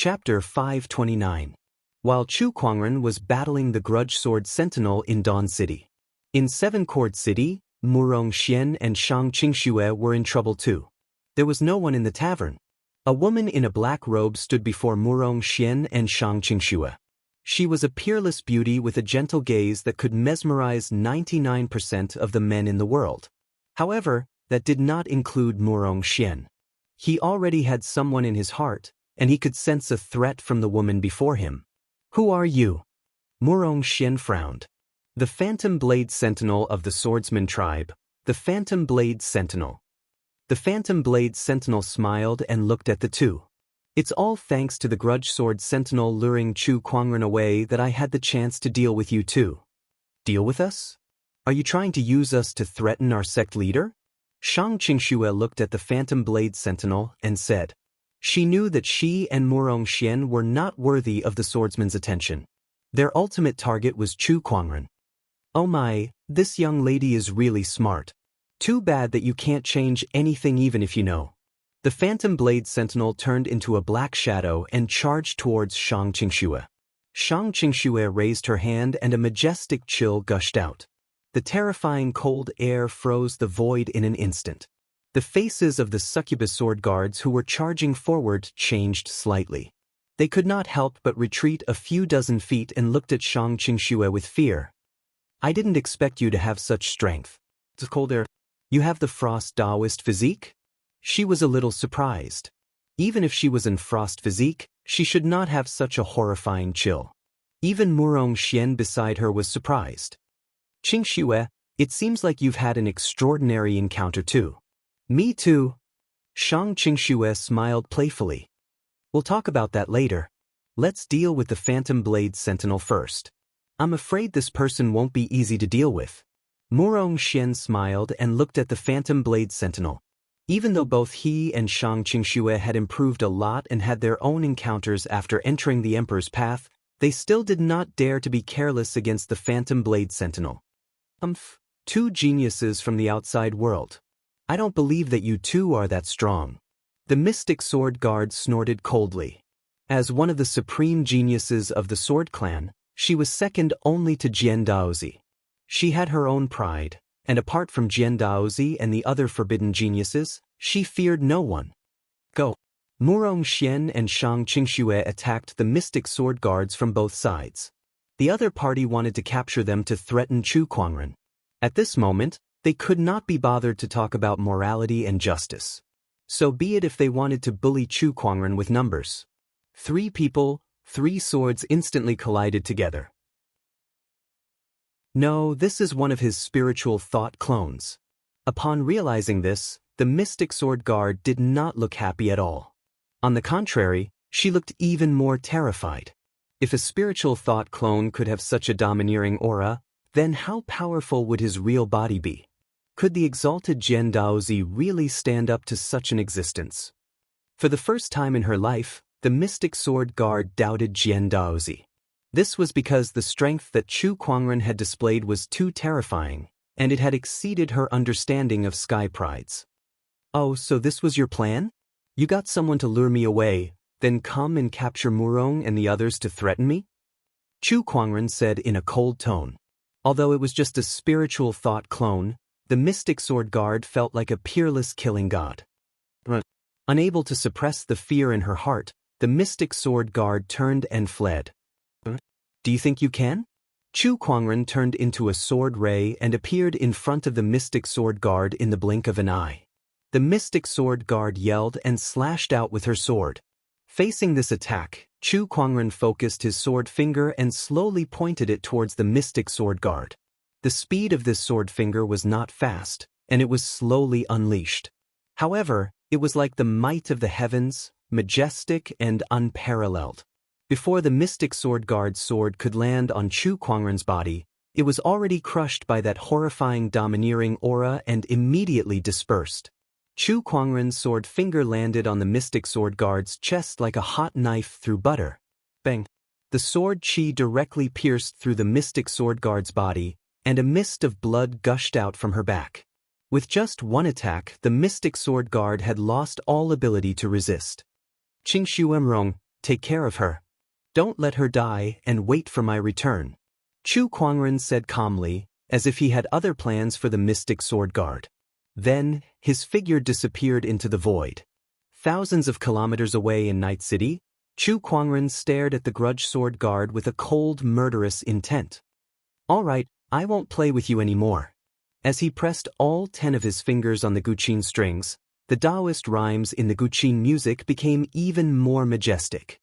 Chapter 529. While Chu Kuangren was battling the Grudge Sword Sentinel in Dawn City. In Seven Court City, Murong Xian and Shang Qingxue were in trouble too. There was no one in the tavern. A woman in a black robe stood before Murong Xian and Shang Qingxue. She was a peerless beauty with a gentle gaze that could mesmerize 99% of the men in the world. However, that did not include Murong Xian. He already had someone in his heart, and he could sense a threat from the woman before him. "Who are you?" Murong Xian frowned. "The Phantom Blade Sentinel of the Swordsman tribe, the Phantom Blade Sentinel." The Phantom Blade Sentinel smiled and looked at the two. "It's all thanks to the Grudge Sword Sentinel luring Chu Kuangren away that I had the chance to deal with you too." "Deal with us? Are you trying to use us to threaten our sect leader?" Shang Qingxue looked at the Phantom Blade Sentinel and said. She knew that she and Murong Xian were not worthy of the swordsman's attention. Their ultimate target was Chu Kuangren. "Oh my, this young lady is really smart. Too bad that you can't change anything even if you know." The Phantom Blade Sentinel turned into a black shadow and charged towards Shang Qingxue. Shang Qingxue raised her hand and a majestic chill gushed out. The terrifying cold air froze the void in an instant. The faces of the succubus sword guards who were charging forward changed slightly. They could not help but retreat a few dozen feet and looked at Shang Qingxue with fear. "I didn't expect you to have such strength. It's cold air. You have the Frost Taoist physique?" She was a little surprised. Even if she was in Frost physique, she should not have such a horrifying chill. Even Murong Xian beside her was surprised. "Qingxue, it seems like you've had an extraordinary encounter too." "Me too." Shang Qingxue smiled playfully. "We'll talk about that later. Let's deal with the Phantom Blade Sentinel first. I'm afraid this person won't be easy to deal with." Murong Xian smiled and looked at the Phantom Blade Sentinel. Even though both he and Shang Qingxue had improved a lot and had their own encounters after entering the Emperor's path, they still did not dare to be careless against the Phantom Blade Sentinel. Two geniuses from the outside world. I don't believe that you two are that strong." The Mystic Sword Guard snorted coldly. As one of the supreme geniuses of the Sword Clan, she was second only to Jian Daozi. She had her own pride, and apart from Jian Daozi and the other forbidden geniuses, she feared no one. "Go." Murong Xian and Shang Qingxue attacked the Mystic Sword Guards from both sides. The other party wanted to capture them to threaten Chu Kuangren. At this moment, they could not be bothered to talk about morality and justice. So be it if they wanted to bully Chu Kuangren with numbers. 3 people, 3 swords instantly collided together. No, this is one of his spiritual thought clones. Upon realizing this, the Mystic Sword Guard did not look happy at all. On the contrary, she looked even more terrified. If a spiritual thought clone could have such a domineering aura, then how powerful would his real body be? Could the exalted Jian Daozi really stand up to such an existence? For the first time in her life, the Mystic Sword Guard doubted Jian Daozi. This was because the strength that Chu Kuangren had displayed was too terrifying, and it had exceeded her understanding of sky prides. "Oh, so this was your plan? You got someone to lure me away, then come and capture Murong and the others to threaten me?" Chu Kuangren said in a cold tone. Although it was just a spiritual thought clone, the Mystic Sword Guard felt like a peerless killing god. Unable to suppress the fear in her heart, the Mystic Sword Guard turned and fled. "Do you think you can?" Chu Kuangren turned into a sword ray and appeared in front of the Mystic Sword Guard in the blink of an eye. The Mystic Sword Guard yelled and slashed out with her sword. Facing this attack, Chu Kuangren focused his sword finger and slowly pointed it towards the Mystic Sword Guard. The speed of this sword finger was not fast, and it was slowly unleashed. However, it was like the might of the heavens, majestic and unparalleled. Before the Mystic Sword Guard's sword could land on Chu Kuangren's body, it was already crushed by that horrifying domineering aura and immediately dispersed. Chu Kuangren's sword finger landed on the Mystic Sword Guard's chest like a hot knife through butter. Bang! The sword chi directly pierced through the Mystic Sword Guard's body, and a mist of blood gushed out from her back. With just one attack, the Mystic Sword Guard had lost all ability to resist. "Qingxue Mrong, take care of her. Don't let her die and wait for my return. Chu Kuangren said calmly, as if he had other plans for the mystic sword guard. Then, his figure disappeared into the void. Thousands of kilometers away in Night City, Chu Kuangren stared at the grudge sword guard with a cold, murderous intent. All right, I won't play with you anymore. As he pressed all 10 of his fingers on the guqin strings, the Taoist rhymes in the guqin music became even more majestic.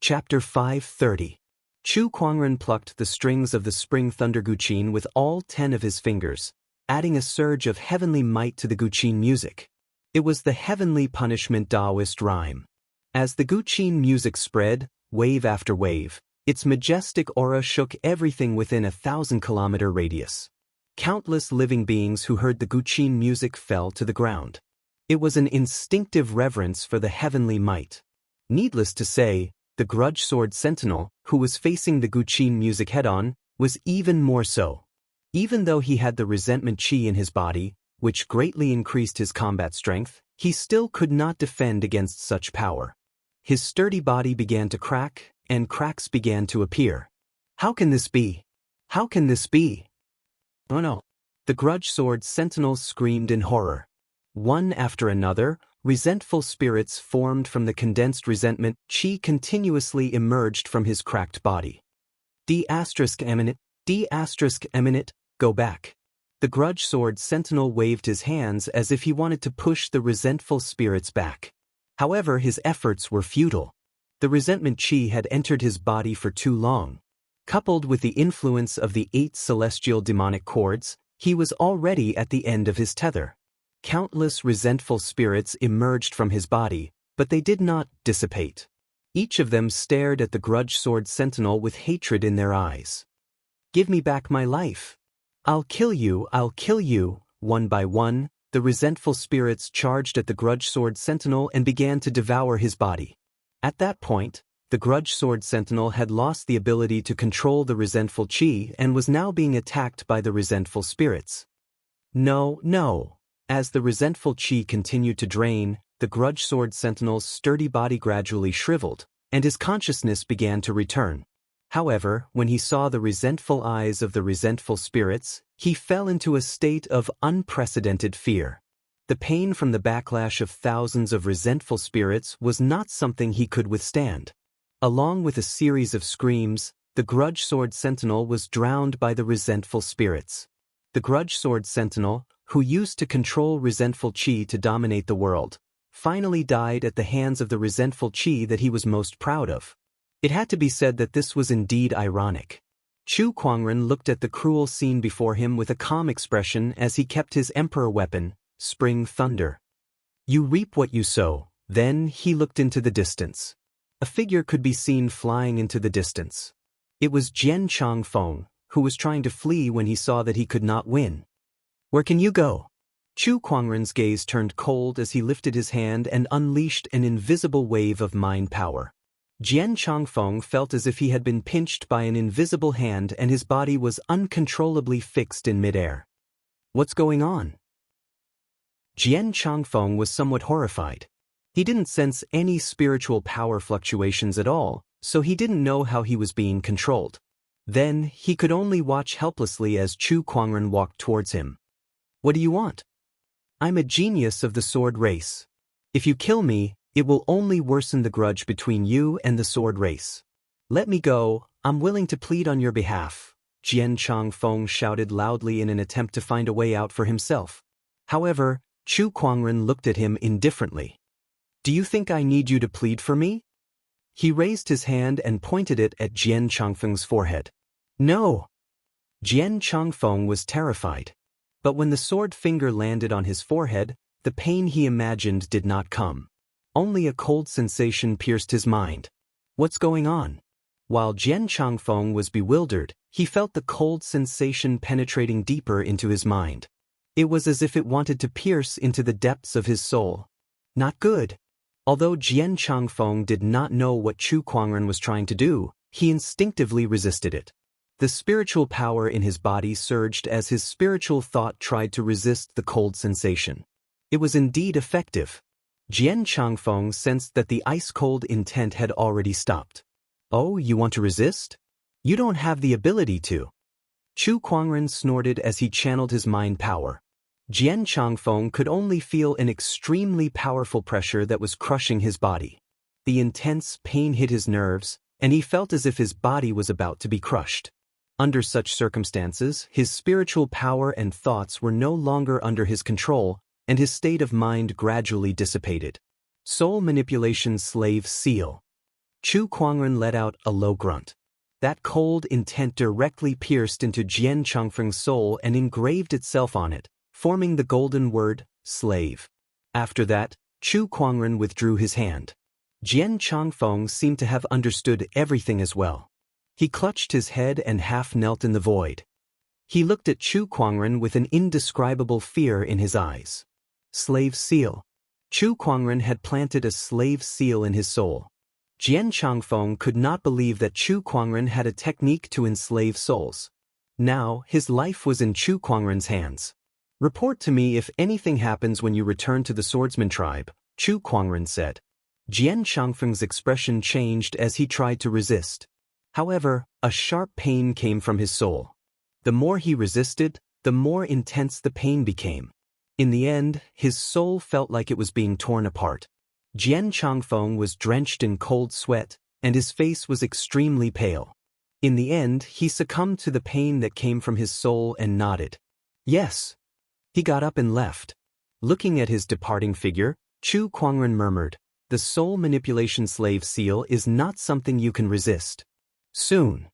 Chapter 530. Chu Kuangren plucked the strings of the spring thunder guqin with all 10 of his fingers, adding a surge of heavenly might to the guqin music. It was the heavenly punishment Taoist rhyme. As the guqin music spread, wave after wave, its majestic aura shook everything within a 1,000-kilometer radius. Countless living beings who heard the guqin music fell to the ground. It was an instinctive reverence for the heavenly might. Needless to say, the grudge sword sentinel, who was facing the guqin music head-on, was even more so. Even though he had the resentment chi in his body, which greatly increased his combat strength, he still could not defend against such power. His sturdy body began to crack, and cracks began to appear. How can this be? How can this be? Oh no! The grudge sword sentinel screamed in horror. One after another, resentful spirits formed from the condensed resentment chi continuously emerged from his cracked body. D*eminent, D*eminent, go back. The grudge sword sentinel waved his hands as if he wanted to push the resentful spirits back. However, his efforts were futile. The resentment chi had entered his body for too long. Coupled with the influence of the 8 celestial demonic cords, he was already at the end of his tether. Countless resentful spirits emerged from his body, but they did not dissipate. Each of them stared at the grudge sword sentinel with hatred in their eyes. Give me back my life. I'll kill you, I'll kill you. One by one, the resentful spirits charged at the grudge sword sentinel and began to devour his body. At that point, the grudge sword sentinel had lost the ability to control the resentful chi and was now being attacked by the resentful spirits. No, no. As the resentful chi continued to drain, the grudge sword sentinel's sturdy body gradually shriveled, and his consciousness began to return. However, when he saw the resentful eyes of the resentful spirits, he fell into a state of unprecedented fear. The pain from the backlash of thousands of resentful spirits was not something he could withstand. Along with a series of screams, the grudge sword sentinel was drowned by the resentful spirits. The grudge sword sentinel, who used to control resentful chi to dominate the world, finally died at the hands of the resentful chi that he was most proud of. It had to be said that this was indeed ironic. Chu Kuangren looked at the cruel scene before him with a calm expression as he kept his emperor weapon, Spring Thunder. You reap what you sow. Then he looked into the distance. A figure could be seen flying into the distance. It was Jian Changfeng, who was trying to flee when he saw that he could not win. Where can you go? Chu Kuangren's gaze turned cold as he lifted his hand and unleashed an invisible wave of mind power. Jian Changfeng felt as if he had been pinched by an invisible hand and his body was uncontrollably fixed in midair. What's going on? Jian Changfeng was somewhat horrified. He didn't sense any spiritual power fluctuations at all, so he didn't know how he was being controlled. Then, he could only watch helplessly as Chu Kuangren walked towards him. What do you want? I'm a genius of the sword race. If you kill me, it will only worsen the grudge between you and the sword race. Let me go, I'm willing to plead on your behalf, Jian Changfeng shouted loudly in an attempt to find a way out for himself. However, Chu Kuangren looked at him indifferently. Do you think I need you to plead for me? He raised his hand and pointed it at Jian Changfeng's forehead. No! Jian Changfeng was terrified. But when the sword finger landed on his forehead, the pain he imagined did not come. Only a cold sensation pierced his mind. What's going on? While Jian Changfeng was bewildered, he felt the cold sensation penetrating deeper into his mind. It was as if it wanted to pierce into the depths of his soul. Not good. Although Jian Changfeng did not know what Chu Kuangren was trying to do, he instinctively resisted it. The spiritual power in his body surged as his spiritual thought tried to resist the cold sensation. It was indeed effective. Jian Changfeng sensed that the ice-cold intent had already stopped. Oh, you want to resist? You don't have the ability to. Chu Kuangren snorted as he channeled his mind power. Jian Changfeng could only feel an extremely powerful pressure that was crushing his body. The intense pain hit his nerves, and he felt as if his body was about to be crushed. Under such circumstances, his spiritual power and thoughts were no longer under his control, and his state of mind gradually dissipated. Soul manipulation slave seal. Chu Kuangren let out a low grunt. That cold intent directly pierced into Jian Changfeng's soul and engraved itself on it, forming the golden word, slave. After that, Chu Kuangren withdrew his hand. Jian Changfeng seemed to have understood everything as well. He clutched his head and half knelt in the void. He looked at Chu Kuangren with an indescribable fear in his eyes. Slave seal. Chu Kuangren had planted a slave seal in his soul. Jian Changfeng could not believe that Chu Kuangren had a technique to enslave souls. Now, his life was in Chu Kuangren's hands. Report to me if anything happens when you return to the swordsman tribe, Chu Kuangren said. Jian Changfeng's expression changed as he tried to resist. However, a sharp pain came from his soul. The more he resisted, the more intense the pain became. In the end, his soul felt like it was being torn apart. Jian Changfeng was drenched in cold sweat, and his face was extremely pale. In the end, he succumbed to the pain that came from his soul and nodded. Yes. He got up and left. Looking at his departing figure, Chu Kuangren murmured, "The soul manipulation slave seal is not something you can resist." Soon.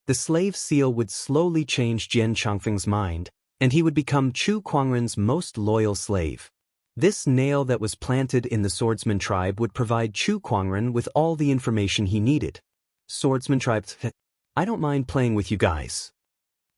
The slave seal would slowly change Jian Changfeng's mind, and he would become Chu Kuangren's most loyal slave. This nail that was planted in the swordsman tribe would provide Chu Kuangren with all the information he needed. Swordsman tribe, I don't mind playing with you guys.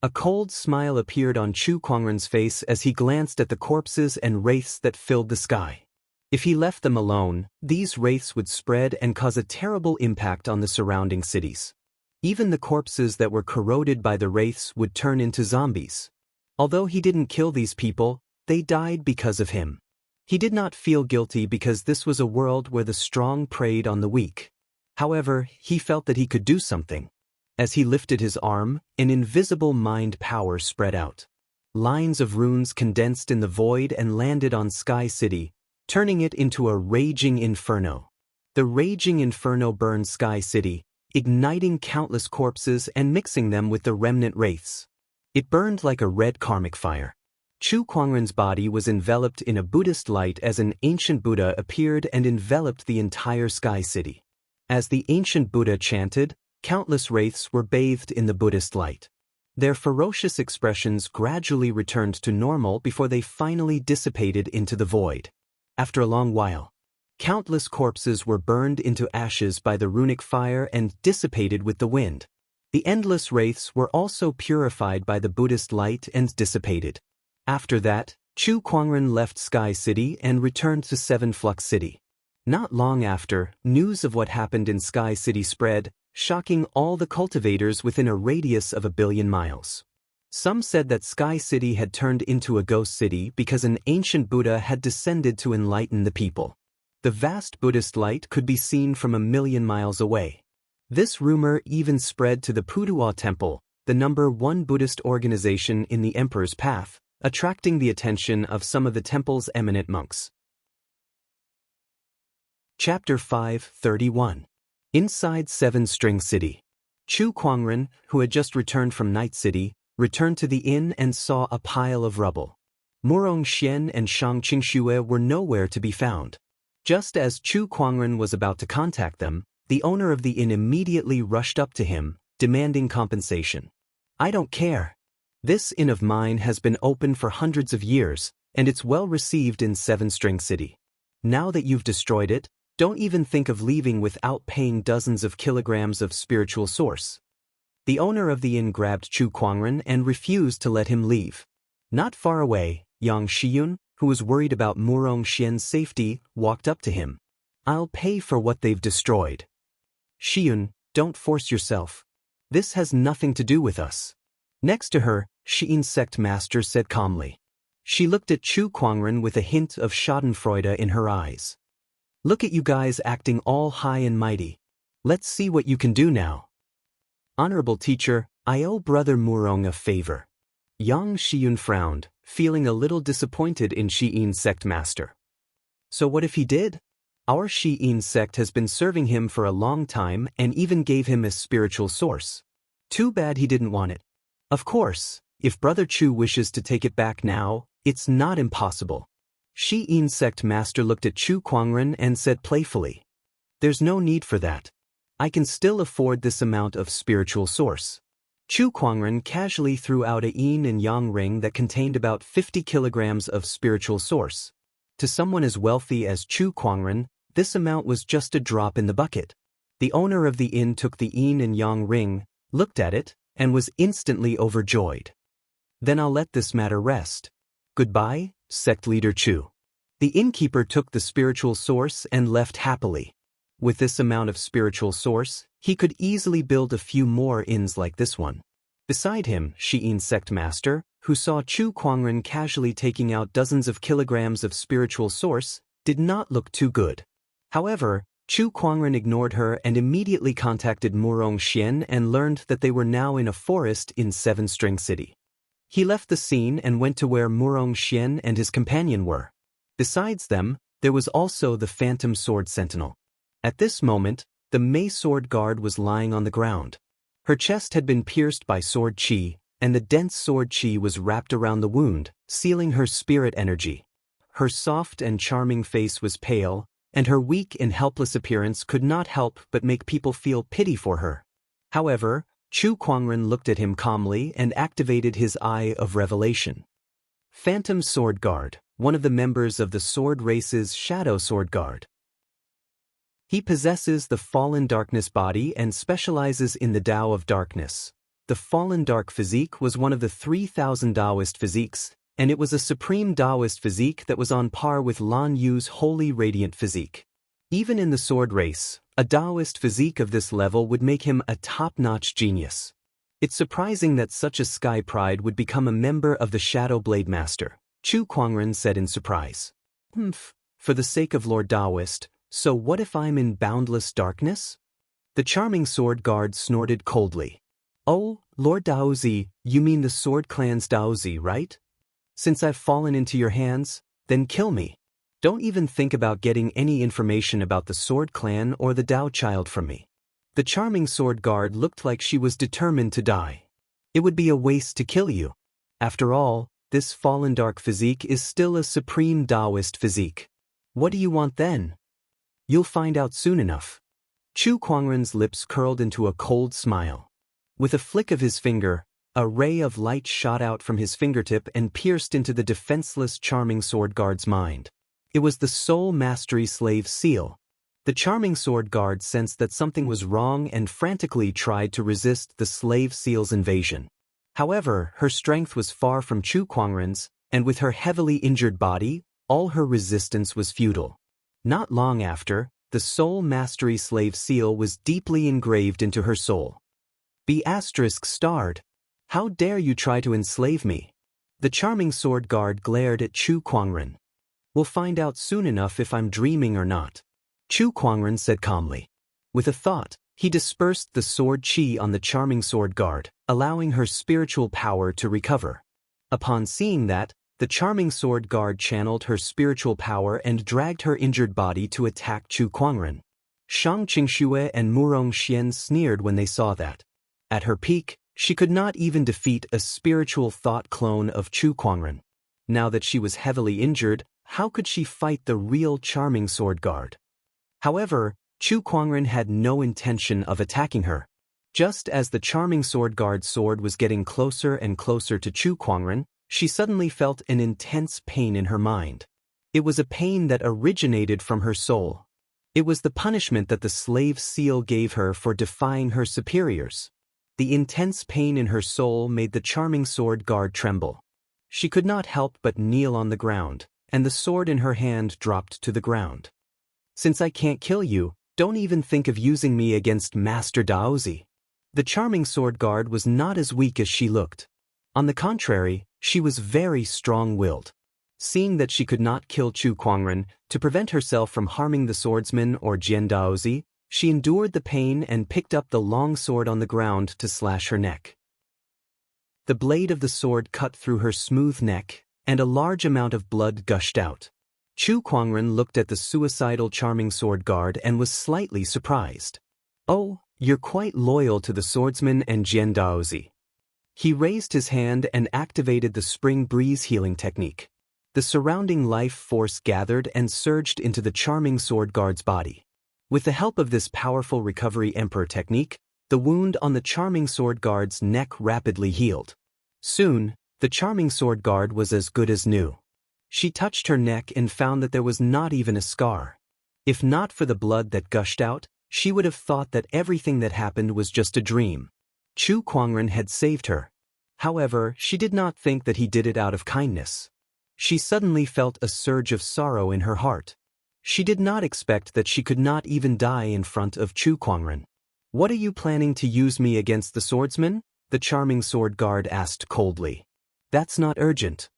A cold smile appeared on Chu Kuangren's face as he glanced at the corpses and wraiths that filled the sky. If he left them alone, these wraiths would spread and cause a terrible impact on the surrounding cities. Even the corpses that were corroded by the wraiths would turn into zombies. Although he didn't kill these people, they died because of him. He did not feel guilty because this was a world where the strong preyed on the weak. However, he felt that he could do something. As he lifted his arm, an invisible mind power spread out. Lines of runes condensed in the void and landed on Sky City, turning it into a raging inferno. The raging inferno burned Sky City, igniting countless corpses and mixing them with the remnant wraiths. It burned like a red karmic fire. Chu Kuangren's body was enveloped in a Buddhist light as an ancient Buddha appeared and enveloped the entire Sky City. As the ancient Buddha chanted, countless wraiths were bathed in the Buddhist light. Their ferocious expressions gradually returned to normal before they finally dissipated into the void. After a long while, countless corpses were burned into ashes by the runic fire and dissipated with the wind. The endless wraiths were also purified by the Buddhist light and dissipated. After that, Chu Kuangren left Sky City and returned to Seven Flux City. Not long after, news of what happened in Sky City spread, shocking all the cultivators within a radius of 1 billion miles. Some said that Sky City had turned into a ghost city because an ancient Buddha had descended to enlighten the people. The vast Buddhist light could be seen from 1 million miles away. This rumor even spread to the Puduwa Temple, the #1 Buddhist organization in the Emperor's Path, attracting the attention of some of the temple's eminent monks. Chapter 5:31. Inside Seven String City. Chu Kuangren, who had just returned from Night City, returned to the inn and saw a pile of rubble. Murong Xian and Shang Qingxue were nowhere to be found. Just as Chu Kuangren was about to contact them, the owner of the inn immediately rushed up to him, demanding compensation. "I don't care. This inn of mine has been open for hundreds of years, and it's well received in Seven String City. Now that you've destroyed it, don't even think of leaving without paying dozens of kilograms of spiritual source." The owner of the inn grabbed Chu Kuangren and refused to let him leave. Not far away, Yang Shiyun, who was worried about Murong Xian's safety, walked up to him. "I'll pay for what they've destroyed." "Shiyun, don't force yourself. This has nothing to do with us." Next to her, Shi'in's sect master said calmly. She looked at Chu Kuangren with a hint of schadenfreude in her eyes. Look at you guys acting all high and mighty. Let's see what you can do now. Honorable teacher, I owe Brother Murong a favor. Yang Shiyun frowned, feeling a little disappointed in Shi'in's sect master. So what if he did? Our Shi'in sect has been serving him for a long time and even gave him a spiritual source. Too bad he didn't want it. Of course, if Brother Chu wishes to take it back now, it's not impossible. Shi'in sect master looked at Chu Kuangren and said playfully, there's no need for that. I can still afford this amount of spiritual source. Chu Kuangren casually threw out a yin and yang ring that contained about 50 kilograms of spiritual source. To someone as wealthy as Chu Kuangren, this amount was just a drop in the bucket. The owner of the inn took the yin and yang ring, looked at it, and was instantly overjoyed. Then I'll let this matter rest. Goodbye, sect leader Chu. The innkeeper took the spiritual source and left happily. With this amount of spiritual source, he could easily build a few more inns like this one. Beside him, Shi'in sect master, who saw Chu Kuangren casually taking out dozens of kilograms of spiritual source, did not look too good. However, Chu Kuangren ignored her and immediately contacted Murong Xian and learned that they were now in a forest in Seven String City. He left the scene and went to where Murong Xian and his companion were. Besides them, there was also the Phantom Sword Sentinel. At this moment, the Mei Sword Guard was lying on the ground. Her chest had been pierced by sword chi, and the dense sword chi was wrapped around the wound, sealing her spirit energy. Her soft and charming face was pale, and her weak and helpless appearance could not help but make people feel pity for her. However, Chu Kuangren looked at him calmly and activated his Eye of Revelation. Phantom Sword Guard, one of the members of the Sword Race's Shadow Sword Guard. He possesses the Fallen Darkness body and specializes in the Tao of Darkness. The Fallen Dark physique was one of the 3,000 Taoist physiques, and it was a supreme Taoist physique that was on par with Lan Yu's Holy Radiant physique. Even in the Sword Race, a Taoist physique of this level would make him a top-notch genius. It's surprising that such a Sky Pride would become a member of the Shadow Blade Master, Chu Kuangren said in surprise. For the sake of Lord Taoist, so what if I'm in boundless darkness? The charming sword guard snorted coldly. Oh, Lord Daozi, you mean the Sword Clan's Daozi, right? Since I've fallen into your hands, then kill me. Don't even think about getting any information about the Sword Clan or the Dao Child from me. The charming sword guard looked like she was determined to die. It would be a waste to kill you. After all, this Fallen Dark physique is still a supreme Taoist physique. What do you want then? You'll find out soon enough. Chu Kuangren's lips curled into a cold smile. With a flick of his finger, a ray of light shot out from his fingertip and pierced into the defenseless charming sword guard's mind. It was the Soul Mastery Slave Seal. The charming sword guard sensed that something was wrong and frantically tried to resist the slave seal's invasion. However, her strength was far from Chu Kuangren's, and with her heavily injured body, all her resistance was futile. Not long after, the Soul Mastery Slave Seal was deeply engraved into her soul. Be *starred. How dare you try to enslave me? The charming sword guard glared at Chu Kuangren. We'll find out soon enough if I'm dreaming or not. Chu Kuangren said calmly. With a thought, he dispersed the sword chi on the charming sword guard, allowing her spiritual power to recover. Upon seeing that, the charming sword guard channeled her spiritual power and dragged her injured body to attack Chu Kuangren. Shang Qingxue and Murong Xian sneered when they saw that. At her peak, she could not even defeat a spiritual thought clone of Chu Kuangren. Now that she was heavily injured, how could she fight the real charming sword guard? However, Chu Kuangren had no intention of attacking her. Just as the charming sword guard's sword was getting closer and closer to Chu Kuangren, she suddenly felt an intense pain in her mind. It was a pain that originated from her soul. It was the punishment that the slave seal gave her for defying her superiors. The intense pain in her soul made the charming sword guard tremble. She could not help but kneel on the ground, and the sword in her hand dropped to the ground. Since I can't kill you, don't even think of using me against Master Daozi. The charming sword guard was not as weak as she looked. On the contrary, She was very strong-willed. Seeing that she could not kill Chu Kuangren, to prevent herself from harming the swordsman or Jian Daozi, she endured the pain and picked up the long sword on the ground to slash her neck. The blade of the sword cut through her smooth neck, and a large amount of blood gushed out. Chu Kuangren looked at the suicidal charming sword guard and was slightly surprised. "Oh, you're quite loyal to the swordsman and Jian Daozi." He raised his hand and activated the spring breeze healing technique. The surrounding life force gathered and surged into the charming sword guard's body. With the help of this powerful recovery emperor technique, the wound on the charming sword guard's neck rapidly healed. Soon, the charming sword guard was as good as new. She touched her neck and found that there was not even a scar. If not for the blood that gushed out, she would have thought that everything that happened was just a dream. Chu Kuangren had saved her. However, she did not think that he did it out of kindness. She suddenly felt a surge of sorrow in her heart. She did not expect that she could not even die in front of Chu Kuangren. "What are you planning to use me against the swordsman?" the charming sword guard asked coldly. "That's not urgent."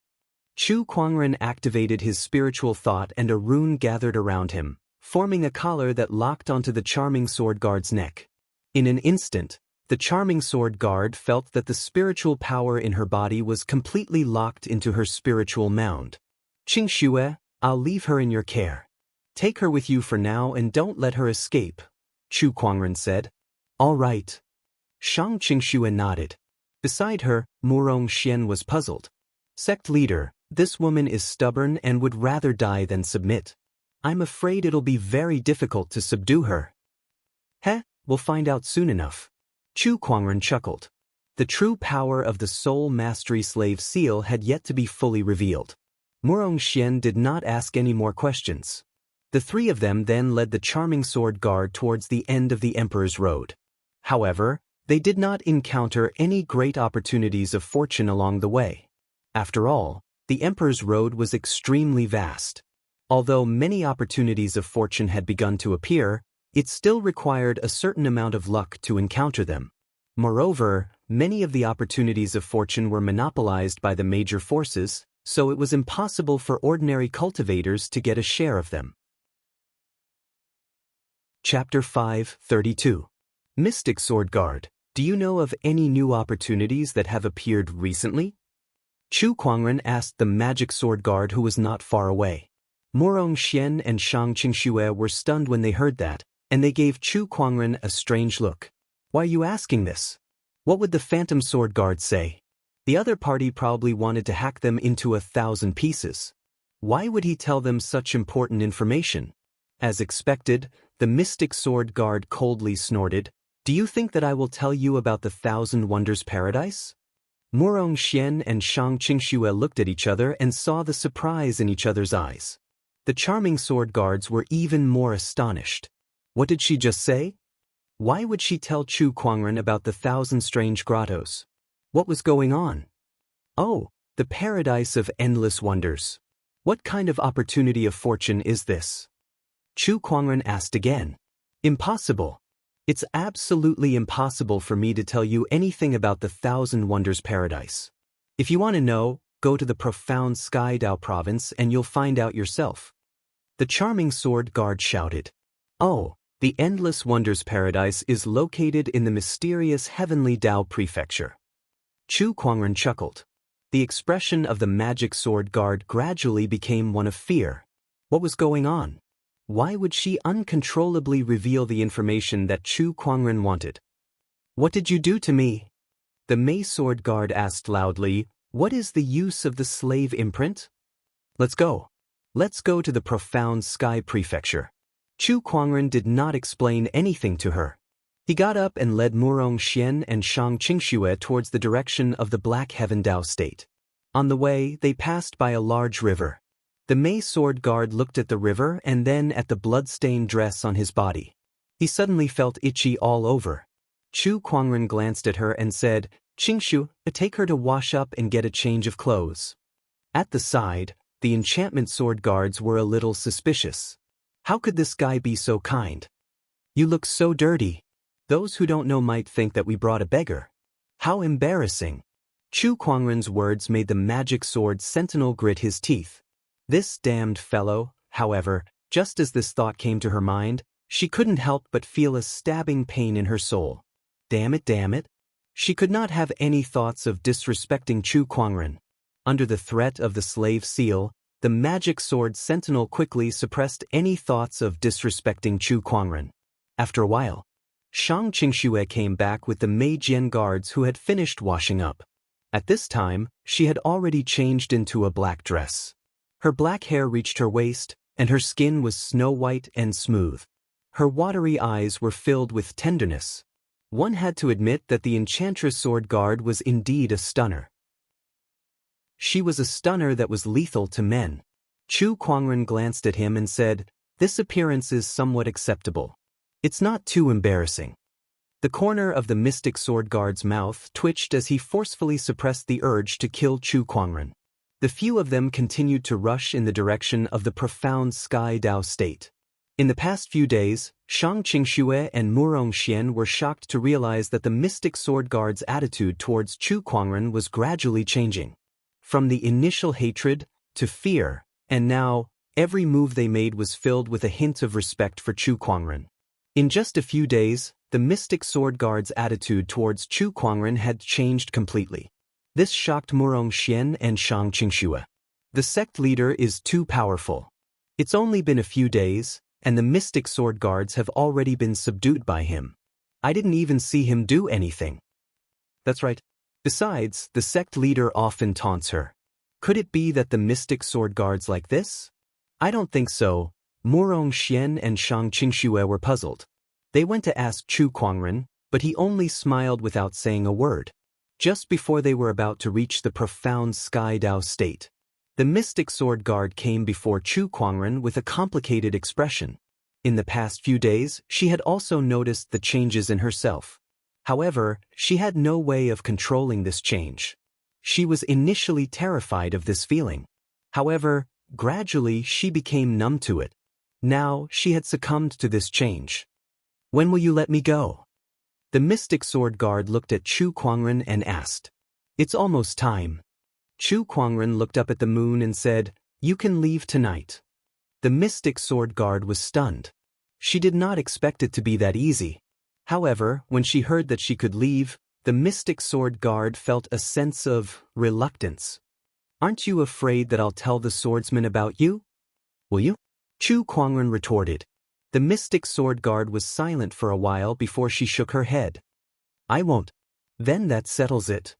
Chu Kuangren activated his spiritual thought and a rune gathered around him, forming a collar that locked onto the charming sword guard's neck. In an instant, the charming sword guard felt that the spiritual power in her body was completely locked into her spiritual mound. "Qing Xue, I'll leave her in your care. Take her with you for now and don't let her escape," Chu Kuangren said. "All right." Shang Qingxue nodded. Beside her, Murong Xian was puzzled. "Sect leader, this woman is stubborn and would rather die than submit. I'm afraid it'll be very difficult to subdue her." "Heh, we'll find out soon enough." Chu Kuangren chuckled. The true power of the Soul Mastery Slave Seal had yet to be fully revealed. Murong Xian did not ask any more questions. The three of them then led the charming sword guard towards the end of the Emperor's Road. However, they did not encounter any great opportunities of fortune along the way. After all, the Emperor's Road was extremely vast. Although many opportunities of fortune had begun to appear, it still required a certain amount of luck to encounter them. Moreover, many of the opportunities of fortune were monopolized by the major forces, so it was impossible for ordinary cultivators to get a share of them. Chapter 5:32. Mystic Sword Guard, do you know of any new opportunities that have appeared recently? Chu Kuangren asked the magic sword guard who was not far away. Murong Xian and Shang Qingxue were stunned when they heard that, and they gave Chu Kuangren a strange look. "Why are you asking this? What would the Phantom Sword Guard say?" The other party probably wanted to hack them into 1,000 pieces. Why would he tell them such important information? As expected, the Mystic Sword Guard coldly snorted, "Do you think that I will tell you about the 1,000 Wonders Paradise?" Murong Xian and Shang Qingxue looked at each other and saw the surprise in each other's eyes. The charming sword guards were even more astonished. What did she just say? Why would she tell Chu Kuangren about the 1,000 strange grottos? What was going on? Oh, the paradise of endless wonders. What kind of opportunity of fortune is this? Chu Kuangren asked again. Impossible. It's absolutely impossible for me to tell you anything about the 1,000 Wonders Paradise. If you want to know, go to the profound Sky Dao province and you'll find out yourself. The charming sword guard shouted. Oh, the Endless Wonders Paradise is located in the mysterious Heavenly Dao Prefecture. Chu Kuangren chuckled. The expression of the magic sword guard gradually became one of fear. What was going on? Why would she uncontrollably reveal the information that Chu Kuangren wanted? What did you do to me? The Mei sword guard asked loudly, what is the use of the slave imprint? Let's go. Let's go to the profound sky prefecture. Chu Kuangren did not explain anything to her. He got up and led Murong Xian and Shang Qingxue towards the direction of the Black Heaven Dao state. On the way, they passed by a large river. The Mei sword guard looked at the river and then at the blood-stained dress on his body. He suddenly felt itchy all over. Chu Kuangren glanced at her and said, Qingxue, take her to wash up and get a change of clothes. At the side, the enchantment sword guards were a little suspicious. How could this guy be so kind? You look so dirty. Those who don't know might think that we brought a beggar. How embarrassing. Chu Kuangren's words made the magic sword sentinel grit his teeth. This damned fellow, however, just as this thought came to her mind, she couldn't help but feel a stabbing pain in her soul. Damn it, damn it. She could not have any thoughts of disrespecting Chu Kuangren. Under the threat of the slave seal, the magic sword sentinel quickly suppressed any thoughts of disrespecting Chu Kuangren. After a while, Shang Qingxue came back with the Meijian guards who had finished washing up. At this time, she had already changed into a black dress. Her black hair reached her waist, and her skin was snow-white and smooth. Her watery eyes were filled with tenderness. One had to admit that the Enchantress Sword Guard was indeed a stunner. She was a stunner that was lethal to men. Chu Kuangren glanced at him and said, "This appearance is somewhat acceptable. It's not too embarrassing." The corner of the Mystic Sword Guard's mouth twitched as he forcefully suppressed the urge to kill Chu Kuangren. The few of them continued to rush in the direction of the profound Sky Dao state. In the past few days, Shang Qingxue and Murong Xian were shocked to realize that the Mystic Sword Guard's attitude towards Chu Kuangren was gradually changing. From the initial hatred to fear, and now, every move they made was filled with a hint of respect for Chu Kuangren. In just a few days, the Mystic Sword Guard's attitude towards Chu Kuangren had changed completely. This shocked Murong Xian and Shang Qingxue. The sect leader is too powerful. It's only been a few days, and the Mystic Sword Guards have already been subdued by him. I didn't even see him do anything. That's right. Besides, the sect leader often taunts her. Could it be that the Mystic Sword Guards like this? I don't think so. Murong Xian and Shang Qingxue were puzzled. They went to ask Chu Kuangren, but he only smiled without saying a word. Just before they were about to reach the profound Sky Dao state, the Mystic Sword Guard came before Chu Kuangren with a complicated expression. In the past few days, she had also noticed the changes in herself. However, she had no way of controlling this change. She was initially terrified of this feeling. However, gradually she became numb to it. Now, she had succumbed to this change. "When will you let me go?" The Mystic Sword Guard looked at Chu Kuangren and asked. "It's almost time." Chu Kuangren looked up at the moon and said, "You can leave tonight." The Mystic Sword Guard was stunned. She did not expect it to be that easy. However, when she heard that she could leave, the Mystic Sword Guard felt a sense of reluctance. "Aren't you afraid that I'll tell the swordsman about you? Will you?" Chu Kuangren retorted. The Mystic Sword Guard was silent for a while before she shook her head. "I won't." "Then that settles it."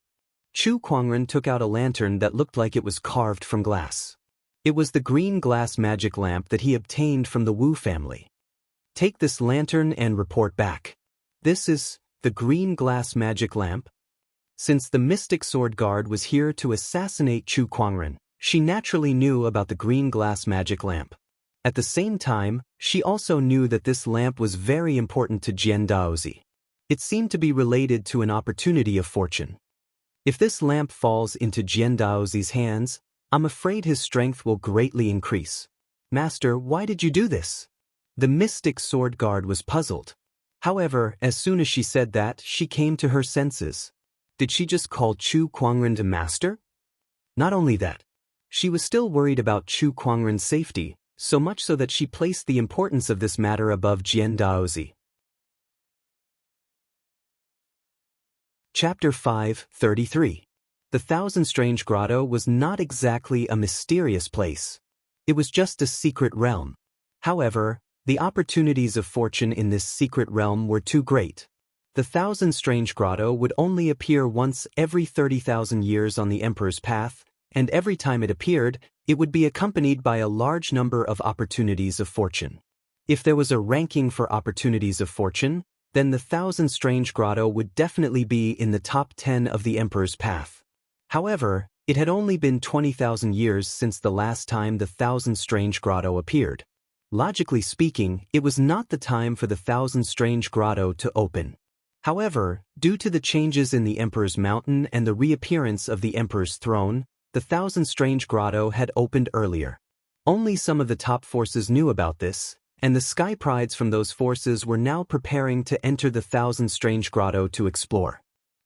Chu Kuangren took out a lantern that looked like it was carved from glass. It was the green glass magic lamp that he obtained from the Wu family. "Take this lantern and report back." "This is the green glass magic lamp?" Since the Mystic Sword Guard was here to assassinate Chu Kuangren, she naturally knew about the green glass magic lamp. At the same time, she also knew that this lamp was very important to Jian Daozi. It seemed to be related to an opportunity of fortune. If this lamp falls into Jian Daozi's hands, I'm afraid his strength will greatly increase. "Master, why did you do this?" The Mystic Sword Guard was puzzled. However, as soon as she said that, she came to her senses. Did she just call Chu Kuangren a master? Not only that, she was still worried about Chu Kuangren's safety, so much so that she placed the importance of this matter above Jian Daozi. Chapter 5:33. The Thousand Strange Grotto was not exactly a mysterious place. It was just a secret realm. However, the opportunities of fortune in this secret realm were too great. The Thousand Strange Grotto would only appear once every 30,000 years on the Emperor's path, and every time it appeared, it would be accompanied by a large number of opportunities of fortune. If there was a ranking for opportunities of fortune, then the Thousand Strange Grotto would definitely be in the top 10 of the Emperor's path. However, it had only been 20,000 years since the last time the Thousand Strange Grotto appeared. Logically speaking, it was not the time for the Thousand Strange Grotto to open. However, due to the changes in the Emperor's Mountain and the reappearance of the Emperor's throne, the Thousand Strange Grotto had opened earlier. Only some of the top forces knew about this, and the Sky Prides from those forces were now preparing to enter the Thousand Strange Grotto to explore.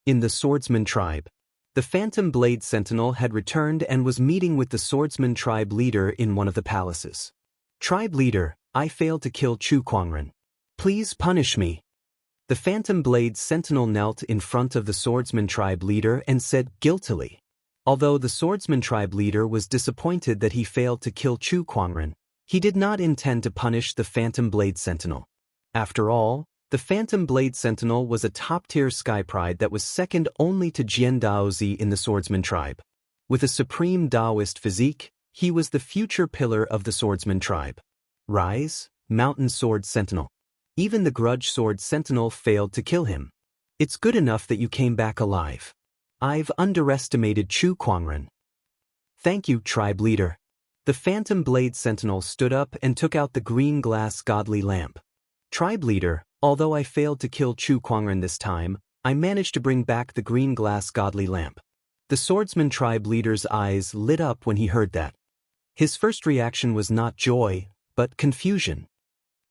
In the Swordsman tribe, The Phantom Blade Sentinel had returned and was meeting with the swordsman tribe leader in one of the palaces. "Tribe leader, I failed to kill Chu Kuangren. Please punish me." The Phantom Blade Sentinel knelt in front of the swordsman tribe leader and said guiltily. Although the swordsman tribe leader was disappointed that he failed to kill Chu Kuangren, he did not intend to punish the Phantom Blade Sentinel. After all, the Phantom Blade Sentinel was a top-tier sky pride that was second only to Jian Daozi in the swordsman tribe. With a supreme Daoist physique, he was the future pillar of the swordsman tribe. Rise, Mountain Sword Sentinel. Even the Grudge Sword Sentinel failed to kill him. It's good enough that you came back alive. I've underestimated Chu Kuangren. Thank you, tribe leader. The Phantom Blade Sentinel stood up and took out the green glass godly lamp. Tribe leader, although I failed to kill Chu Kuangren this time, I managed to bring back the green glass godly lamp. The swordsman tribe leader's eyes lit up when he heard that. His first reaction was not joy, but confusion.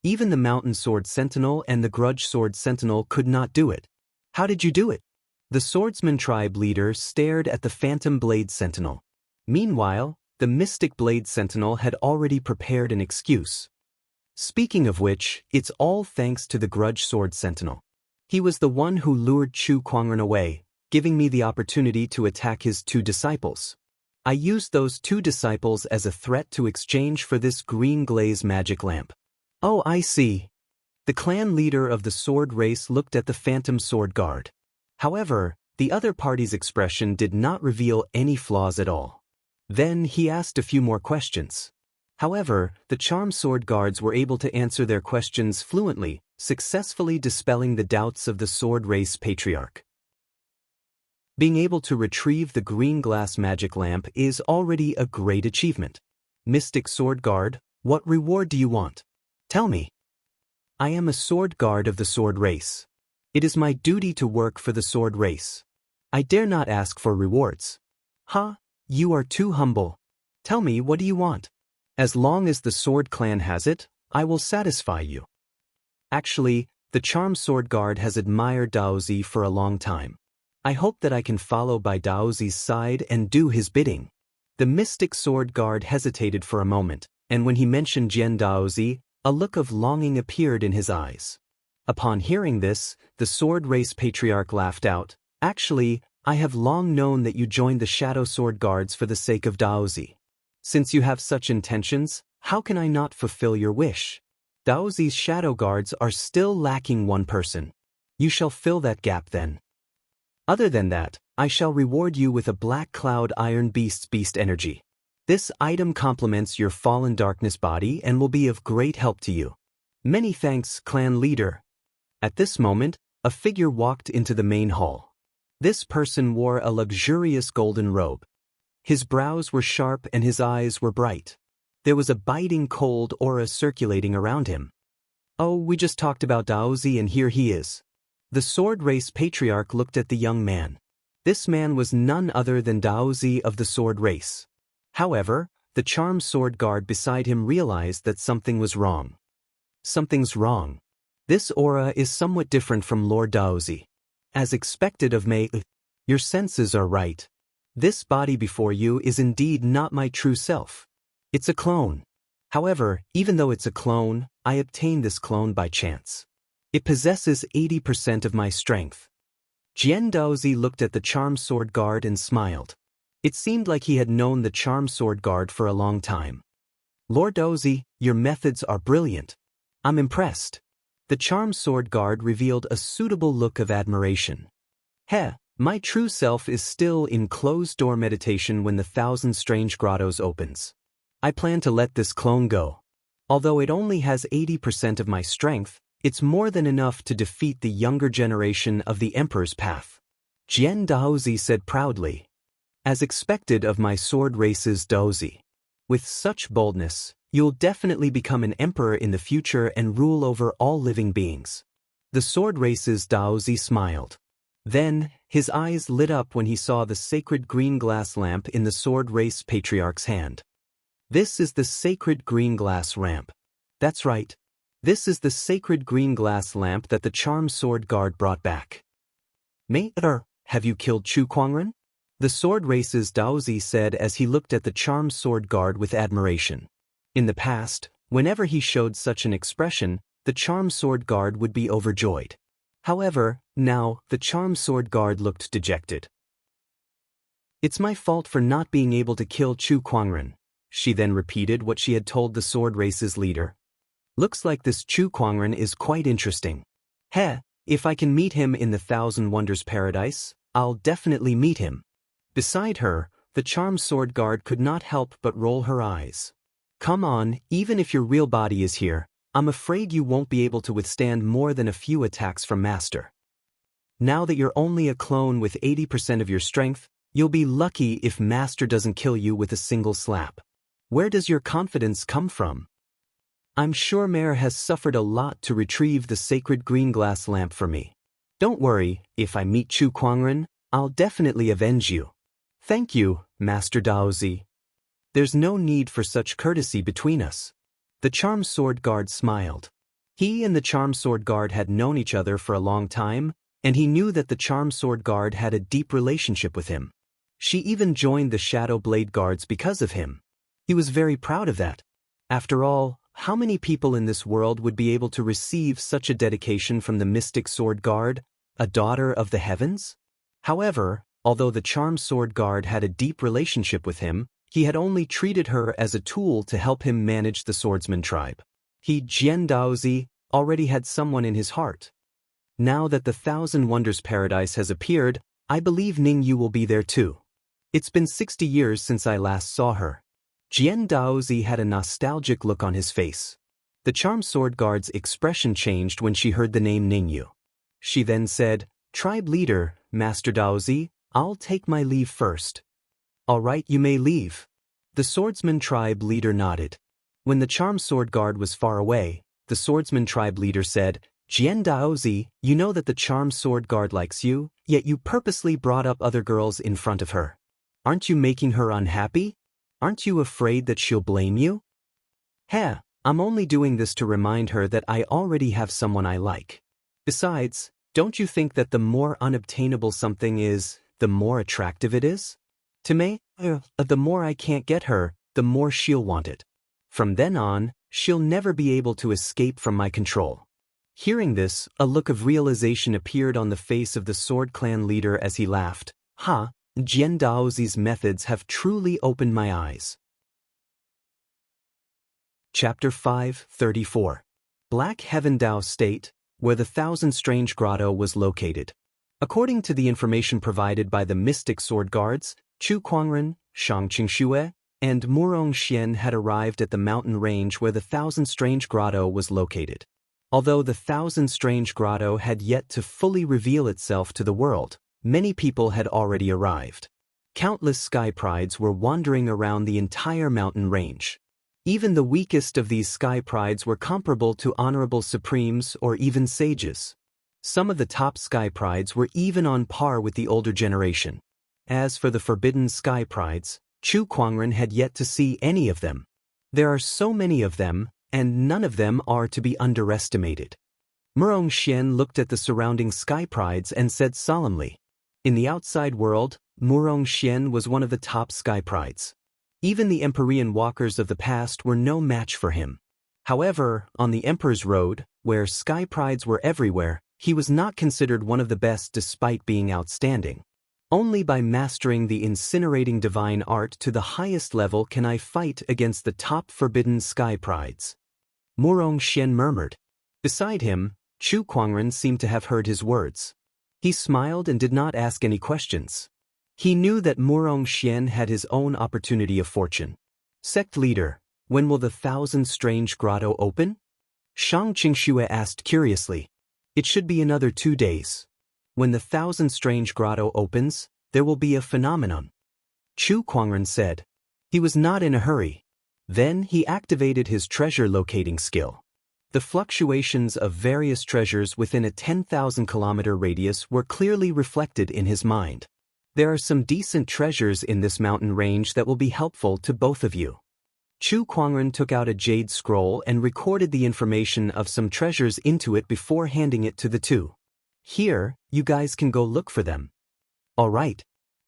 Even the Mountain Sword Sentinel and the Grudge Sword Sentinel could not do it. How did you do it? The swordsman tribe leader stared at the Phantom Blade Sentinel. Meanwhile, the Mystic Blade Sentinel had already prepared an excuse. Speaking of which, it's all thanks to the Grudge Sword Sentinel. He was the one who lured Chu Kuangren away, giving me the opportunity to attack his 2 disciples. I used those 2 disciples as a threat to exchange for this green glaze magic lamp. Oh, I see. The clan leader of the sword race looked at the Phantom Sword Guard. However, the other party's expression did not reveal any flaws at all. Then he asked a few more questions. However, the Charm Sword Guards were able to answer their questions fluently, successfully dispelling the doubts of the sword race patriarch. Being able to retrieve the green glass magic lamp is already a great achievement. Mystic Sword Guard, what reward do you want? Tell me. I am a sword guard of the sword race. It is my duty to work for the sword race. I dare not ask for rewards. Huh? You are too humble. Tell me, what do you want? As long as the sword clan has it, I will satisfy you. Actually, the Charm Sword Guard has admired Daozi for a long time. I hope that I can follow by Daozi's side and do his bidding. The Mystic Sword Guard hesitated for a moment, and when he mentioned Jian Daozi, a look of longing appeared in his eyes. Upon hearing this, the sword race patriarch laughed out. Actually, I have long known that you joined the Shadow Sword Guards for the sake of Daozi. Since you have such intentions, how can I not fulfill your wish? Daozi's Shadow Guards are still lacking 1 person. You shall fill that gap then. Other than that, I shall reward you with a Black Cloud Iron Beast's beast energy. This item complements your fallen darkness body and will be of great help to you. Many thanks, clan leader. At this moment, a figure walked into the main hall. This person wore a luxurious golden robe. His brows were sharp and his eyes were bright. There was a biting cold aura circulating around him. Oh, we just talked about Daozi and here he is. The sword race patriarch looked at the young man. This man was none other than Daozi of the sword race. However, the Charm Sword Guard beside him realized that something was wrong. Something's wrong. This aura is somewhat different from Lord Daozi. As expected of Mei, your senses are right. This body before you is indeed not my true self. It's a clone. However, even though it's a clone, I obtained this clone by chance. It possesses 80% of my strength. Jian Daozi looked at the Charm Sword Guard and smiled. It seemed like he had known the Charm Sword Guard for a long time. Lord Daozi, your methods are brilliant. I'm impressed. The Charm Sword Guard revealed a suitable look of admiration. Heh, my true self is still in closed-door meditation when the Thousand Strange Grottos opens. I plan to let this clone go. Although it only has 80% of my strength, it's more than enough to defeat the younger generation of the Emperor's path. Jian Daozi said proudly. As expected of my sword race's Daozi. With such boldness, you'll definitely become an emperor in the future and rule over all living beings. The sword race's Daozi smiled. Then, his eyes lit up when he saw the sacred green glass lamp in the sword race patriarch's hand. This is the sacred green glass lamp. That's right. This is the sacred green glass lamp that the Charm Sword Guard brought back. Mater, have you killed Chu Kuangren? The sword race's Daozi said as he looked at the charmed sword guard with admiration. In the past, whenever he showed such an expression, the charmed sword guard would be overjoyed. However, now, the charmed sword guard looked dejected. It's my fault for not being able to kill Chu Kuangren. She then repeated what she had told the sword race's leader. Looks like this Chu Kuangren is quite interesting. Heh, if I can meet him in the Thousand Wonders Paradise, I'll definitely meet him. Beside her, the charmed sword guard could not help but roll her eyes. Come on, even if your real body is here, I'm afraid you won't be able to withstand more than a few attacks from Master. Now that you're only a clone with 80% of your strength, you'll be lucky if Master doesn't kill you with a single slap. Where does your confidence come from? I'm sure Mare has suffered a lot to retrieve the sacred green glass lamp for me. Don't worry, if I meet Chu Kuangren, I'll definitely avenge you. Thank you, Master Daozi. There's no need for such courtesy between us. The charmed sword guard smiled. He and the charmed sword guard had known each other for a long time, and he knew that the charmed sword guard had a deep relationship with him. She even joined the Shadow Blade Guards because of him. He was very proud of that. After all, how many people in this world would be able to receive such a dedication from the Mystic Sword Guard, a daughter of the heavens? However, although the charmed sword guard had a deep relationship with him, he had only treated her as a tool to help him manage the swordsman tribe. He, Jian Daozi, already had someone in his heart. Now that the Thousand Wonders Paradise has appeared, I believe Ningyu will be there too. It's been 60 years since I last saw her. Jian Daozi had a nostalgic look on his face. The charmed sword guard's expression changed when she heard the name Ningyu. She then said, Tribe leader, Master Daozi, I'll take my leave first. All right, you may leave. The swordsman tribe leader nodded. When the charmed sword guard was far away, the swordsman tribe leader said, Jian Daozi, you know that the charmed sword guard likes you, yet you purposely brought up other girls in front of her. Aren't you making her unhappy? Aren't you afraid that she'll blame you? Heh, I'm only doing this to remind her that I already have someone I like. Besides, don't you think that the more unobtainable something is, the more attractive it is? To me, the more I can't get her, the more she'll want it. From then on, she'll never be able to escape from my control. Hearing this, a look of realization appeared on the face of the Sword Clan leader as he laughed. Ha, Jian Daozi's methods have truly opened my eyes. Chapter 5:34. Black Heaven Dao State, where the Thousand Strange Grotto was located. According to the information provided by the Mystic Sword Guards, Chu Kuangren, Shang Qingxue, and Murong Xian had arrived at the mountain range where the Thousand Strange Grotto was located. Although the Thousand Strange Grotto had yet to fully reveal itself to the world, many people had already arrived. Countless sky prides were wandering around the entire mountain range. Even the weakest of these sky prides were comparable to honorable supremes or even sages. Some of the top sky prides were even on par with the older generation. As for the forbidden sky prides, Chu Kuangren had yet to see any of them. There are so many of them, and none of them are to be underestimated. Murong Xian looked at the surrounding sky prides and said solemnly. In the outside world, Murong Xian was one of the top sky prides. Even the Empyrean walkers of the past were no match for him. However, on the Emperor's Road, where sky prides were everywhere, he was not considered one of the best despite being outstanding. Only by mastering the incinerating divine art to the highest level can I fight against the top forbidden sky prides. Murong Xian murmured. Beside him, Chu Kuangren seemed to have heard his words. He smiled and did not ask any questions. He knew that Murong Xian had his own opportunity of fortune. Sect leader, when will the Thousand Strange Grotto open? Shang Qingxue asked curiously. It should be another 2 days. When the Thousand Strange Grotto opens, there will be a phenomenon. Chu Kuangren said. He was not in a hurry. Then he activated his treasure locating skill. The fluctuations of various treasures within a 10,000-kilometer radius were clearly reflected in his mind. There are some decent treasures in this mountain range that will be helpful to both of you. Chu Kuangren took out a jade scroll and recorded the information of some treasures into it before handing it to the two. Here, you guys can go look for them. All right.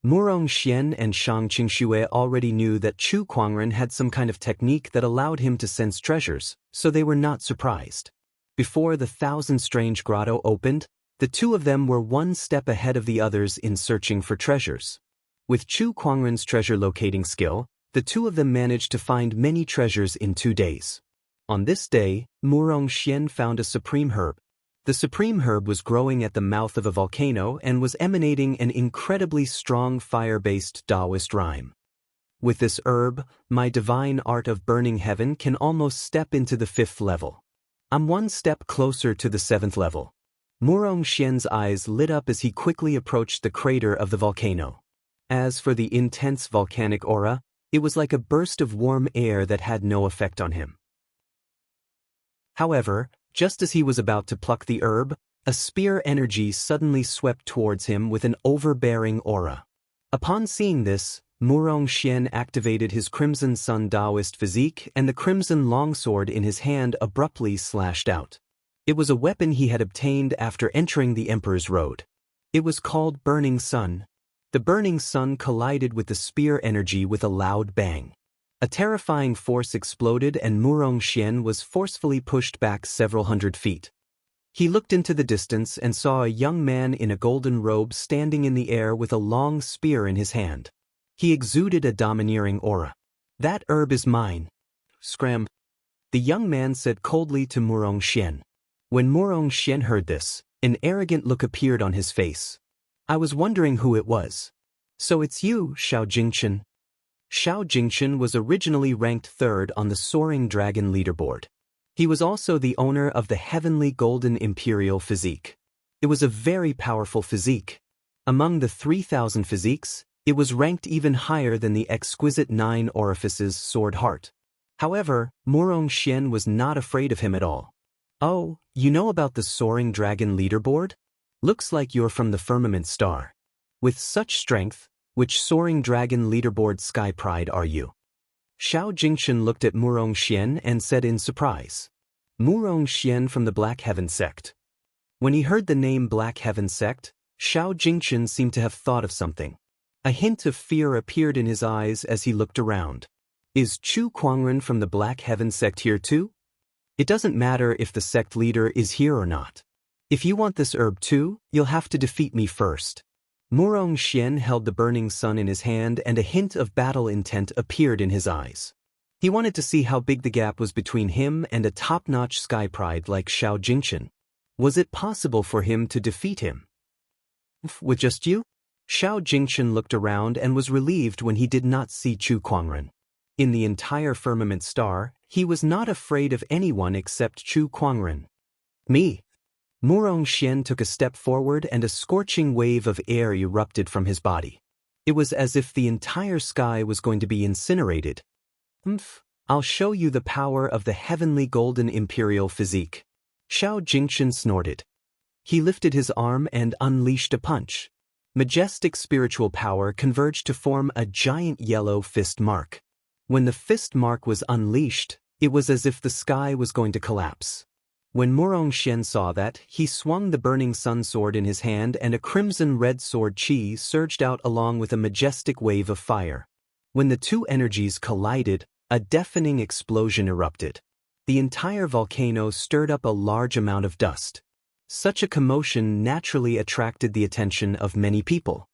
Murong Xian and Shang Qingxue already knew that Chu Kuangren had some kind of technique that allowed him to sense treasures, so they were not surprised. Before the Thousand Strange Grotto opened, the two of them were one step ahead of the others in searching for treasures. With Chu Kuangren's treasure locating skill, the two of them managed to find many treasures in 2 days. On this day, Murong Xian found a supreme herb. The supreme herb was growing at the mouth of a volcano and was emanating an incredibly strong fire-based Taoist rhyme. With this herb, my divine art of burning heaven can almost step into the 5th level. I'm one step closer to the 7th level. Murong Xian's eyes lit up as he quickly approached the crater of the volcano. As for the intense volcanic aura, it was like a burst of warm air that had no effect on him. However, just as he was about to pluck the herb, a spear energy suddenly swept towards him with an overbearing aura. Upon seeing this, Murong Xian activated his Crimson Sun Taoist physique and the crimson longsword in his hand abruptly slashed out. It was a weapon he had obtained after entering the Emperor's Road. It was called Burning Sun. The Burning Sun collided with the spear energy with a loud bang. A terrifying force exploded and Murong Xian was forcefully pushed back several hundred feet. He looked into the distance and saw a young man in a golden robe standing in the air with a long spear in his hand. He exuded a domineering aura. "That herb is mine." "Scram," the young man said coldly to Murong Xian. When Murong Xian heard this, an arrogant look appeared on his face. "I was wondering who it was." "So it's you, Xiao Jingchen." Xiao Jingchen was originally ranked 3rd on the Soaring Dragon leaderboard. He was also the owner of the Heavenly Golden Imperial Physique. It was a very powerful physique. Among the 3,000 physiques, it was ranked even higher than the exquisite 9 Orifices Sword Heart. However, Murong Xian was not afraid of him at all. "Oh, you know about the Soaring Dragon leaderboard? Looks like you're from the Firmament Star. With such strength, which Soaring Dragon leaderboard Sky Pride are you?" Xiao Jingchen looked at Murong Xian and said in surprise. "Murong Xian from the Black Heaven sect." When he heard the name Black Heaven sect, Xiao Jingchen seemed to have thought of something. A hint of fear appeared in his eyes as he looked around. "Is Chu Kuangren from the Black Heaven sect here too? It doesn't matter if the sect leader is here or not. If you want this herb too, you'll have to defeat me first." Murong Xian held the Burning Sun in his hand and a hint of battle intent appeared in his eyes. He wanted to see how big the gap was between him and a top-notch sky pride like Xiao Jingchen. Was it possible for him to defeat him? "With just you?" Xiao Jingchen looked around and was relieved when he did not see Chu Kuangren. In the entire Firmament Star, he was not afraid of anyone except Chu Kuangren. "Me?" Murong Xian took a step forward and a scorching wave of air erupted from his body. It was as if the entire sky was going to be incinerated. "I'll show you the power of the Heavenly Golden Imperial Physique." Xiao Jingchen snorted. He lifted his arm and unleashed a punch. Majestic spiritual power converged to form a giant yellow fist mark. When the fist mark was unleashed, it was as if the sky was going to collapse. When Murong Xian saw that, he swung the Burning Sun sword in his hand and a crimson-red sword chi surged out along with a majestic wave of fire. When the two energies collided, a deafening explosion erupted. The entire volcano stirred up a large amount of dust. Such a commotion naturally attracted the attention of many people.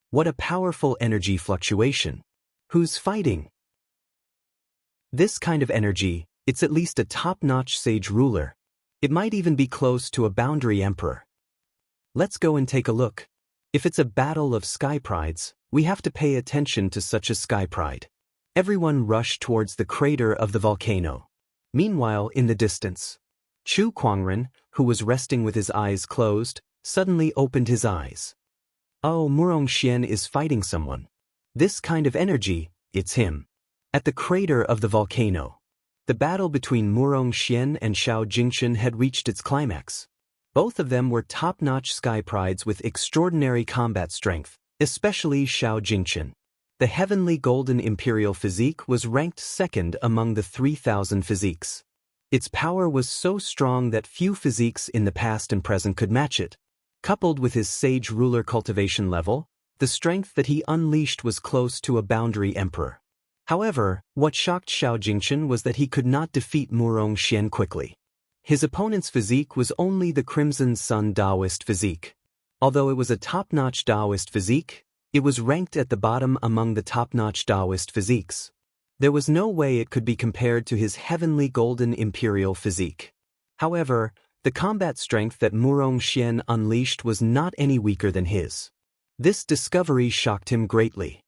What a powerful energy fluctuation. Who's fighting? This kind of energy, it's at least a top-notch sage ruler. It might even be close to a boundary emperor. Let's go and take a look. If it's a battle of sky prides, we have to pay attention to such a sky pride. Everyone rushed towards the crater of the volcano. Meanwhile, in the distance, Chu Kuangren, who was resting with his eyes closed, suddenly opened his eyes. "Oh, Murong Xian is fighting someone. This kind of energy, it's him." At the crater of the volcano, the battle between Murong Xian and Xiao Jingchen had reached its climax. Both of them were top-notch sky prides with extraordinary combat strength, especially Xiao Jingchen. The Heavenly Golden Imperial Physique was ranked 2nd among the 3,000 physiques. Its power was so strong that few physiques in the past and present could match it. Coupled with his Sage Ruler cultivation level, The strength that he unleashed was close to a boundary emperor. However, what shocked Xiao Jingchen was that he could not defeat Murong Xian quickly. His opponent's physique was only the Crimson Sun Taoist physique. Although it was a top-notch Taoist physique, it was ranked at the bottom among the top-notch Taoist physiques. There was no way it could be compared to his heavenly golden imperial physique. However, the combat strength that Murong Xian unleashed was not any weaker than his. This discovery shocked him greatly.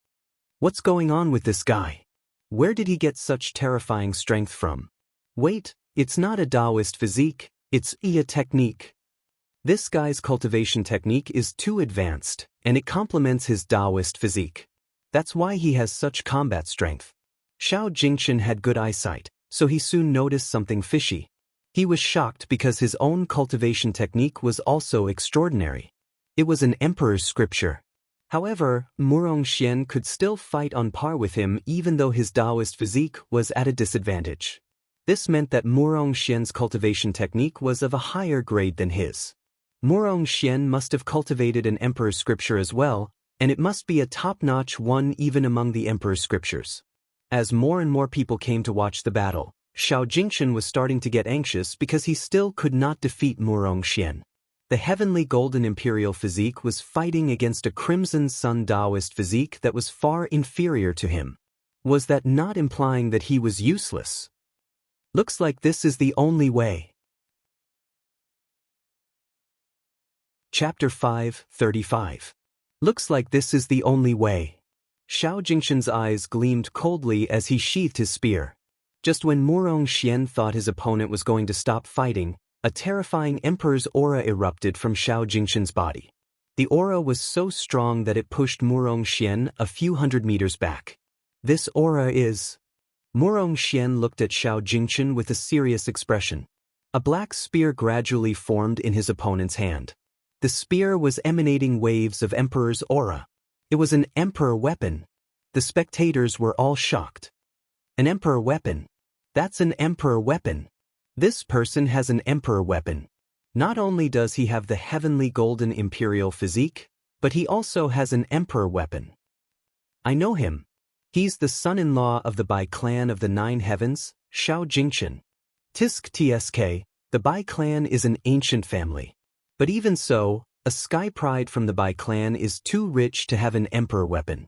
What's going on with this guy? Where did he get such terrifying strength from? Wait, it's not a Taoist physique, it's a technique. This guy's cultivation technique is too advanced, and it complements his Taoist physique. That's why he has such combat strength. Xiao Jingchen had good eyesight, so he soon noticed something fishy. He was shocked because his own cultivation technique was also extraordinary. It was an emperor's scripture. However, Murong Xian could still fight on par with him even though his Taoist physique was at a disadvantage. This meant that Murong Xian's cultivation technique was of a higher grade than his. Murong Xian must have cultivated an emperor's scripture as well, and it must be a top-notch one even among the emperor's scriptures. As more and more people came to watch the battle, Xiao Jingchen was starting to get anxious because he still could not defeat Murong Xian. The heavenly golden imperial physique was fighting against a Crimson Sun Taoist physique that was far inferior to him. Was that not implying that he was useless? Looks like this is the only way. Chapter 5:35. Looks like this is the only way. Xiao Jingchen's eyes gleamed coldly as he sheathed his spear. Just when Murong Xian thought his opponent was going to stop fighting, a terrifying emperor's aura erupted from Xiao Jingchen's body. The aura was so strong that it pushed Murong Xian a few hundred meters back. This aura is... Murong Xian looked at Xiao Jingchen with a serious expression. A black spear gradually formed in his opponent's hand. The spear was emanating waves of emperor's aura. It was an emperor weapon. The spectators were all shocked. An emperor weapon. That's an emperor weapon. This person has an emperor weapon. Not only does he have the heavenly golden imperial physique, but he also has an emperor weapon. I know him. He's the son-in-law of the Bai clan of the Nine Heavens, Xiao Jingchen. Tsk, the Bai clan is an ancient family. But even so, a sky pride from the Bai clan is too rich to have an emperor weapon.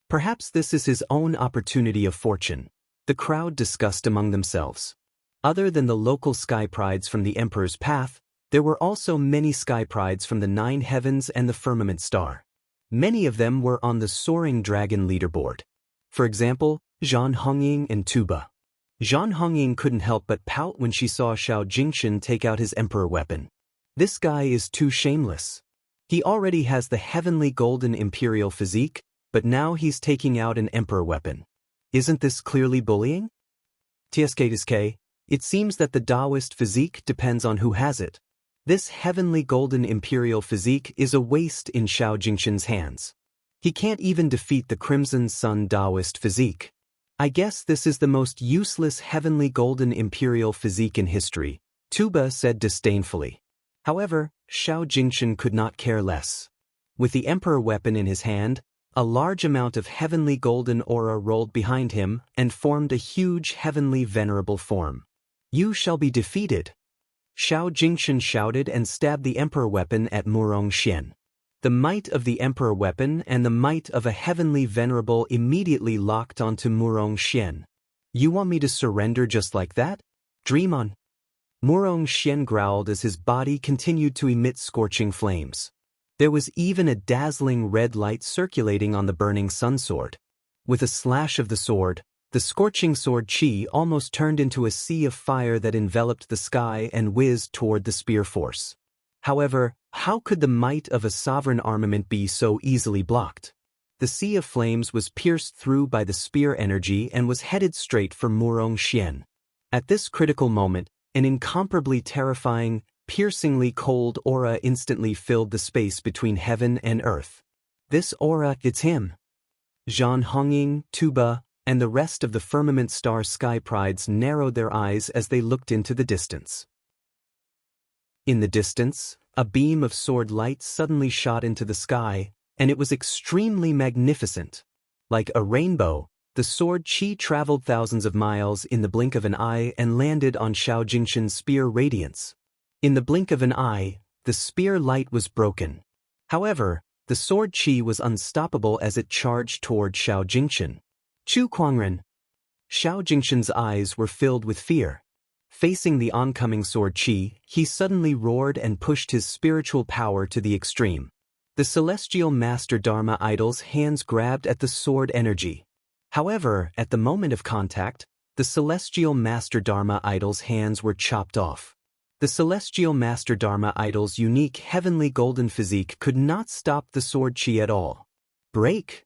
Perhaps this is his own opportunity of fortune, the crowd discussed among themselves. Other than the local sky prides from the emperor's path, there were also many sky prides from the Nine Heavens and the Firmament Star. Many of them were on the Soaring Dragon leaderboard. For example, Zhan Hongying and Tuba. Zhan Hongying couldn't help but pout when she saw Xiao Jingchen take out his emperor weapon. This guy is too shameless. He already has the heavenly golden imperial physique, but now he's taking out an emperor weapon. Isn't this clearly bullying? Tsk, it seems that the Taoist physique depends on who has it. This heavenly golden imperial physique is a waste in Xiao Jingchen's hands. He can't even defeat the Crimson Sun Taoist physique. I guess this is the most useless heavenly golden imperial physique in history, Tuba said disdainfully. However, Xiao Jingchen could not care less. With the emperor weapon in his hand, a large amount of heavenly golden aura rolled behind him and formed a huge heavenly venerable form. You shall be defeated. Xiao Jingchen shouted and stabbed the emperor weapon at Murong Xian. The might of the emperor weapon and the might of a heavenly venerable immediately locked onto Murong Xian. You want me to surrender just like that? Dream on. Murong Xian growled as his body continued to emit scorching flames. There was even a dazzling red light circulating on the burning sun sword. With a slash of the sword, the scorching sword chi almost turned into a sea of fire that enveloped the sky and whizzed toward the spear force. However, how could the might of a sovereign armament be so easily blocked? The sea of flames was pierced through by the spear energy and was headed straight for Murong Xian. At this critical moment, an incomparably terrifying, piercingly cold aura instantly filled the space between heaven and earth. This aura, it's him. Zhan Hongying, Tuba, and the rest of the Firmament Star sky prides narrowed their eyes as they looked into the distance. In the distance, a beam of sword light suddenly shot into the sky, and it was extremely magnificent. Like a rainbow, the sword qi traveled thousands of miles in the blink of an eye and landed on Xiao Jingshan's spear radiance. In the blink of an eye, the spear light was broken. However, the sword qi was unstoppable as it charged toward Xiao Jingshan. Chu Kuangren. Xiao Jingshan's eyes were filled with fear. Facing the oncoming sword qi, he suddenly roared and pushed his spiritual power to the extreme. The celestial master Dharma idol's hands grabbed at the sword energy. However, at the moment of contact, the celestial master Dharma idol's hands were chopped off. The celestial master Dharma idol's unique heavenly golden physique could not stop the sword qi at all. Break!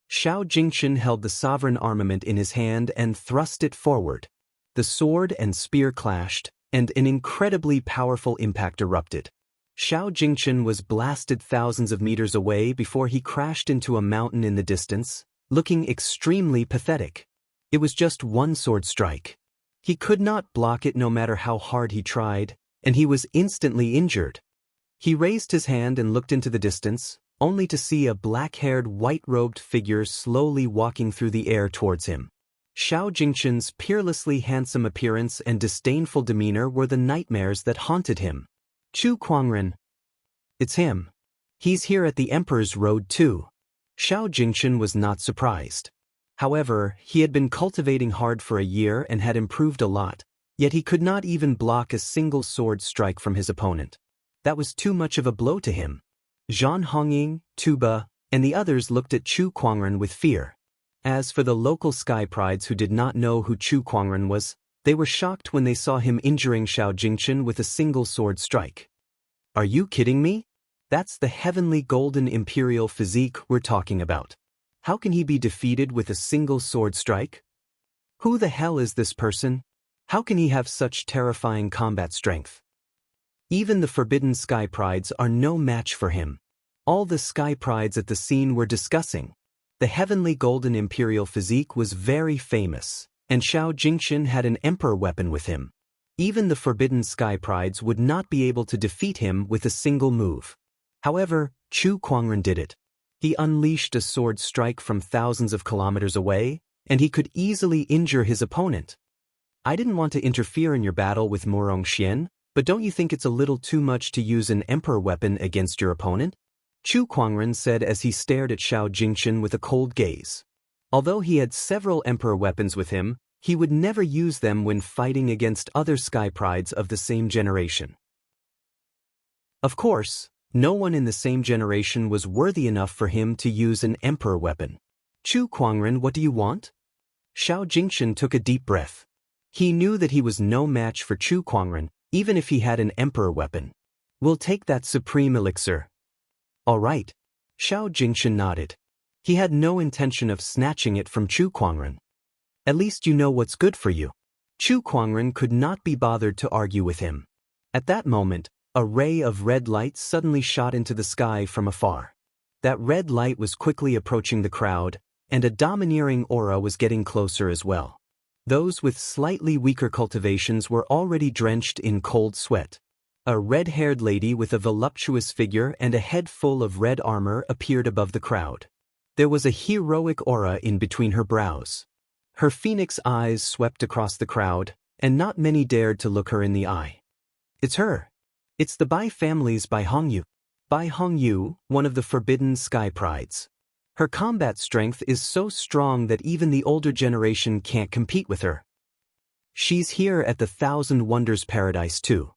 Xiao Jingshan held the sovereign armament in his hand and thrust it forward. The sword and spear clashed, and an incredibly powerful impact erupted. Xiao Jingshan was blasted thousands of meters away before he crashed into a mountain in the distance, looking extremely pathetic. It was just one sword strike. He could not block it no matter how hard he tried, and he was instantly injured. He raised his hand and looked into the distance, only to see a black-haired, white-robed figure slowly walking through the air towards him. Xiao Jingshan's peerlessly handsome appearance and disdainful demeanor were the nightmares that haunted him. Chu Kuangren. It's him. He's here at the Emperor's Road too. Xiao Jingshan was not surprised. However, he had been cultivating hard for a year and had improved a lot, yet he could not even block a single sword strike from his opponent. That was too much of a blow to him. Zhan Hongying, Tuba, and the others looked at Chu Kuangren with fear. As for the local sky prides who did not know who Chu Kuangren was, they were shocked when they saw him injuring Xiao Jingshan with a single sword strike. Are you kidding me? That's the heavenly golden imperial physique we're talking about. How can he be defeated with a single sword strike? Who the hell is this person? How can he have such terrifying combat strength? Even the forbidden sky prides are no match for him. All the sky prides at the scene were discussing. The heavenly golden imperial physique was very famous, and Xiao Jingshan had an emperor weapon with him. Even the forbidden sky prides would not be able to defeat him with a single move. However, Chu Kuangren did it. He unleashed a sword strike from thousands of kilometers away, and he could easily injure his opponent. I didn't want to interfere in your battle with Murong Xian, but don't you think it's a little too much to use an emperor weapon against your opponent? Chu Kuangren said as he stared at Xiao Jingshan with a cold gaze. Although he had several emperor weapons with him, he would never use them when fighting against other sky prides of the same generation. Of course, no one in the same generation was worthy enough for him to use an emperor weapon. Chu Kuangren, what do you want? Xiao Jingshan took a deep breath. He knew that he was no match for Chu Kuangren, even if he had an emperor weapon. We'll take that supreme elixir. All right. Xiao Jingshan nodded. He had no intention of snatching it from Chu Kuangren. At least you know what's good for you. Chu Kuangren could not be bothered to argue with him. At that moment, a ray of red light suddenly shot into the sky from afar. That red light was quickly approaching the crowd, and a domineering aura was getting closer as well. Those with slightly weaker cultivations were already drenched in cold sweat. A red-haired lady with a voluptuous figure and a head full of red armor appeared above the crowd. There was a heroic aura in between her brows. Her phoenix eyes swept across the crowd, and not many dared to look her in the eye. It's her. It's the Bai family's Bai Hongyu. Bai Hongyu, one of the forbidden sky prides. Her combat strength is so strong that even the older generation can't compete with her. She's here at the Thousand Wonders Paradise too.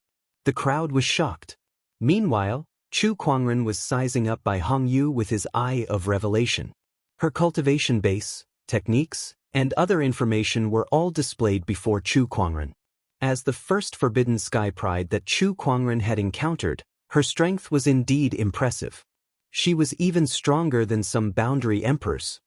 The crowd was shocked. Meanwhile, Chu Kuangren was sizing up Bai Hongyu with his eye of revelation. Her cultivation base, techniques, and other information were all displayed before Chu Kuangren. As the first forbidden sky pride that Chu Kuangren had encountered, her strength was indeed impressive. She was even stronger than some boundary emperors.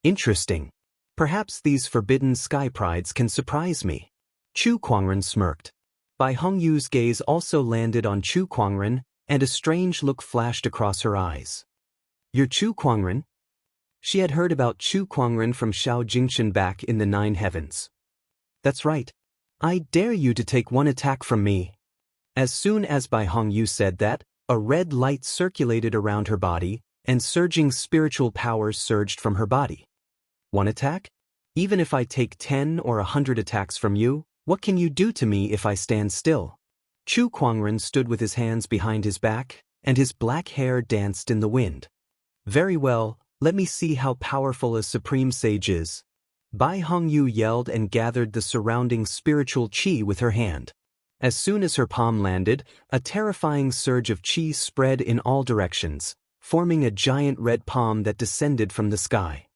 Interesting. Perhaps these forbidden sky prides can surprise me. Chu Kuangren smirked. Bai Hongyu's gaze also landed on Chu Kuangren, and a strange look flashed across her eyes. You're Chu Kuangren? She had heard about Chu Kuangren from Xiao Jingshan back in the Nine Heavens. That's right. I dare you to take one attack from me. As soon as Bai Hongyu said that, a red light circulated around her body, and surging spiritual powers surged from her body. One attack? Even if I take 10 or 100 attacks from you, what can you do to me if I stand still? Chu Kuangren stood with his hands behind his back, and his black hair danced in the wind. Very well, let me see how powerful a supreme sage is. Bai Hongyu yelled and gathered the surrounding spiritual qi with her hand. As soon as her palm landed, a terrifying surge of qi spread in all directions, forming a giant red palm that descended from the sky.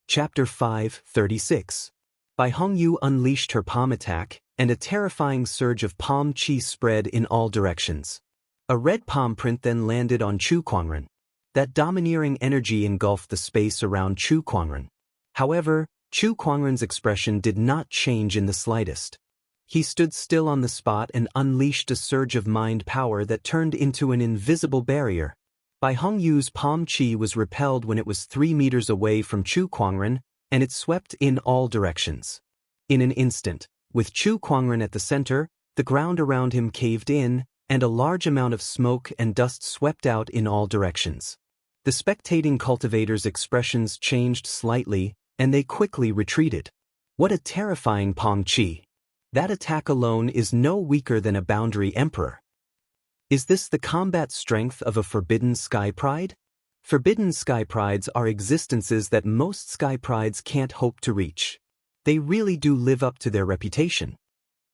Chapter 5:36. Bai Hongyu unleashed her palm attack, and a terrifying surge of palm qi spread in all directions. A red palm print then landed on Chu Kuangren. That domineering energy engulfed the space around Chu Kuangren. However, Chu Kuangren's expression did not change in the slightest. He stood still on the spot and unleashed a surge of mind power that turned into an invisible barrier. Bai Hongyu's palm qi was repelled when it was 3 meters away from Chu Kuangren, and it swept in all directions. In an instant, with Chu Kuangren at the center, the ground around him caved in, and a large amount of smoke and dust swept out in all directions. The spectating cultivators' expressions changed slightly, and they quickly retreated. What a terrifying palm qi! That attack alone is no weaker than a boundary emperor. Is this the combat strength of a forbidden sky pride? Forbidden sky prides are existences that most sky prides can't hope to reach. They really do live up to their reputation.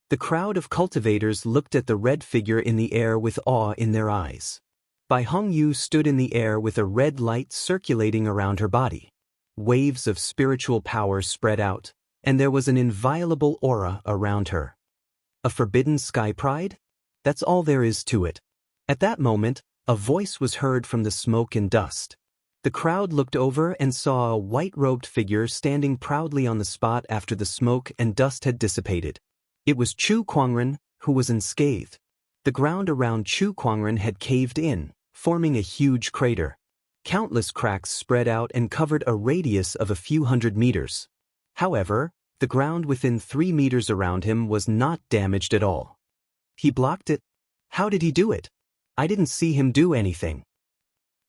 The crowd of cultivators looked at the red figure in the air with awe in their eyes. Bai Hongyu stood in the air with a red light circulating around her body. Waves of spiritual power spread out, and there was an inviolable aura around her. A forbidden sky pride? That's all there is to it. At that moment, a voice was heard from the smoke and dust. The crowd looked over and saw a white-robed figure standing proudly on the spot after the smoke and dust had dissipated. It was Chu Kuangren, who was unscathed. The ground around Chu Kuangren had caved in, forming a huge crater. Countless cracks spread out and covered a radius of a few hundred meters. However, the ground within 3 meters around him was not damaged at all. He blocked it. How did he do it? I didn't see him do anything.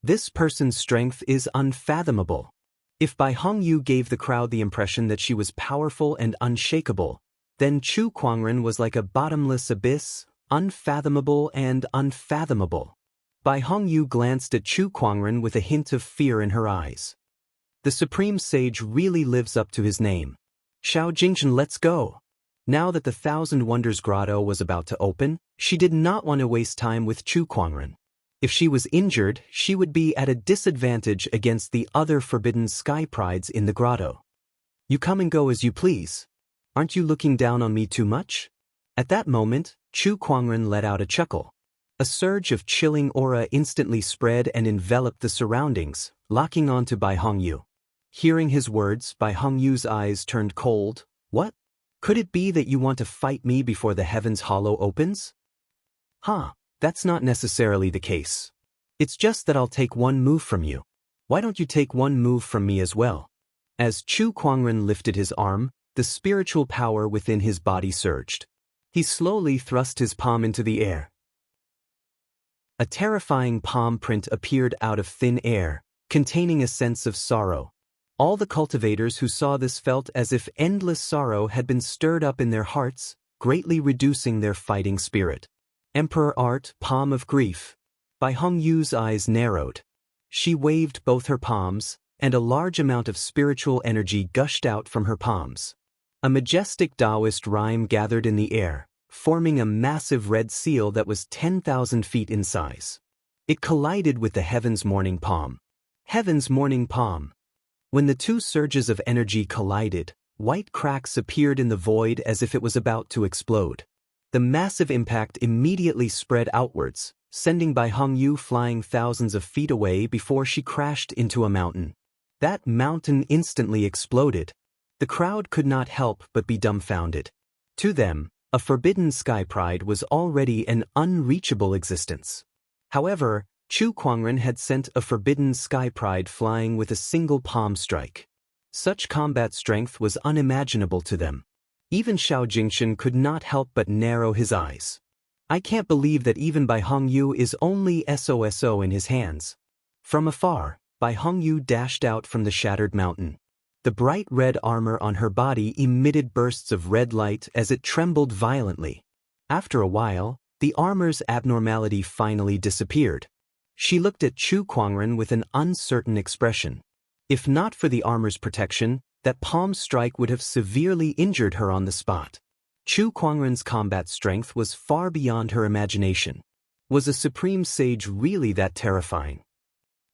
This person's strength is unfathomable. If Bai Hongyu gave the crowd the impression that she was powerful and unshakable, then Chu Kuangren was like a bottomless abyss, unfathomable and unfathomable. Bai Hongyu glanced at Chu Kuangren with a hint of fear in her eyes. The Supreme Sage really lives up to his name. Xiao Jingchen, let's go. Now that the Thousand Wonders Grotto was about to open, she did not want to waste time with Chu Kuangren. If she was injured, she would be at a disadvantage against the other forbidden sky prides in the grotto. You come and go as you please. Aren't you looking down on me too much? At that moment, Chu Kuangren let out a chuckle. A surge of chilling aura instantly spread and enveloped the surroundings, locking onto Bai Hongyu. Hearing his words, Bai Hongyu's eyes turned cold. What? Could it be that you want to fight me before the heavens hollow opens? That's not necessarily the case. It's just that I'll take one move from you. Why don't you take one move from me as well? As Chu Kuangren lifted his arm, the spiritual power within his body surged. He slowly thrust his palm into the air. A terrifying palm print appeared out of thin air, containing a sense of sorrow. All the cultivators who saw this felt as if endless sorrow had been stirred up in their hearts, greatly reducing their fighting spirit. Emperor Art, Palm of Grief. Bai Hongyu's eyes narrowed. She waved both her palms, and a large amount of spiritual energy gushed out from her palms. A majestic Taoist rhyme gathered in the air, forming a massive red seal that was 10,000 feet in size. It collided with the Heaven's Morning Palm. Heaven's Morning Palm. When the two surges of energy collided, white cracks appeared in the void as if it was about to explode. The massive impact immediately spread outwards, sending Bai Hongyu flying thousands of feet away before she crashed into a mountain. That mountain instantly exploded. The crowd could not help but be dumbfounded. To them, a forbidden sky pride was already an unreachable existence. However, Chu Kuangren had sent a forbidden sky pride flying with a single palm strike. Such combat strength was unimaginable to them. Even Xiao Jingchen could not help but narrow his eyes. I can't believe that even Bai Hongyu is only SOSO in his hands. From afar, Bai Hongyu dashed out from the shattered mountain. The bright red armor on her body emitted bursts of red light as it trembled violently. After a while, the armor's abnormality finally disappeared. She looked at Chu Kuangren with an uncertain expression. If not for the armor's protection, that palm strike would have severely injured her on the spot. Chu Kuangren's combat strength was far beyond her imagination. Was a supreme sage really that terrifying?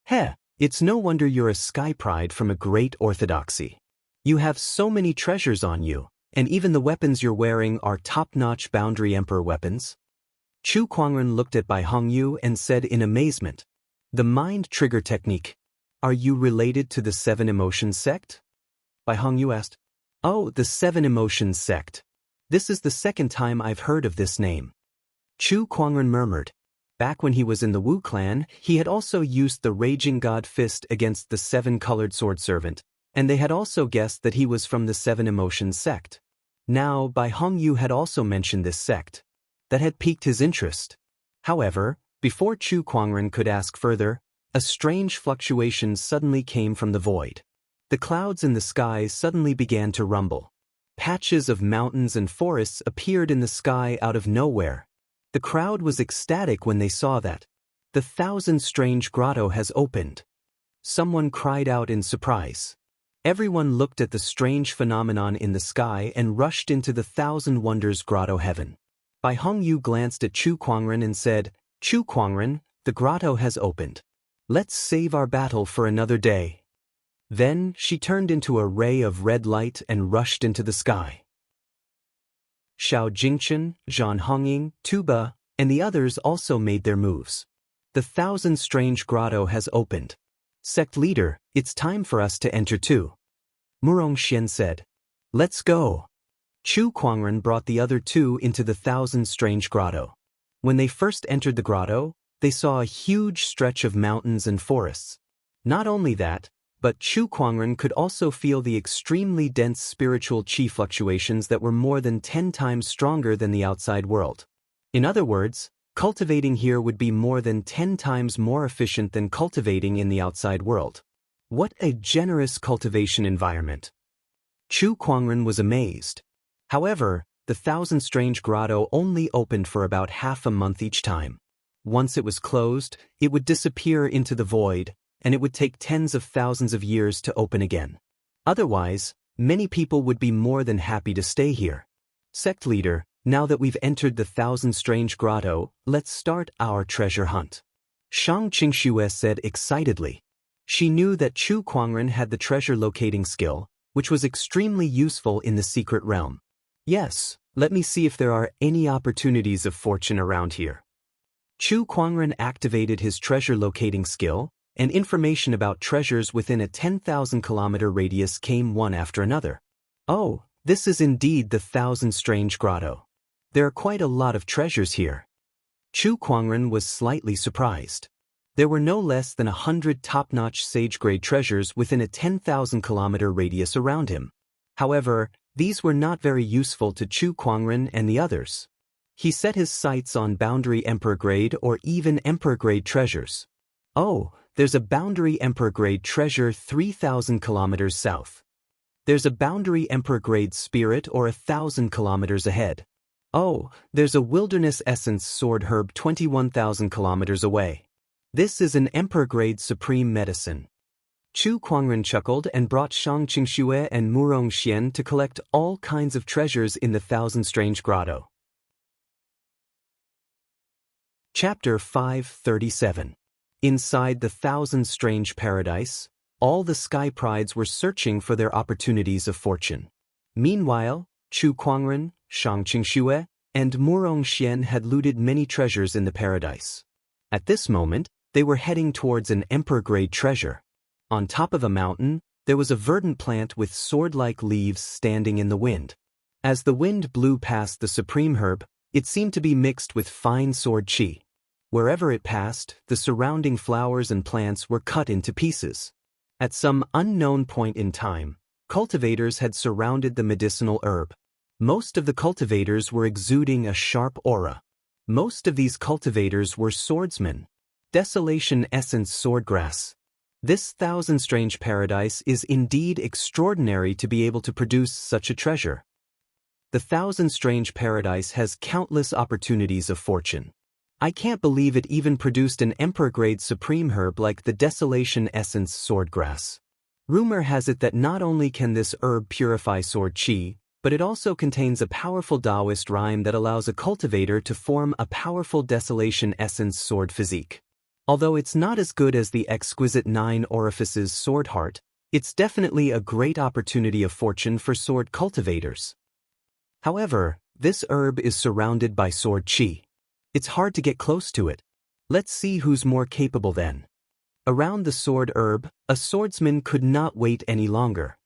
Heh, it's no wonder you're a sky pride from a great orthodoxy. You have so many treasures on you, and even the weapons you're wearing are top-notch Boundary Emperor weapons. Chu Kuangren looked at Bai Hongyu and said in amazement, "The mind trigger technique. Are you related to the Seven Emotions sect?" Bai Hongyu asked. "Oh, the Seven Emotions sect. This is the second time I've heard of this name." Chu Kuangren murmured. Back when he was in the Wu clan, he had also used the Raging God Fist against the Seven-Colored Sword Servant, and they had also guessed that he was from the Seven Emotions sect. Now, Bai Hongyu had also mentioned this sect. That had piqued his interest. However, before Chu Kuangren could ask further, a strange fluctuation suddenly came from the void. The clouds in the sky suddenly began to rumble. Patches of mountains and forests appeared in the sky out of nowhere. The crowd was ecstatic when they saw that. "The Thousand Strange Grotto has opened." Someone cried out in surprise. Everyone looked at the strange phenomenon in the sky and rushed into the Thousand Wonders Grotto heaven. Bai Hongyu glanced at Chu Kuangren and said, "Chu Kuangren, the grotto has opened. Let's save our battle for another day." Then, she turned into a ray of red light and rushed into the sky. Xiao Jingchen, Zhan Hongying, Tuba, and the others also made their moves. "The Thousand Strange Grotto has opened. Sect leader, it's time for us to enter too." Murong Xian said. "Let's go." Chu Kuangren brought the other two into the Thousand Strange Grotto. When they first entered the grotto, they saw a huge stretch of mountains and forests. Not only that, but Chu Kuangren could also feel the extremely dense spiritual qi fluctuations that were more than 10 times stronger than the outside world. In other words, cultivating here would be more than 10 times more efficient than cultivating in the outside world. What a generous cultivation environment. Chu Kuangren was amazed. However, the Thousand Strange Grotto only opened for about half a month each time. Once it was closed, it would disappear into the void, and it would take tens of thousands of years to open again. Otherwise, many people would be more than happy to stay here. "Sect leader, now that we've entered the Thousand Strange Grotto, let's start our treasure hunt," Shang Qingxue said excitedly. She knew that Chu Kuangren had the treasure locating skill, which was extremely useful in the secret realm. "Yes, let me see if there are any opportunities of fortune around here." Chu Kuangren activated his treasure locating skill, and information about treasures within a 10,000-kilometer radius came one after another. "Oh, this is indeed the Thousand Strange Grotto. There are quite a lot of treasures here." Chu Kuangren was slightly surprised. There were no less than 100 top-notch sage-grade treasures within a 10,000-kilometer radius around him. However, these were not very useful to Chu Kuangren and the others. He set his sights on Boundary Emperor grade or even Emperor grade treasures. "Oh, there's a Boundary Emperor grade treasure 3,000 kilometers south. There's a Boundary Emperor grade spirit or 1,000 kilometers ahead. Oh, there's a Wilderness Essence sword herb 21,000 kilometers away. This is an Emperor grade supreme medicine." Chu Kuangren chuckled and brought Shang Qingxue and Murong Xian to collect all kinds of treasures in the Thousand Strange Grotto. Chapter 537. Inside the Thousand Strange Paradise, all the Sky Prides were searching for their opportunities of fortune. Meanwhile, Chu Kuangren, Shang Qingxue, and Murong Xian had looted many treasures in the paradise. At this moment, they were heading towards an Emperor-grade treasure. On top of a mountain, there was a verdant plant with sword-like leaves standing in the wind. As the wind blew past the supreme herb, it seemed to be mixed with fine sword qi. Wherever it passed, the surrounding flowers and plants were cut into pieces. At some unknown point in time, cultivators had surrounded the medicinal herb. Most of the cultivators were exuding a sharp aura. Most of these cultivators were swordsmen. Desolation Essence Swordgrass. This thousand-strange paradise is indeed extraordinary to be able to produce such a treasure. The thousand-strange paradise has countless opportunities of fortune. I can't believe it even produced an emperor-grade supreme herb like the Desolation Essence Swordgrass. Rumor has it that not only can this herb purify sword chi, but it also contains a powerful Taoist rhyme that allows a cultivator to form a powerful Desolation Essence sword physique. Although it's not as good as the exquisite 9 orifices sword heart, it's definitely a great opportunity of fortune for sword cultivators. However, this herb is surrounded by sword chi. It's hard to get close to it. Let's see who's more capable then. Around the sword herb, a swordsman could not wait any longer.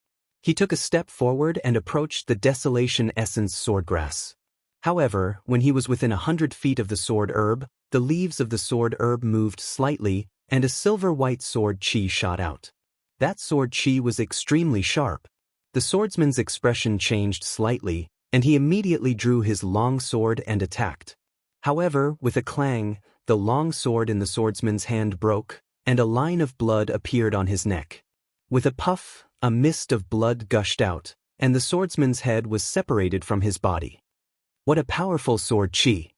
He took a step forward and approached the Desolation Essence Swordgrass. However, when he was within 100 feet of the sword herb, the leaves of the sword herb moved slightly, and a silver-white sword chi shot out. That sword chi was extremely sharp. The swordsman's expression changed slightly, and he immediately drew his long sword and attacked. However, with a clang, the long sword in the swordsman's hand broke, and a line of blood appeared on his neck. With a puff, a mist of blood gushed out, and the swordsman's head was separated from his body. What a powerful sword chi!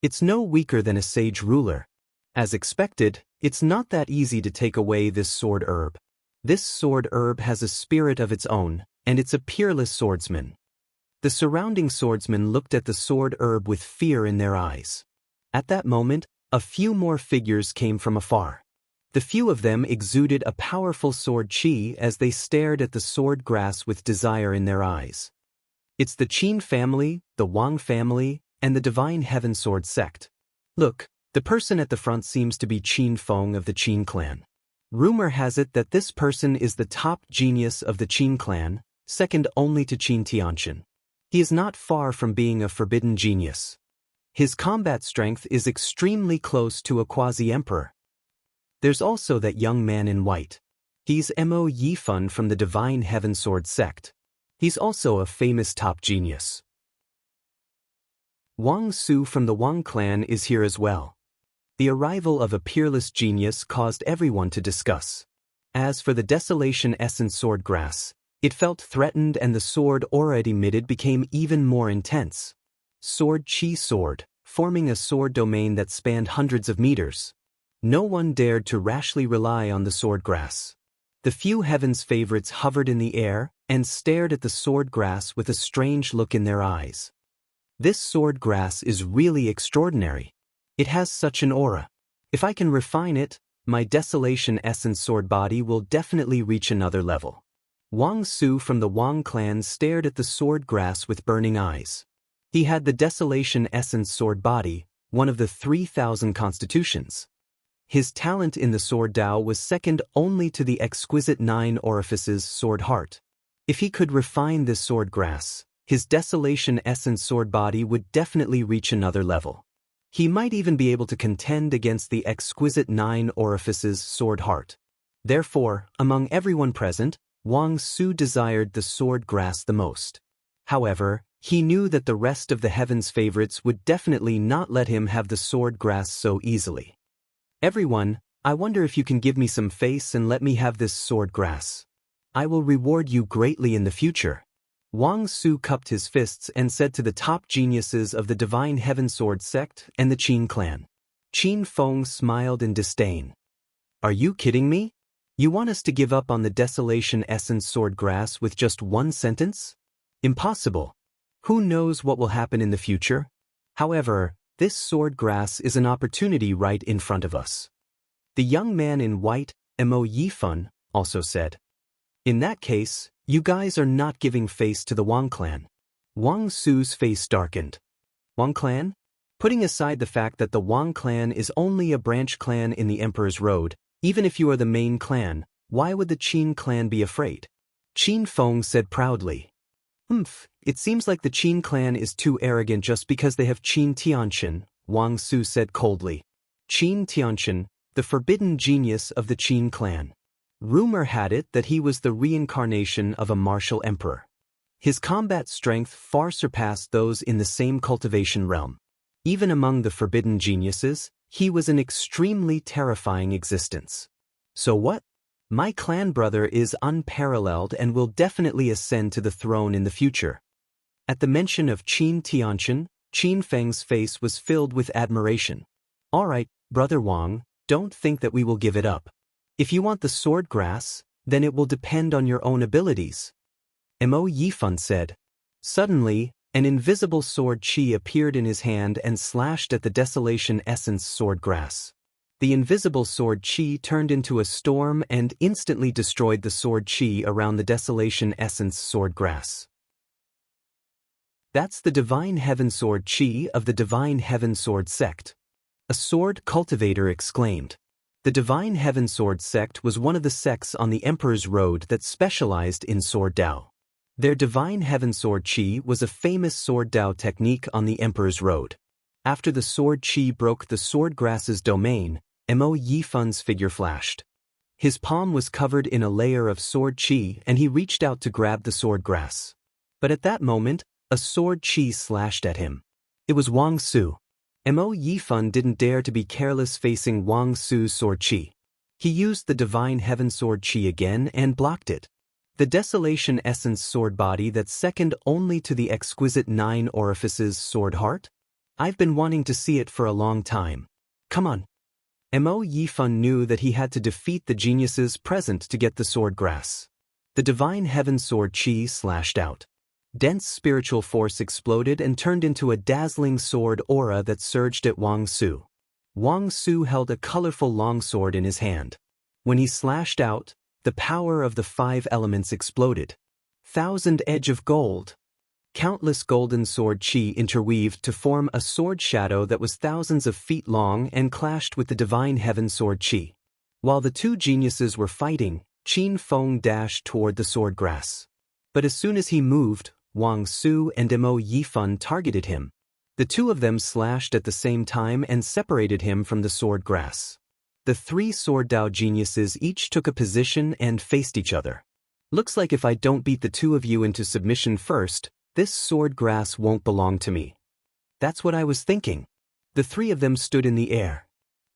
It's no weaker than a sage ruler. As expected, it's not that easy to take away this sword herb. This sword herb has a spirit of its own, and it's a peerless swordsman. The surrounding swordsmen looked at the sword herb with fear in their eyes. At that moment, a few more figures came from afar. The few of them exuded a powerful sword chi as they stared at the sword grass with desire in their eyes. It's the Qin family, the Wang family, and the Divine Heaven Sword sect. Look, the person at the front seems to be Qin Feng of the Qin clan. Rumor has it that this person is the top genius of the Qin clan, second only to Qin Tianqian. He is not far from being a forbidden genius. His combat strength is extremely close to a quasi-emperor. There's also that young man in white. He's Mo Yifan from the Divine Heaven Sword sect. He's also a famous top genius. Wang Su from the Wang clan is here as well. The arrival of a peerless genius caused everyone to discuss. As for the Desolation Essence Swordgrass, it felt threatened and the sword aura it emitted became even more intense. Sword Chi Sword, forming a sword domain that spanned hundreds of meters. No one dared to rashly rely on the swordgrass. The few heaven's favorites hovered in the air and stared at the swordgrass with a strange look in their eyes. This swordgrass is really extraordinary. It has such an aura. If I can refine it, my Desolation Essence sword body will definitely reach another level. Wang Su from the Wang clan stared at the swordgrass with burning eyes. He had the Desolation Essence sword body, one of the 3,000 constitutions. His talent in the sword Dao was second only to the exquisite 9 orifices sword heart. If he could refine this sword grass, his Desolation Essence sword body would definitely reach another level. He might even be able to contend against the exquisite 9 orifices sword heart. Therefore, among everyone present, Wang Su desired the sword grass the most. However, he knew that the rest of the heaven's favorites would definitely not let him have the sword grass so easily. Everyone, I wonder if you can give me some face and let me have this sword grass. I will reward you greatly in the future. Wang Su cupped his fists and said to the top geniuses of the Divine Heaven Sword sect and the Qin clan. Qin Feng smiled in disdain. Are you kidding me? You want us to give up on the Desolation Essence sword grass with just one sentence? Impossible. Who knows what will happen in the future? However, this sword grass is an opportunity right in front of us. The young man in white, Mo Yifan, also said. In that case, you guys are not giving face to the Wang clan. Wang Su's face darkened. Wang clan? Putting aside the fact that the Wang clan is only a branch clan in the Emperor's Road, even if you are the main clan, why would the Qin clan be afraid? Qin Feng said proudly. It seems like the Qin clan is too arrogant just because they have Qin Tianqian, Wang Su said coldly. Qin Tianqian, the forbidden genius of the Qin clan. Rumor had it that he was the reincarnation of a martial emperor. His combat strength far surpassed those in the same cultivation realm. Even among the forbidden geniuses, he was an extremely terrifying existence. So what? My clan brother is unparalleled and will definitely ascend to the throne in the future. At the mention of Qin Tianqian, Qin Feng's face was filled with admiration. Alright, Brother Wang, don't think that we will give it up. If you want the sword grass, then it will depend on your own abilities. Mo Yifan said. Suddenly, an invisible sword chi appeared in his hand and slashed at the Desolation Essence sword grass. The invisible sword chi turned into a storm and instantly destroyed the sword chi around the Desolation Essence sword grass. That's the Divine Heaven Sword Chi of the Divine Heaven Sword Sect. A sword cultivator exclaimed. The Divine Heaven Sword Sect was one of the sects on the Emperor's Road that specialized in sword Dao. Their Divine Heaven Sword Chi was a famous sword Dao technique on the Emperor's Road. After the sword Chi broke the sword grass's domain, Mo Yifan's figure flashed. His palm was covered in a layer of sword Chi and he reached out to grab the sword grass. But at that moment, a sword Chi slashed at him. It was Wang Su. Mo Yifan didn't dare to be careless facing Wang Su's sword Chi. He used the Divine Heaven Sword Chi again and blocked it. The Desolation Essence sword body that's second only to the exquisite 9 orifices sword heart? I've been wanting to see it for a long time. Come on. Mo Yifan knew that he had to defeat the geniuses present to get the sword grass. The Divine Heaven Sword Chi slashed out. Dense spiritual force exploded and turned into a dazzling sword aura that surged at Wang Su. Wang Su held a colorful longsword in his hand. When he slashed out, the power of the 5 elements exploded. 1,000 edge of gold. Countless golden sword chi interweaved to form a sword shadow that was thousands of feet long and clashed with the Divine Heaven Sword Chi. While the two geniuses were fighting, Qin Feng dashed toward the sword grass. But as soon as he moved, Wang Su and Mo Yifan targeted him. The two of them slashed at the same time and separated him from the sword grass. The 3 sword Dao geniuses each took a position and faced each other. Looks like if I don't beat the 2 of you into submission first, this sword grass won't belong to me. That's what I was thinking. The 3 of them stood in the air.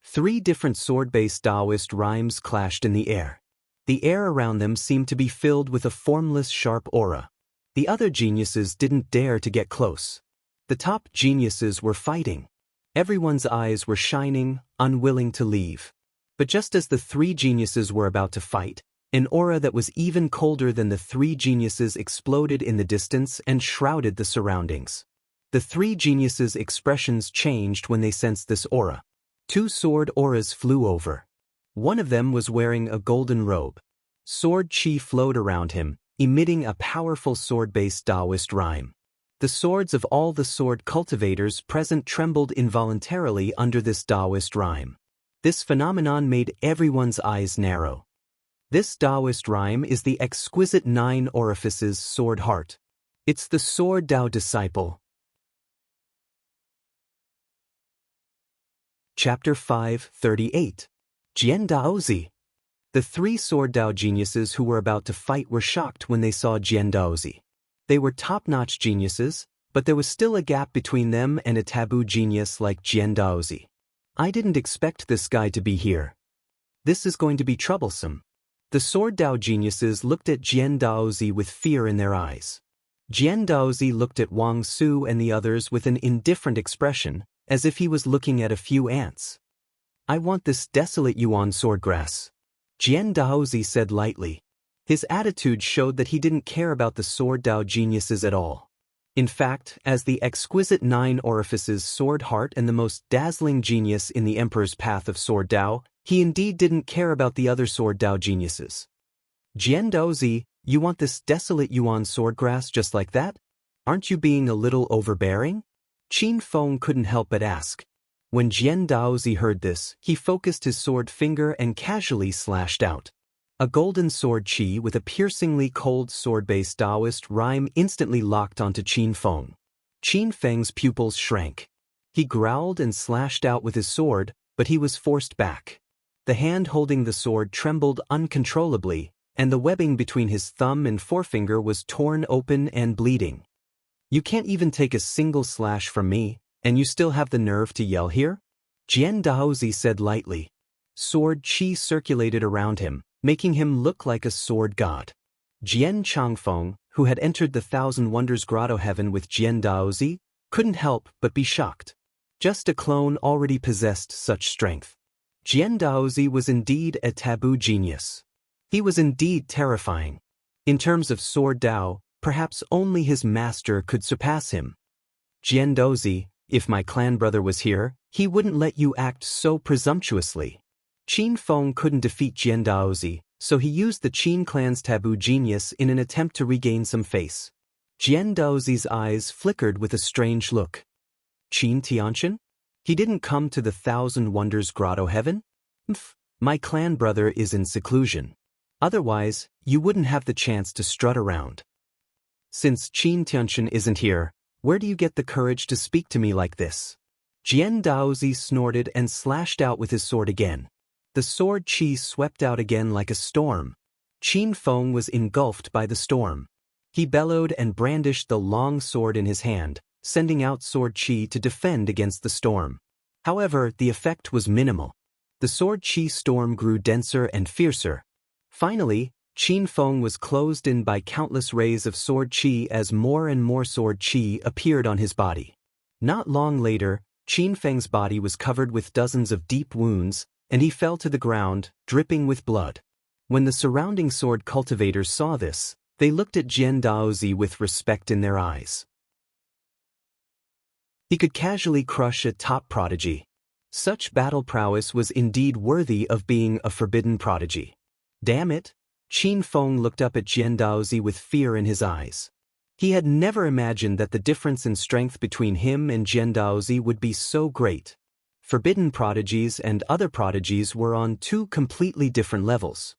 3 different sword-based Taoist rhymes clashed in the air. The air around them seemed to be filled with a formless sharp aura. The other geniuses didn't dare to get close. The top geniuses were fighting. Everyone's eyes were shining, unwilling to leave. But just as the 3 geniuses were about to fight, an aura that was even colder than the 3 geniuses exploded in the distance and shrouded the surroundings. The 3 geniuses' expressions changed when they sensed this aura. 2 sword auras flew over. One of them was wearing a golden robe. Sword chi flowed around him, emitting a powerful sword-based Taoist rhyme. The swords of all the sword cultivators present trembled involuntarily under this Taoist rhyme. This phenomenon made everyone's eyes narrow. This Taoist rhyme is the exquisite 9 orifices sword heart. It's the sword Dao disciple. Chapter 5:38. Jian Daozi. The 3 sword Dao geniuses who were about to fight were shocked when they saw Jian Daozi. They were top-notch geniuses, but there was still a gap between them and a taboo genius like Jian Daozi. I didn't expect this guy to be here. This is going to be troublesome. The sword Dao geniuses looked at Jian Daozi with fear in their eyes. Jian Daozi looked at Wang Su and the others with an indifferent expression, as if he was looking at a few ants. I want this desolate Yuan swordgrass. Jian Daozi said lightly. His attitude showed that he didn't care about the sword Dao geniuses at all. In fact, as the exquisite 9 orifices sword heart and the most dazzling genius in the Emperor's path of sword Dao, he indeed didn't care about the other sword Dao geniuses. Jian Daozi, you want this desolate Yuan swordgrass just like that? Aren't you being a little overbearing? Qin Feng couldn't help but ask. When Jian Daozi heard this, he focused his sword finger and casually slashed out. A golden sword chi with a piercingly cold sword-based Taoist rhyme instantly locked onto Qin Feng. Qin Feng's pupils shrank. He growled and slashed out with his sword, but he was forced back. The hand holding the sword trembled uncontrollably, and the webbing between his thumb and forefinger was torn open and bleeding. You can't even take a single slash from me, And you still have the nerve to yell here? Jian Daozi said lightly. Sword qi circulated around him, making him look like a sword god. Jian Changfeng, who had entered the Thousand Wonders Grotto heaven with Jian Daozi, couldn't help but be shocked. Just a clone already possessed such strength. Jian Daozi was indeed a taboo genius. He was indeed terrifying. In terms of sword Dao, perhaps only his master could surpass him. Jian Daozi, if my clan brother was here, he wouldn't let you act so presumptuously. Qin Feng couldn't defeat Jian Daozi, so he used the Qin clan's taboo genius in an attempt to regain some face. Jian Daozi's eyes flickered with a strange look. Qin Tianqian? He didn't come to the Thousand Wonders Grotto heaven? My clan brother is in seclusion. Otherwise, you wouldn't have the chance to strut around. Since Qin Tianqian isn't here, where do you get the courage to speak to me like this? Jian Daozi snorted and slashed out with his sword again. The sword qi swept out again like a storm. Qin Feng was engulfed by the storm. He bellowed and brandished the long sword in his hand, sending out sword qi to defend against the storm. However, the effect was minimal. The sword qi storm grew denser and fiercer. Finally, Qin Feng was closed in by countless rays of sword qi as more and more sword qi appeared on his body. Not long later, Qin Feng's body was covered with dozens of deep wounds, and he fell to the ground, dripping with blood. When the surrounding sword cultivators saw this, they looked at Jian Daozi with respect in their eyes. He could casually crush a top prodigy. Such battle prowess was indeed worthy of being a forbidden prodigy. Damn it! Qin Feng looked up at Jian Daozi with fear in his eyes. He had never imagined that the difference in strength between him and Jian Daozi would be so great. Forbidden prodigies and other prodigies were on two completely different levels.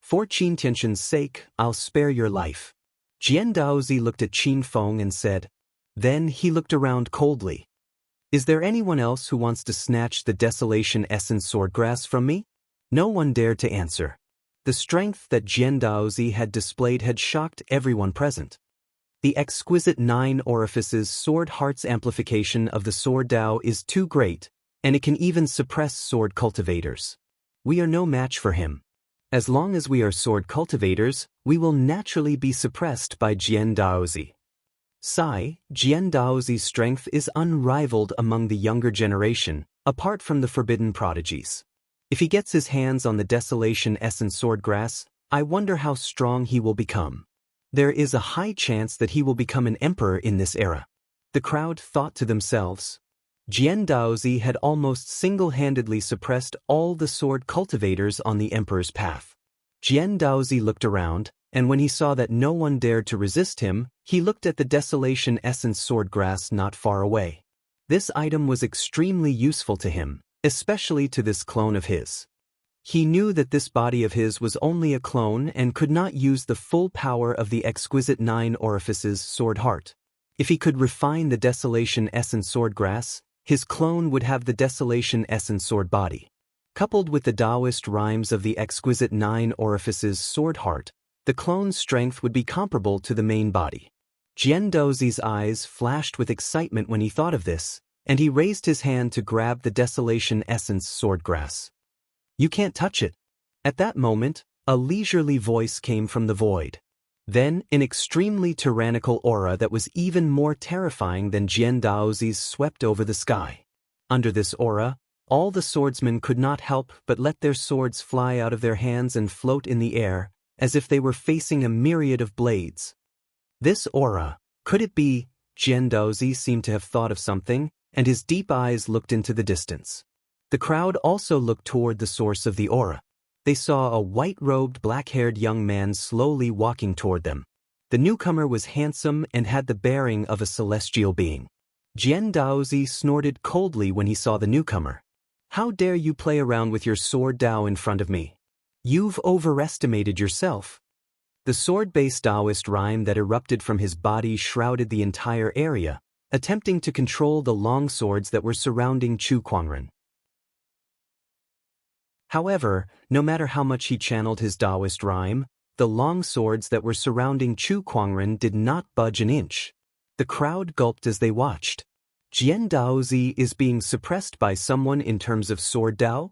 For Qin Tianqian's sake, I'll spare your life. Jian Daozi looked at Qin Feng and said. Then he looked around coldly. Is there anyone else who wants to snatch the Desolation Essence Swordgrass from me? No one dared to answer. The strength that Jian Daozi had displayed had shocked everyone present. The exquisite 9 orifices sword heart's amplification of the sword Dao is too great, and it can even suppress sword cultivators. We are no match for him. As long as we are sword cultivators, we will naturally be suppressed by Jian Daozi. Jian Daozi's strength is unrivaled among the younger generation, apart from the forbidden prodigies. If he gets his hands on the Desolation Essence Swordgrass, I wonder how strong he will become. There is a high chance that he will become an emperor in this era. The crowd thought to themselves. Jian Daozi had almost single-handedly suppressed all the sword cultivators on the emperor's path. Jian Daozi looked around, and when he saw that no one dared to resist him, he looked at the Desolation Essence Swordgrass not far away. This item was extremely useful to him, especially to this clone of his. He knew that this body of his was only a clone and could not use the full power of the exquisite 9 orifices sword heart. If he could refine the Desolation Essence Swordgrass, his clone would have the Desolation Essence Sword body. Coupled with the Taoist rhymes of the exquisite 9 orifices sword heart, the clone's strength would be comparable to the main body. Jian Daozi's eyes flashed with excitement when he thought of this, and he raised his hand to grab the Desolation Essence Swordgrass. You can't touch it. At that moment, a leisurely voice came from the void. Then, an extremely tyrannical aura that was even more terrifying than Jian Daozi's swept over the sky. Under this aura, all the swordsmen could not help but let their swords fly out of their hands and float in the air, as if they were facing a myriad of blades. This aura, could it be? Jian Daozi seemed to have thought of something, and his deep eyes looked into the distance. The crowd also looked toward the source of the aura. They saw a white-robed, black-haired young man slowly walking toward them. The newcomer was handsome and had the bearing of a celestial being. Jian Daozi snorted coldly when he saw the newcomer. How dare you play around with your sword Dao in front of me? You've overestimated yourself. The sword-based Taoist rhyme that erupted from his body shrouded the entire area, attempting to control the long swords that were surrounding Chu Kuangren. However, no matter how much he channeled his Taoist rhyme, the long swords that were surrounding Chu Kuangren did not budge an inch. The crowd gulped as they watched. Jian Daozi is being suppressed by someone in terms of sword Dao?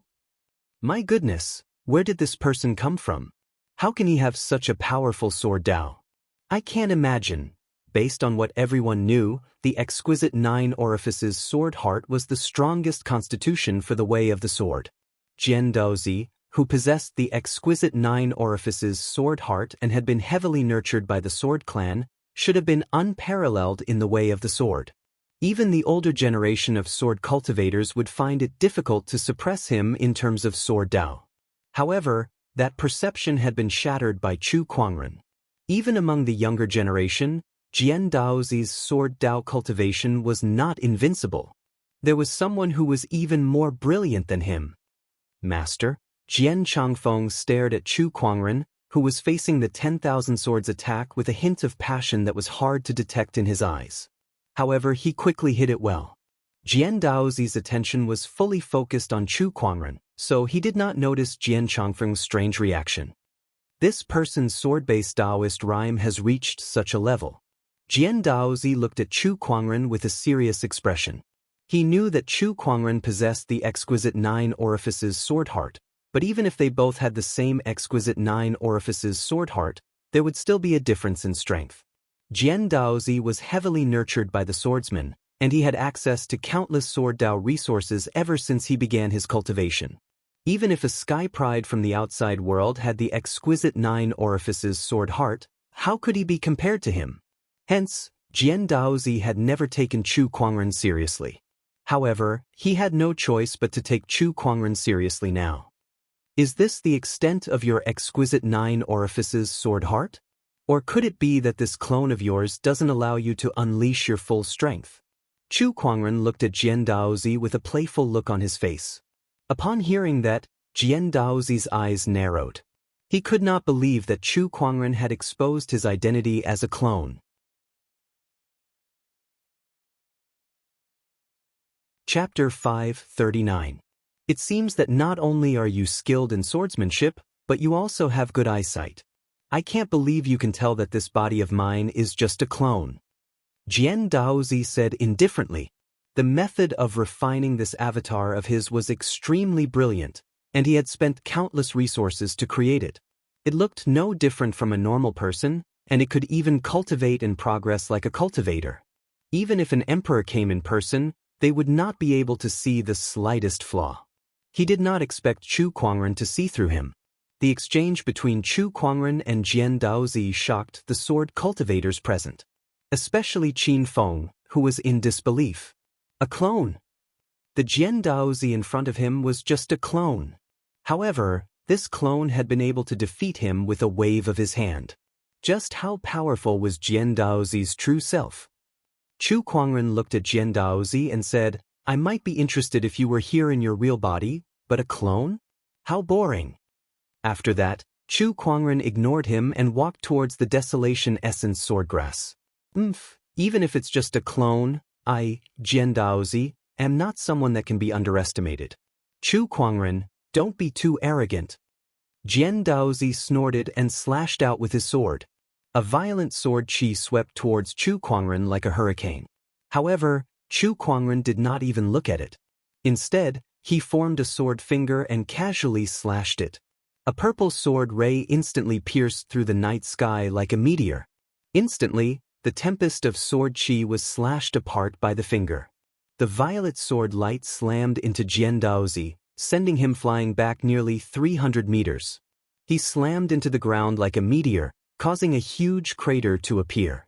My goodness, where did this person come from? How can he have such a powerful sword Dao? I can't imagine. Based on what everyone knew, the exquisite 9 orifices sword heart was the strongest constitution for the way of the sword. Jian Daozi, who possessed the exquisite 9 orifices sword heart and had been heavily nurtured by the sword clan, should have been unparalleled in the way of the sword. Even the older generation of sword cultivators would find it difficult to suppress him in terms of sword Dao. However, that perception had been shattered by Chu Kuangren. Even among the younger generation, Jian Daozi's sword Dao cultivation was not invincible. There was someone who was even more brilliant than him. Master, Jian Changfeng stared at Chu Kuangren, who was facing the 10,000 swords attack with a hint of passion that was hard to detect in his eyes. However, he quickly hid it well. Jian Daozi's attention was fully focused on Chu Kuangren, so he did not notice Jian Changfeng's strange reaction. This person's sword-based Daoist rhyme has reached such a level. Jian Daozi looked at Chu Kuangren with a serious expression. He knew that Chu Kuangren possessed the exquisite 9 orifices sword heart, but even if they both had the same exquisite 9 orifices sword heart, there would still be a difference in strength. Jian Daozi was heavily nurtured by the swordsman, and he had access to countless sword Dao resources ever since he began his cultivation. Even if a sky pride from the outside world had the exquisite 9 orifices sword heart, how could he be compared to him? Hence, Jian Daozi had never taken Chu Kuangren seriously. However, he had no choice but to take Chu Kuangren seriously now. Is this the extent of your exquisite 9 orifices sword heart? Or could it be that this clone of yours doesn't allow you to unleash your full strength? Chu Kuangren looked at Jian Daozi with a playful look on his face. Upon hearing that, Jian Daozi's eyes narrowed. He could not believe that Chu Kuangren had exposed his identity as a clone. Chapter 539. It seems that not only are you skilled in swordsmanship, but you also have good eyesight. I can't believe you can tell that this body of mine is just a clone. Jian Daozi said indifferently. The method of refining this avatar of his was extremely brilliant, and he had spent countless resources to create it. It looked no different from a normal person, and it could even cultivate and progress like a cultivator. Even if an emperor came in person, they would not be able to see the slightest flaw. He did not expect Chu Kuangren to see through him. The exchange between Chu Kuangren and Jian Daozi shocked the sword cultivators present. Especially Qin Feng, who was in disbelief. A clone. The Jian Daozi in front of him was just a clone. However, this clone had been able to defeat him with a wave of his hand. Just how powerful was Jian Daozi's true self? Chu Kuangren looked at Jian Daozi and said, I might be interested if you were here in your real body, but a clone? How boring. After that, Chu Kuangren ignored him and walked towards the Desolation Essence Swordgrass. Even if it's just a clone, I, Jian Daozi, am not someone that can be underestimated. Chu Kuangren, don't be too arrogant. Jian Daozi snorted and slashed out with his sword. A violent sword chi swept towards Chu Kuangren like a hurricane. However, Chu Kuangren did not even look at it. Instead, he formed a sword finger and casually slashed it. A purple sword ray instantly pierced through the night sky like a meteor. Instantly, the tempest of sword chi was slashed apart by the finger. The violet sword light slammed into Jian Daozi, sending him flying back nearly 300 meters. He slammed into the ground like a meteor, causing a huge crater to appear.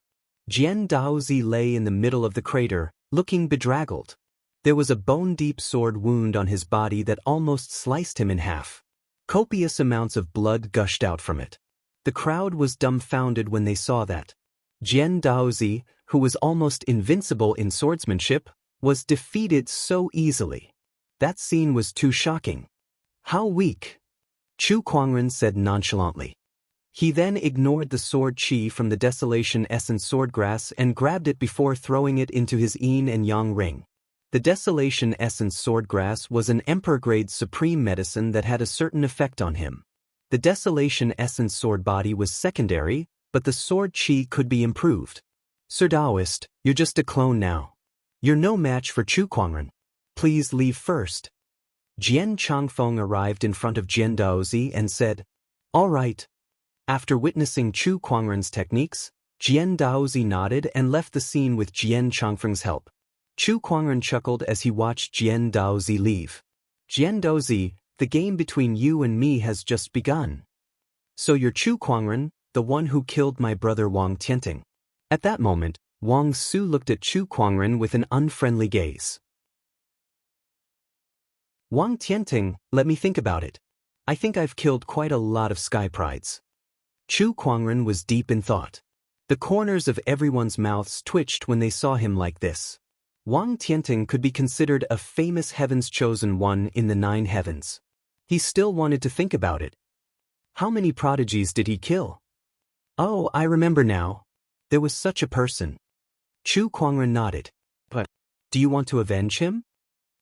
Jian Daozi lay in the middle of the crater, looking bedraggled. There was a bone-deep sword wound on his body that almost sliced him in half. Copious amounts of blood gushed out from it. The crowd was dumbfounded when they saw that. Jian Daozi, who was almost invincible in swordsmanship, was defeated so easily. That scene was too shocking. How weak! Chu Kuangren said nonchalantly. He then ignored the sword chi from the Desolation Essence Swordgrass and grabbed it before throwing it into his yin and yang ring. The Desolation Essence Swordgrass was an Emperor-grade supreme medicine that had a certain effect on him. The Desolation Essence sword body was secondary, but the sword chi could be improved. Sir Daoist, you're just a clone now. You're no match for Chu Kuangren. Please leave first. Jian Changfeng arrived in front of Jian Daozi and said, "All right." After witnessing Chu Kuangren's techniques, Jian Daozi nodded and left the scene with Jian Changfeng's help. Chu Kuangren chuckled as he watched Jian Daozi leave. "Jian Daozi, the game between you and me has just begun. So you're Chu Kuangren, the one who killed my brother Wang Tianting." At that moment, Wang Su looked at Chu Kuangren with an unfriendly gaze. "Wang Tianting, let me think about it. I think I've killed quite a lot of sky prides." Chu Kuangren was deep in thought. The corners of everyone's mouths twitched when they saw him like this. Wang Tianting could be considered a famous heaven's chosen one in the 9 heavens. He still wanted to think about it. How many prodigies did he kill? Oh, I remember now. There was such a person. Chu Kuangren nodded. But, do you want to avenge him?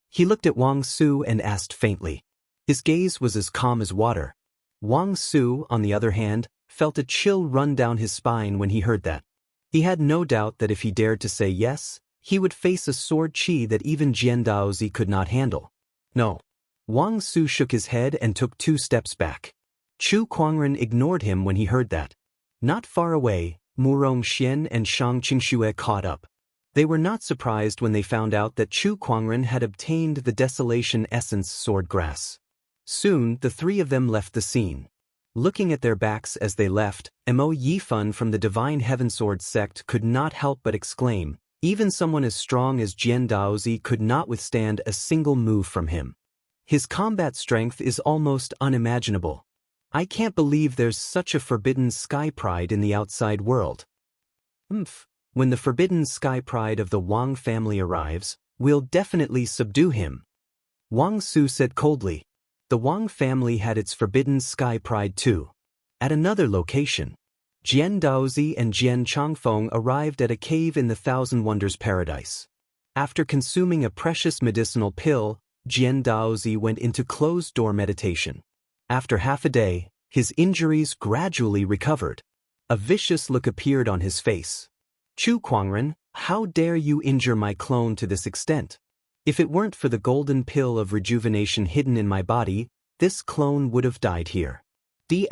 He looked at Wang Su and asked faintly. His gaze was as calm as water. Wang Su, on the other hand, felt a chill run down his spine when he heard that. He had no doubt that if he dared to say yes, he would face a sword chi that even Jian Daozi could not handle. No. Wang Su shook his head and took 2 steps back. Chu Kuangren ignored him when he heard that. Not far away, Murong Xian and Shang Qingxue caught up. They were not surprised when they found out that Chu Kuangren had obtained the Desolation Essence sword grass. Soon, the 3 of them left the scene. Looking at their backs as they left, Mo Yifan from the Divine Heaven Sword sect could not help but exclaim, even someone as strong as Jian Daozi could not withstand a single move from him. His combat strength is almost unimaginable. I can't believe there's such a forbidden sky pride in the outside world. When the forbidden sky pride of the Wang family arrives, we'll definitely subdue him. Wang Su said coldly. The Wang family had its forbidden sky pride too. At another location, Jian Daozi and Jian Changfeng arrived at a cave in the Thousand Wonders Paradise. After consuming a precious medicinal pill, Jian Daozi went into closed-door meditation. After half a day, his injuries gradually recovered. A vicious look appeared on his face. Chu Kuangren, how dare you injure my clone to this extent? If it weren't for the golden pill of rejuvenation hidden in my body, this clone would have died here. D****.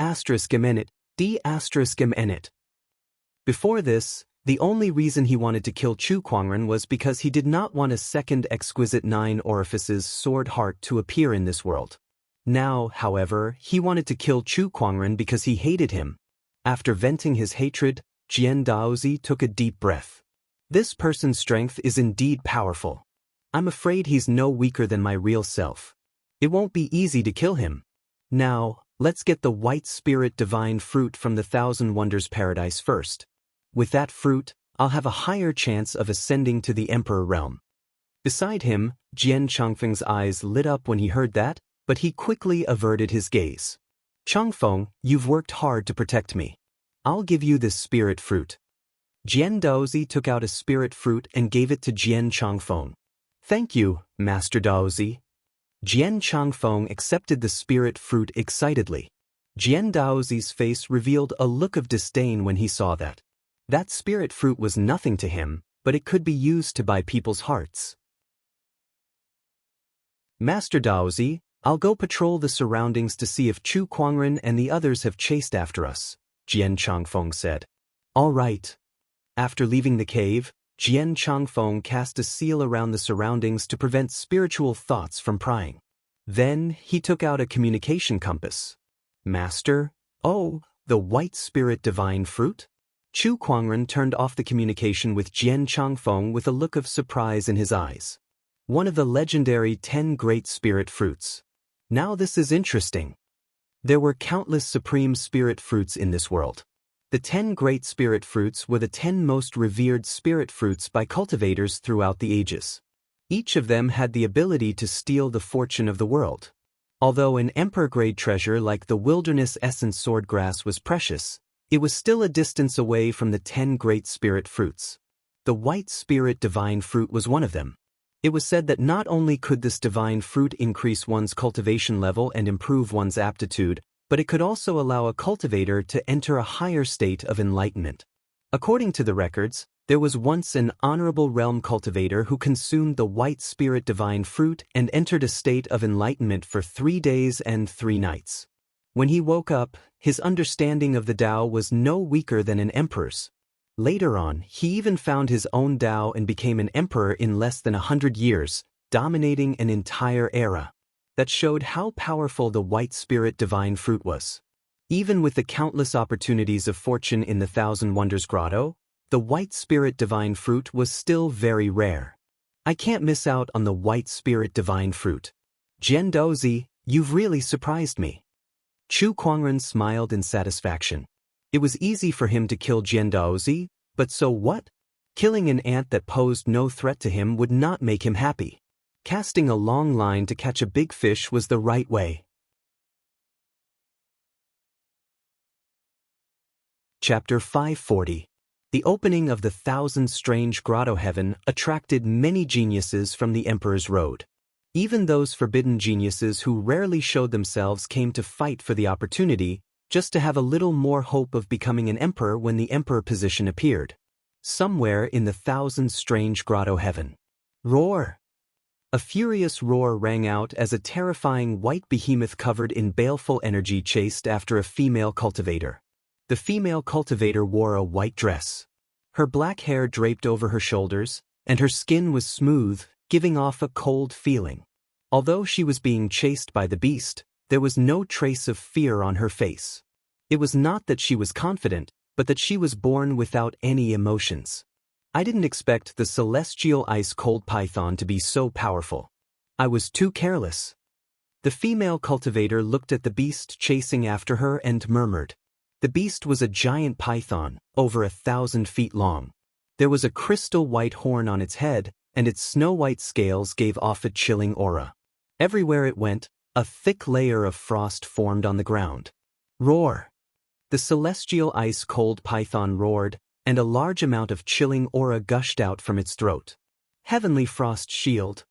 Before this, the only reason he wanted to kill Chu Kuangren was because he did not want a second exquisite 9 orifices sword heart to appear in this world. Now, however, he wanted to kill Chu Kuangren because he hated him. After venting his hatred, Jian Daozi took a deep breath. This person's strength is indeed powerful. I'm afraid he's no weaker than my real self. It won't be easy to kill him. Now, let's get the white spirit divine fruit from the Thousand Wonders Paradise first. With that fruit, I'll have a higher chance of ascending to the Emperor realm. Beside him, Jian Changfeng's eyes lit up when he heard that, but he quickly averted his gaze. Changfeng, you've worked hard to protect me. I'll give you this spirit fruit. Jian Daozi took out a spirit fruit and gave it to Jian Changfeng. Thank you, Master Daozi. Jian Changfeng accepted the spirit fruit excitedly. Jian Daozi's face revealed a look of disdain when he saw that. That spirit fruit was nothing to him, but it could be used to buy people's hearts. Master Daozi, I'll go patrol the surroundings to see if Chu Kuangren and the others have chased after us, Jian Changfeng said. All right. After leaving the cave, Jian Changfeng cast a seal around the surroundings to prevent spiritual thoughts from prying. Then, he took out a communication compass. Master, oh, the white spirit divine fruit? Chu Kuangren turned off the communication with Jian Changfeng with a look of surprise in his eyes. One of the legendary 10 great spirit fruits. Now this is interesting. There were countless supreme spirit fruits in this world. The 10 great spirit fruits were the 10 most revered spirit fruits by cultivators throughout the ages. Each of them had the ability to steal the fortune of the world. Although an emperor-grade treasure like the Wilderness Essence Swordgrass was precious, it was still a distance away from the 10 great spirit fruits. The white spirit divine fruit was one of them. It was said that not only could this divine fruit increase one's cultivation level and improve one's aptitude, but it could also allow a cultivator to enter a higher state of enlightenment. According to the records, There was once an honorable realm cultivator who consumed the white spirit divine fruit and entered a state of enlightenment for 3 days and 3 nights. When he woke up, his understanding of the Tao was no weaker than an emperor's. Later on, he even found his own Tao and became an emperor in less than 100 years, dominating an entire era. That showed how powerful the white spirit divine fruit was. Even with the countless opportunities of fortune in the Thousand Wonders Grotto, the white spirit divine fruit was still very rare. I can't miss out on the white spirit divine fruit. Jian Dozi, you've really surprised me. Chu Kuangren smiled in satisfaction. It was easy for him to kill Jian Dozi, but so what? Killing an ant that posed no threat to him would not make him happy. Casting a long line to catch a big fish was the right way. Chapter 540. The opening of the Thousand Strange Grotto Heaven attracted many geniuses from the Emperor's Road. Even those forbidden geniuses who rarely showed themselves came to fight for the opportunity, just to have a little more hope of becoming an emperor when the emperor position appeared. Somewhere in the Thousand Strange Grotto Heaven. Roar! A furious roar rang out as a terrifying white behemoth covered in baleful energy chased after a female cultivator. The female cultivator wore a white dress. Her black hair draped over her shoulders, and her skin was smooth, giving off a cold feeling. Although she was being chased by the beast, there was no trace of fear on her face. It was not that she was confident, but that she was born without any emotions. I didn't expect the celestial ice-cold python to be so powerful. I was too careless. The female cultivator looked at the beast chasing after her and murmured. The beast was a giant python, over 1,000 feet long. There was a crystal white horn on its head, and its snow-white scales gave off a chilling aura. Everywhere it went, a thick layer of frost formed on the ground. Roar! The celestial ice-cold python roared, and a large amount of chilling aura gushed out from its throat. Heavenly Frost Shield!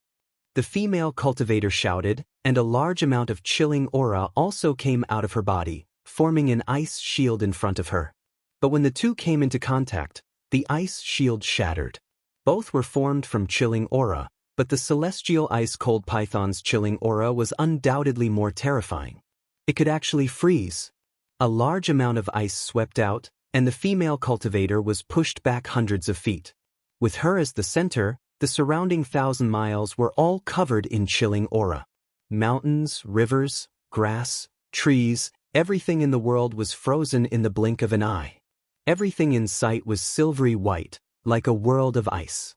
The female cultivator shouted, and a large amount of chilling aura also came out of her body, forming an ice shield in front of her. But when the two came into contact, the ice shield shattered. Both were formed from chilling aura, but the celestial ice-cold python's chilling aura was undoubtedly more terrifying. It could actually freeze. A large amount of ice swept out, and the female cultivator was pushed back hundreds of feet. With her as the center, the surrounding 1,000 miles were all covered in chilling aura. Mountains, rivers, grass, trees, everything in the world was frozen in the blink of an eye. Everything in sight was silvery white, like a world of ice.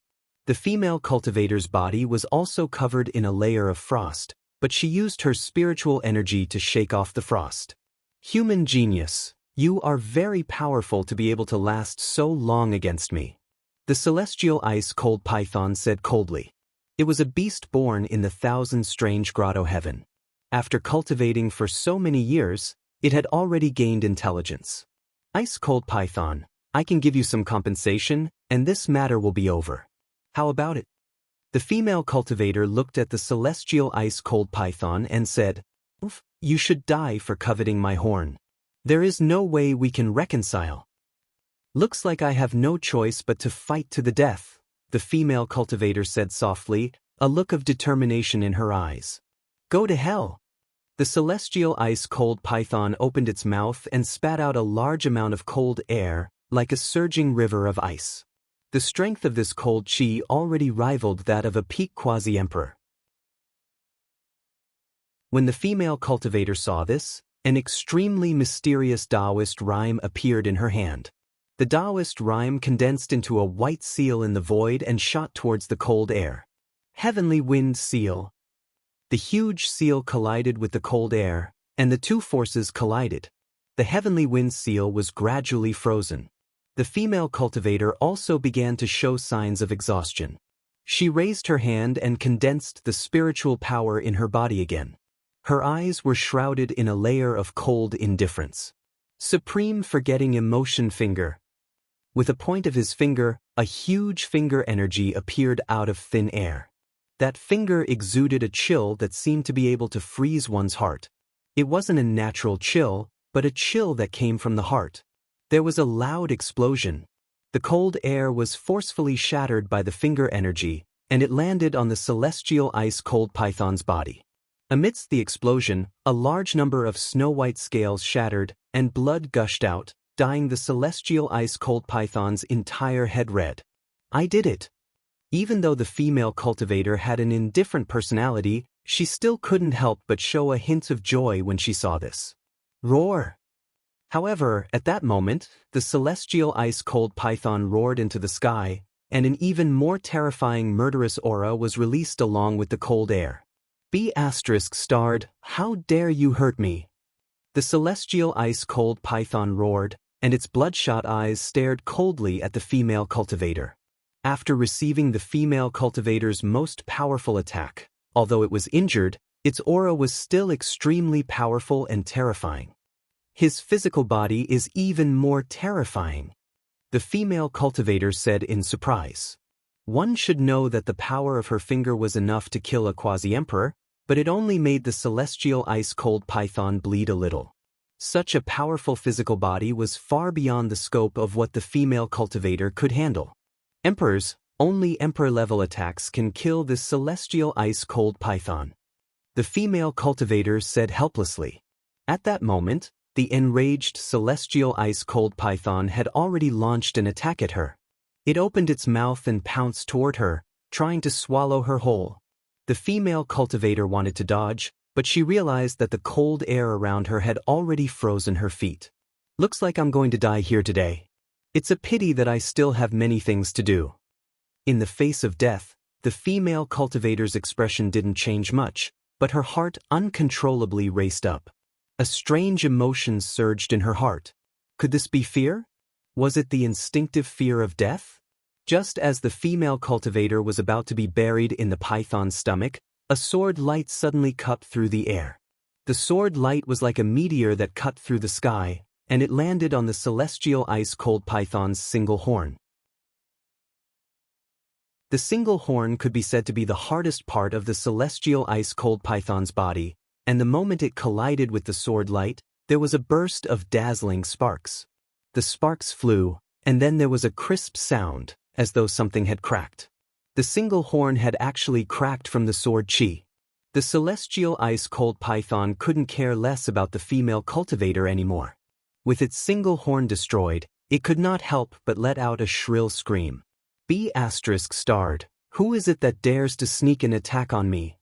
The female cultivator's body was also covered in a layer of frost, but she used her spiritual energy to shake off the frost. Human genius, you are very powerful to be able to last so long against me. The celestial ice-cold python said coldly. It was a beast born in the Thousand Strange Grotto Heaven. After cultivating for so many years, it had already gained intelligence. Ice-cold python, I can give you some compensation, and this matter will be over. How about it? The female cultivator looked at the celestial ice-cold python and said, You should die for coveting my horn. There is no way we can reconcile. Looks like I have no choice but to fight to the death, the female cultivator said softly, a look of determination in her eyes. Go to hell. The celestial ice-cold python opened its mouth and spat out a large amount of cold air, like a surging river of ice. The strength of this cold chi already rivaled that of a peak quasi-emperor. When the female cultivator saw this, an extremely mysterious Taoist rhyme appeared in her hand. The Taoist rhyme condensed into a white seal in the void and shot towards the cold air. Heavenly Wind Seal. The huge seal collided with the cold air, and the two forces collided. The heavenly wind seal was gradually frozen. The female cultivator also began to show signs of exhaustion. She raised her hand and condensed the spiritual power in her body again. Her eyes were shrouded in a layer of cold indifference. Supreme Forgetting Emotion Finger. With a point of his finger, a huge finger energy appeared out of thin air. That finger exuded a chill that seemed to be able to freeze one's heart. It wasn't a natural chill, but a chill that came from the heart. There was a loud explosion. The cold air was forcefully shattered by the finger energy, and it landed on the celestial ice-cold python's body. Amidst the explosion, a large number of snow-white scales shattered, and blood gushed out, dyeing the celestial ice-cold python's entire head red. I did it. Even though the female cultivator had an indifferent personality, she still couldn't help but show a hint of joy when she saw this. Roar! However, at that moment, the celestial ice-cold python roared into the sky, and an even more terrifying murderous aura was released along with the cold air. B** starred, "How dare you hurt me?" The celestial ice-cold python roared, and its bloodshot eyes stared coldly at the female cultivator. After receiving the female cultivator's most powerful attack, although it was injured, its aura was still extremely powerful and terrifying. His physical body is even more terrifying, the female cultivator said in surprise. One should know that the power of her finger was enough to kill a quasi-emperor, but it only made the celestial ice-cold python bleed a little. Such a powerful physical body was far beyond the scope of what the female cultivator could handle. Emperors, only emperor-level attacks can kill this celestial ice-cold python, the female cultivator said helplessly. At that moment, the enraged celestial ice-cold python had already launched an attack at her. It opened its mouth and pounced toward her, trying to swallow her whole. The female cultivator wanted to dodge, but she realized that the cold air around her had already frozen her feet. Looks like I'm going to die here today. It's a pity that I still have many things to do. In the face of death, the female cultivator's expression didn't change much, but her heart uncontrollably raced up. A strange emotion surged in her heart. Could this be fear? Was it the instinctive fear of death? Just as the female cultivator was about to be buried in the python's stomach, a sword light suddenly cut through the air. The sword light was like a meteor that cut through the sky, and it landed on the celestial ice-cold python's single horn. The single horn could be said to be the hardest part of the celestial ice-cold python's body, and the moment it collided with the sword light, there was a burst of dazzling sparks. The sparks flew, and then there was a crisp sound, as though something had cracked. The single horn had actually cracked from the sword chi. The celestial ice-cold python couldn't care less about the female cultivator anymore. With its single horn destroyed, it could not help but let out a shrill scream. B** starred, "Who is it that dares to sneak an attack on me?"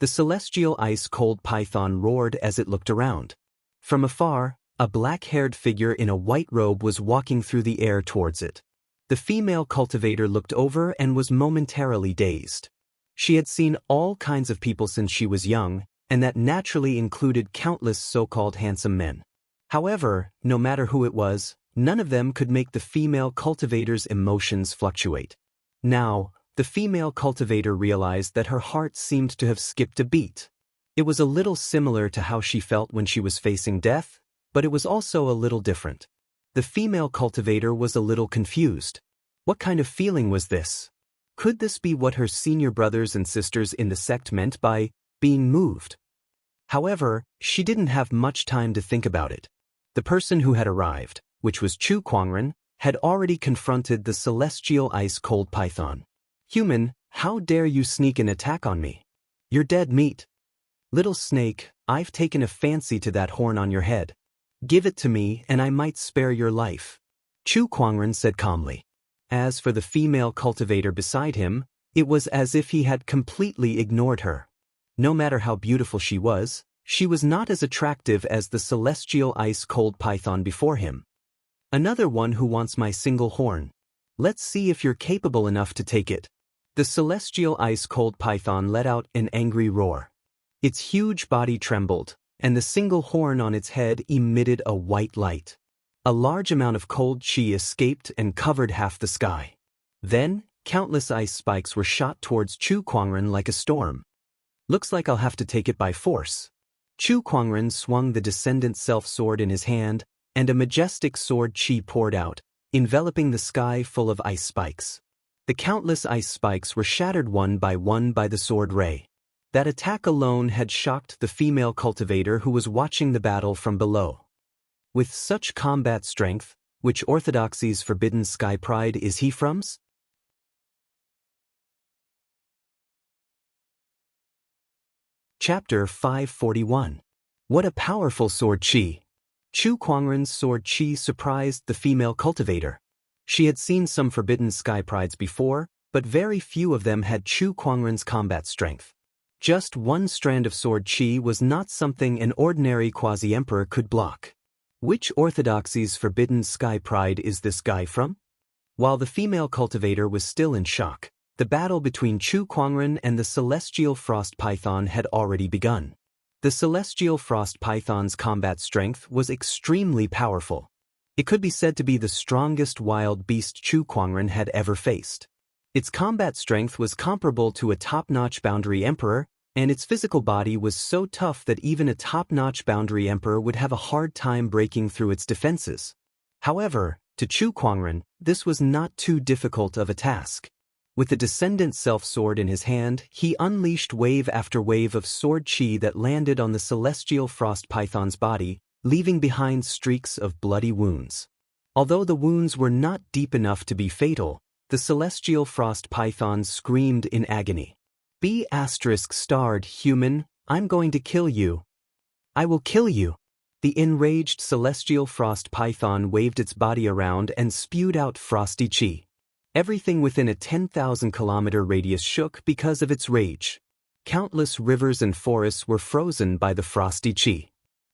The celestial ice-cold python roared as it looked around. From afar, a black-haired figure in a white robe was walking through the air towards it. The female cultivator looked over and was momentarily dazed. She had seen all kinds of people since she was young, and that naturally included countless so-called handsome men. However, no matter who it was, none of them could make the female cultivator's emotions fluctuate. Now, the female cultivator realized that her heart seemed to have skipped a beat. It was a little similar to how she felt when she was facing death, but it was also a little different. The female cultivator was a little confused. What kind of feeling was this? Could this be what her senior brothers and sisters in the sect meant by being moved? However, she didn't have much time to think about it. The person who had arrived, which was Chu Quangren, had already confronted the celestial ice-cold python. "Human, how dare you sneak an attack on me? You're dead meat. Little snake, I've taken a fancy to that horn on your head. Give it to me and I might spare your life," Chu Quangren said calmly. As for the female cultivator beside him, it was as if he had completely ignored her. No matter how beautiful she was not as attractive as the celestial ice-cold python before him. "Another one who wants my single horn. Let's see if you're capable enough to take it." The celestial ice-cold python let out an angry roar. Its huge body trembled, and the single horn on its head emitted a white light. A large amount of cold chi escaped and covered half the sky. Then, countless ice spikes were shot towards Chu Quangren like a storm. "Looks like I'll have to take it by force." Chu Quangren swung the descendant self-sword in his hand, and a majestic sword chi poured out, enveloping the sky full of ice spikes. The countless ice spikes were shattered one by the sword ray. That attack alone had shocked the female cultivator who was watching the battle from below. With such combat strength, Which orthodoxy's forbidden sky pride is he from? Chapter 541. What a powerful sword chi! Chu Kuangren's sword chi surprised the female cultivator. She had seen some forbidden sky prides before, but very few of them had Chu Kuangren's combat strength. Just one strand of sword chi was not something an ordinary quasi-emperor could block. Which orthodoxy's forbidden sky pride is this guy from? While the female cultivator was still in shock, the battle between Chu Kuangren and the celestial frost python had already begun. The celestial frost python's combat strength was extremely powerful. It could be said to be the strongest wild beast Chu Kuangren had ever faced. Its combat strength was comparable to a top-notch boundary emperor, and its physical body was so tough that even a top-notch boundary emperor would have a hard time breaking through its defenses. However, to Chu Kuangren, this was not too difficult of a task. With the Descendant Self-Sword in his hand, he unleashed wave after wave of sword chi that landed on the celestial frost python's body, leaving behind streaks of bloody wounds. Although the wounds were not deep enough to be fatal, the celestial frost python screamed in agony. B***starred human, I'm going to kill you. I will kill you. The enraged celestial frost python waved its body around and spewed out frosty chi. Everything within a 10,000-kilometer radius shook because of its rage. Countless rivers and forests were frozen by the frosty chi.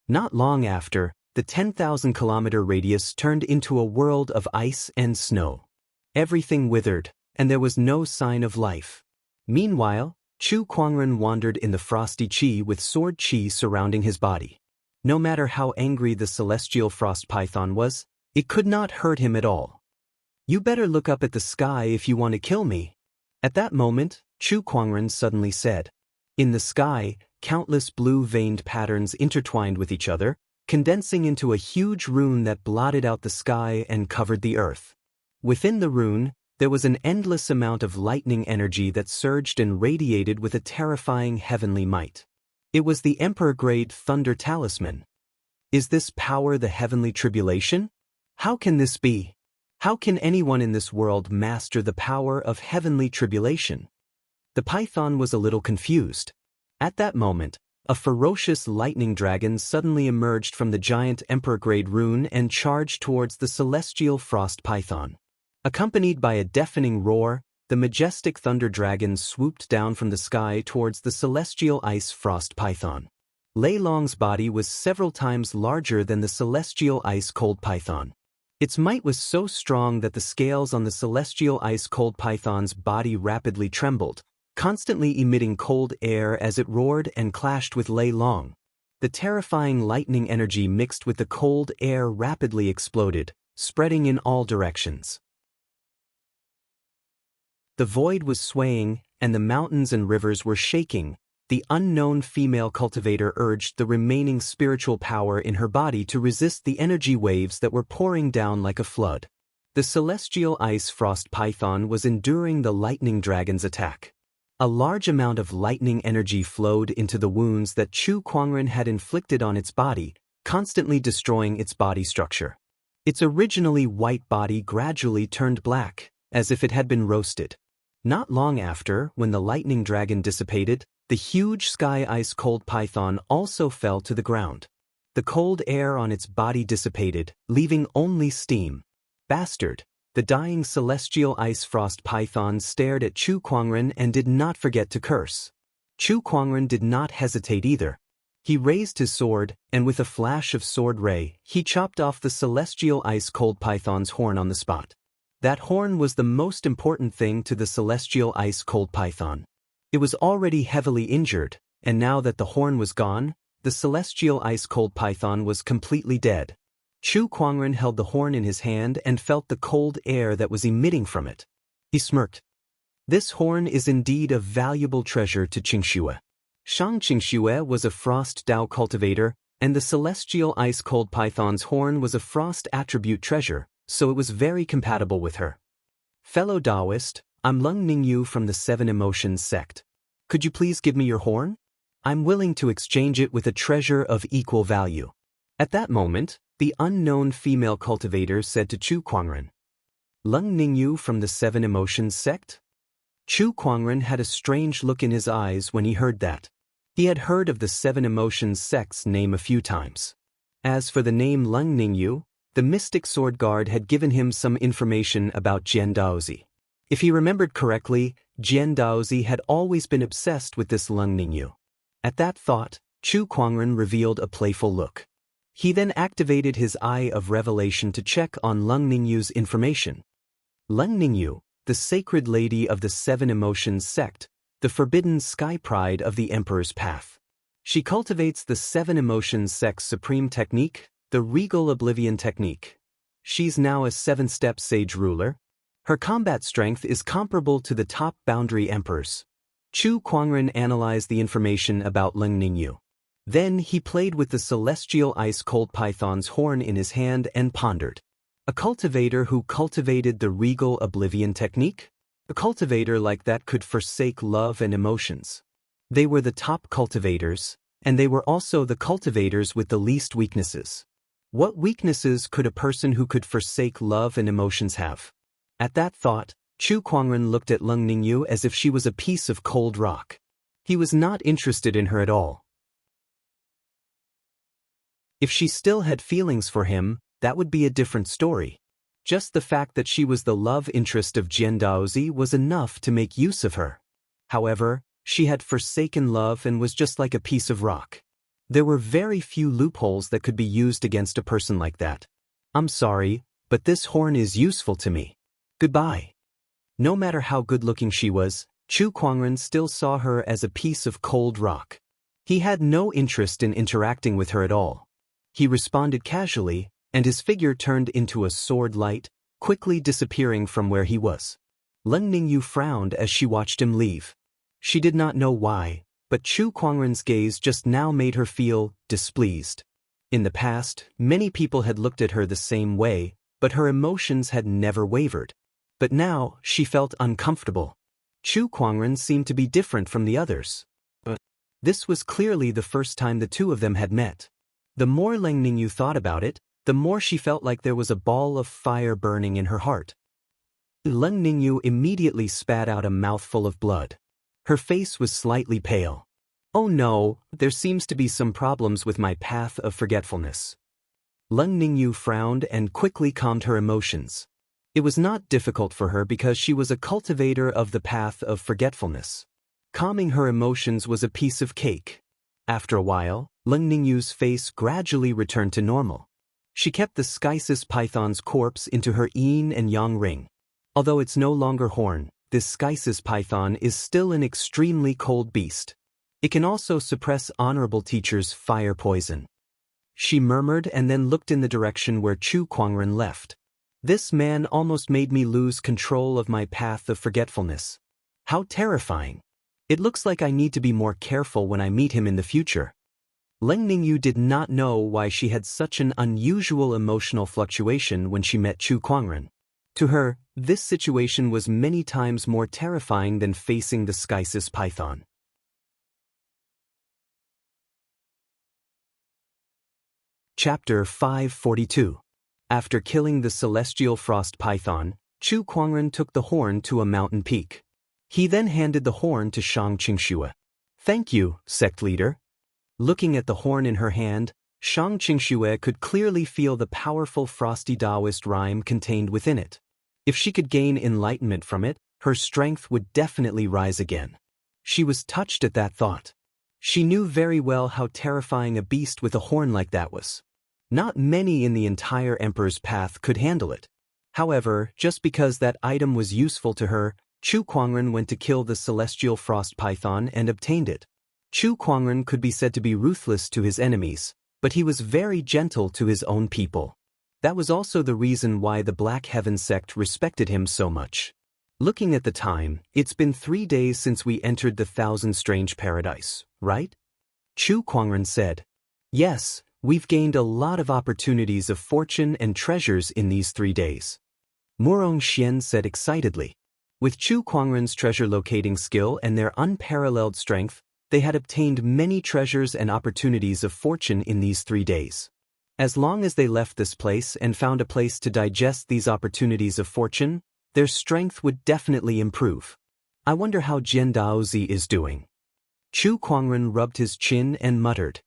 Not long after, the 10,000-kilometer radius turned into a world of ice and snow. Everything withered, and there was no sign of life. Meanwhile, Chu Kuangren wandered in the frosty chi with sword chi surrounding his body. No matter how angry the celestial frost python was, it could not hurt him at all. You better look up at the sky if you want to kill me. At that moment, Chu Kuangren suddenly said. In the sky, countless blue-veined patterns intertwined with each other, condensing into a huge rune that blotted out the sky and covered the earth. Within the rune, there was an endless amount of lightning energy that surged and radiated with a terrifying heavenly might. It was the Emperor-grade Thunder Talisman. Is this power the heavenly tribulation? How can this be? How can anyone in this world master the power of heavenly tribulation? The python was a little confused. At that moment, a ferocious lightning dragon suddenly emerged from the giant Emperor-grade rune and charged towards the celestial frost python. Accompanied by a deafening roar, the majestic thunder dragon swooped down from the sky towards the celestial ice frost python. Lei Long's body was several times larger than the celestial ice cold python. Its might was so strong that the scales on the celestial ice cold python's body rapidly trembled, constantly emitting cold air as it roared and clashed with Lei Long. The terrifying lightning energy mixed with the cold air rapidly exploded, spreading in all directions. The void was swaying, and the mountains and rivers were shaking. The unknown female cultivator urged the remaining spiritual power in her body to resist the energy waves that were pouring down like a flood. The celestial ice frost python was enduring the lightning dragon's attack. A large amount of lightning energy flowed into the wounds that Chu Kuangren had inflicted on its body, constantly destroying its body structure. Its originally white body gradually turned black, as if it had been roasted. Not long after, when the lightning dragon dissipated, the huge sky ice cold python also fell to the ground. The cold air on its body dissipated, leaving only steam. Bastard! The dying celestial ice frost python stared at Chu Kuangren and did not forget to curse. Chu Kuangren did not hesitate either. He raised his sword, and with a flash of sword ray, he chopped off the celestial ice cold python's horn on the spot. That horn was the most important thing to the celestial ice cold python. It was already heavily injured, and now that the horn was gone, the celestial ice cold python was completely dead. Chu Kuangren held the horn in his hand and felt the cold air that was emitting from it. He smirked. This horn is indeed a valuable treasure to Qingxue. Shang Qingxue was a frost Dao cultivator, and the celestial ice cold python's horn was a frost attribute treasure, so it was very compatible with her. Fellow Taoist, I'm Lung Ningyu from the Seven Emotions sect. Could you please give me your horn? I'm willing to exchange it with a treasure of equal value. At that moment, The unknown female cultivator said to Chu Kuangren. Lung Ningyu from the Seven Emotions sect? Chu Kuangren had a strange look in his eyes when he heard that. He had heard of the Seven Emotions sect's name a few times. As for the name Lung Ningyu, the mystic sword guard had given him some information about Jian Daozi. If he remembered correctly, Jian Daozi had always been obsessed with this Lung Ningyu. At that thought, Chu Kuangren revealed a playful look. He then activated his Eye of Revelation to check on Lung Ningyu's information. Lung Ningyu, the sacred lady of the Seven Emotions sect, the forbidden sky pride of the Emperor's path. She cultivates the Seven Emotions sect's supreme technique, the Regal Oblivion technique. She's now a 7-step sage ruler. Her combat strength is comparable to the top boundary emperors. Chu Kuangren analyzed the information about Lung Ningyu. Then he played with the celestial ice-cold python's horn in his hand and pondered. A cultivator who cultivated the Regal Oblivion technique? A cultivator like that could forsake love and emotions. They were the top cultivators, and they were also the cultivators with the least weaknesses. What weaknesses could a person who could forsake love and emotions have? At that thought, Chu Kuangren looked at Lung Ningyu as if she was a piece of cold rock. He was not interested in her at all. If she still had feelings for him, that would be a different story. Just the fact that she was the love interest of Jian Daozi was enough to make use of her. However, she had forsaken love and was just like a piece of rock. There were very few loopholes that could be used against a person like that. I'm sorry, but this horn is useful to me. Goodbye. No matter how good-looking she was, Chu Kuangren still saw her as a piece of cold rock. He had no interest in interacting with her at all. He responded casually, and his figure turned into a sword light, quickly disappearing from where he was. Lung Ningyu frowned as she watched him leave. She did not know why, but Chu Kuangren's gaze just now made her feel displeased. In the past, many people had looked at her the same way, but her emotions had never wavered. But now, she felt uncomfortable. Chu Kuangren seemed to be different from the others. But this was clearly the first time the two of them had met. The more Lung Ningyu thought about it, the more she felt like there was a ball of fire burning in her heart. Lung Ningyu immediately spat out a mouthful of blood. Her face was slightly pale. Oh no, there seems to be some problems with my path of forgetfulness. Lung Ningyu frowned and quickly calmed her emotions. It was not difficult for her because she was a cultivator of the path of forgetfulness. Calming her emotions was a piece of cake. After a while, Lung Ningyu's face gradually returned to normal. She kept the Skysis python's corpse into her yin and yang ring. Although it's no longer horn, this Skysis python is still an extremely cold beast. It can also suppress honorable teachers' fire poison. She murmured and then looked in the direction where Chu Kuangren left. This man almost made me lose control of my path of forgetfulness. How terrifying. It looks like I need to be more careful when I meet him in the future. Lung Ningyu did not know why she had such an unusual emotional fluctuation when she met Chu Kuangren. To her, this situation was many times more terrifying than facing the Skysis python. Chapter 542. After killing the celestial frost python, Chu Kuangren took the horn to a mountain peak. He then handed the horn to Shang Qingxue. Thank you, sect leader. Looking at the horn in her hand, Shang Qingxue could clearly feel the powerful frosty Taoist rhyme contained within it. If she could gain enlightenment from it, her strength would definitely rise again. She was touched at that thought. She knew very well how terrifying a beast with a horn like that was. Not many in the entire Emperor's path could handle it. However, just because that item was useful to her, Chu Kuangren went to kill the celestial frost python and obtained it. Chu Kuangren could be said to be ruthless to his enemies, but he was very gentle to his own people. That was also the reason why the Black Heaven sect respected him so much. Looking at the time, it's been 3 days since we entered the Thousand Strange Paradise, right? Chu Kuangren said. Yes, we've gained a lot of opportunities of fortune and treasures in these 3 days. Murong Xian said excitedly. With Chu Kuangren's treasure locating skill and their unparalleled strength, they had obtained many treasures and opportunities of fortune in these 3 days. As long as they left this place and found a place to digest these opportunities of fortune, their strength would definitely improve. I wonder how Jian Daozi is doing. Chu Kuangren rubbed his chin and muttered.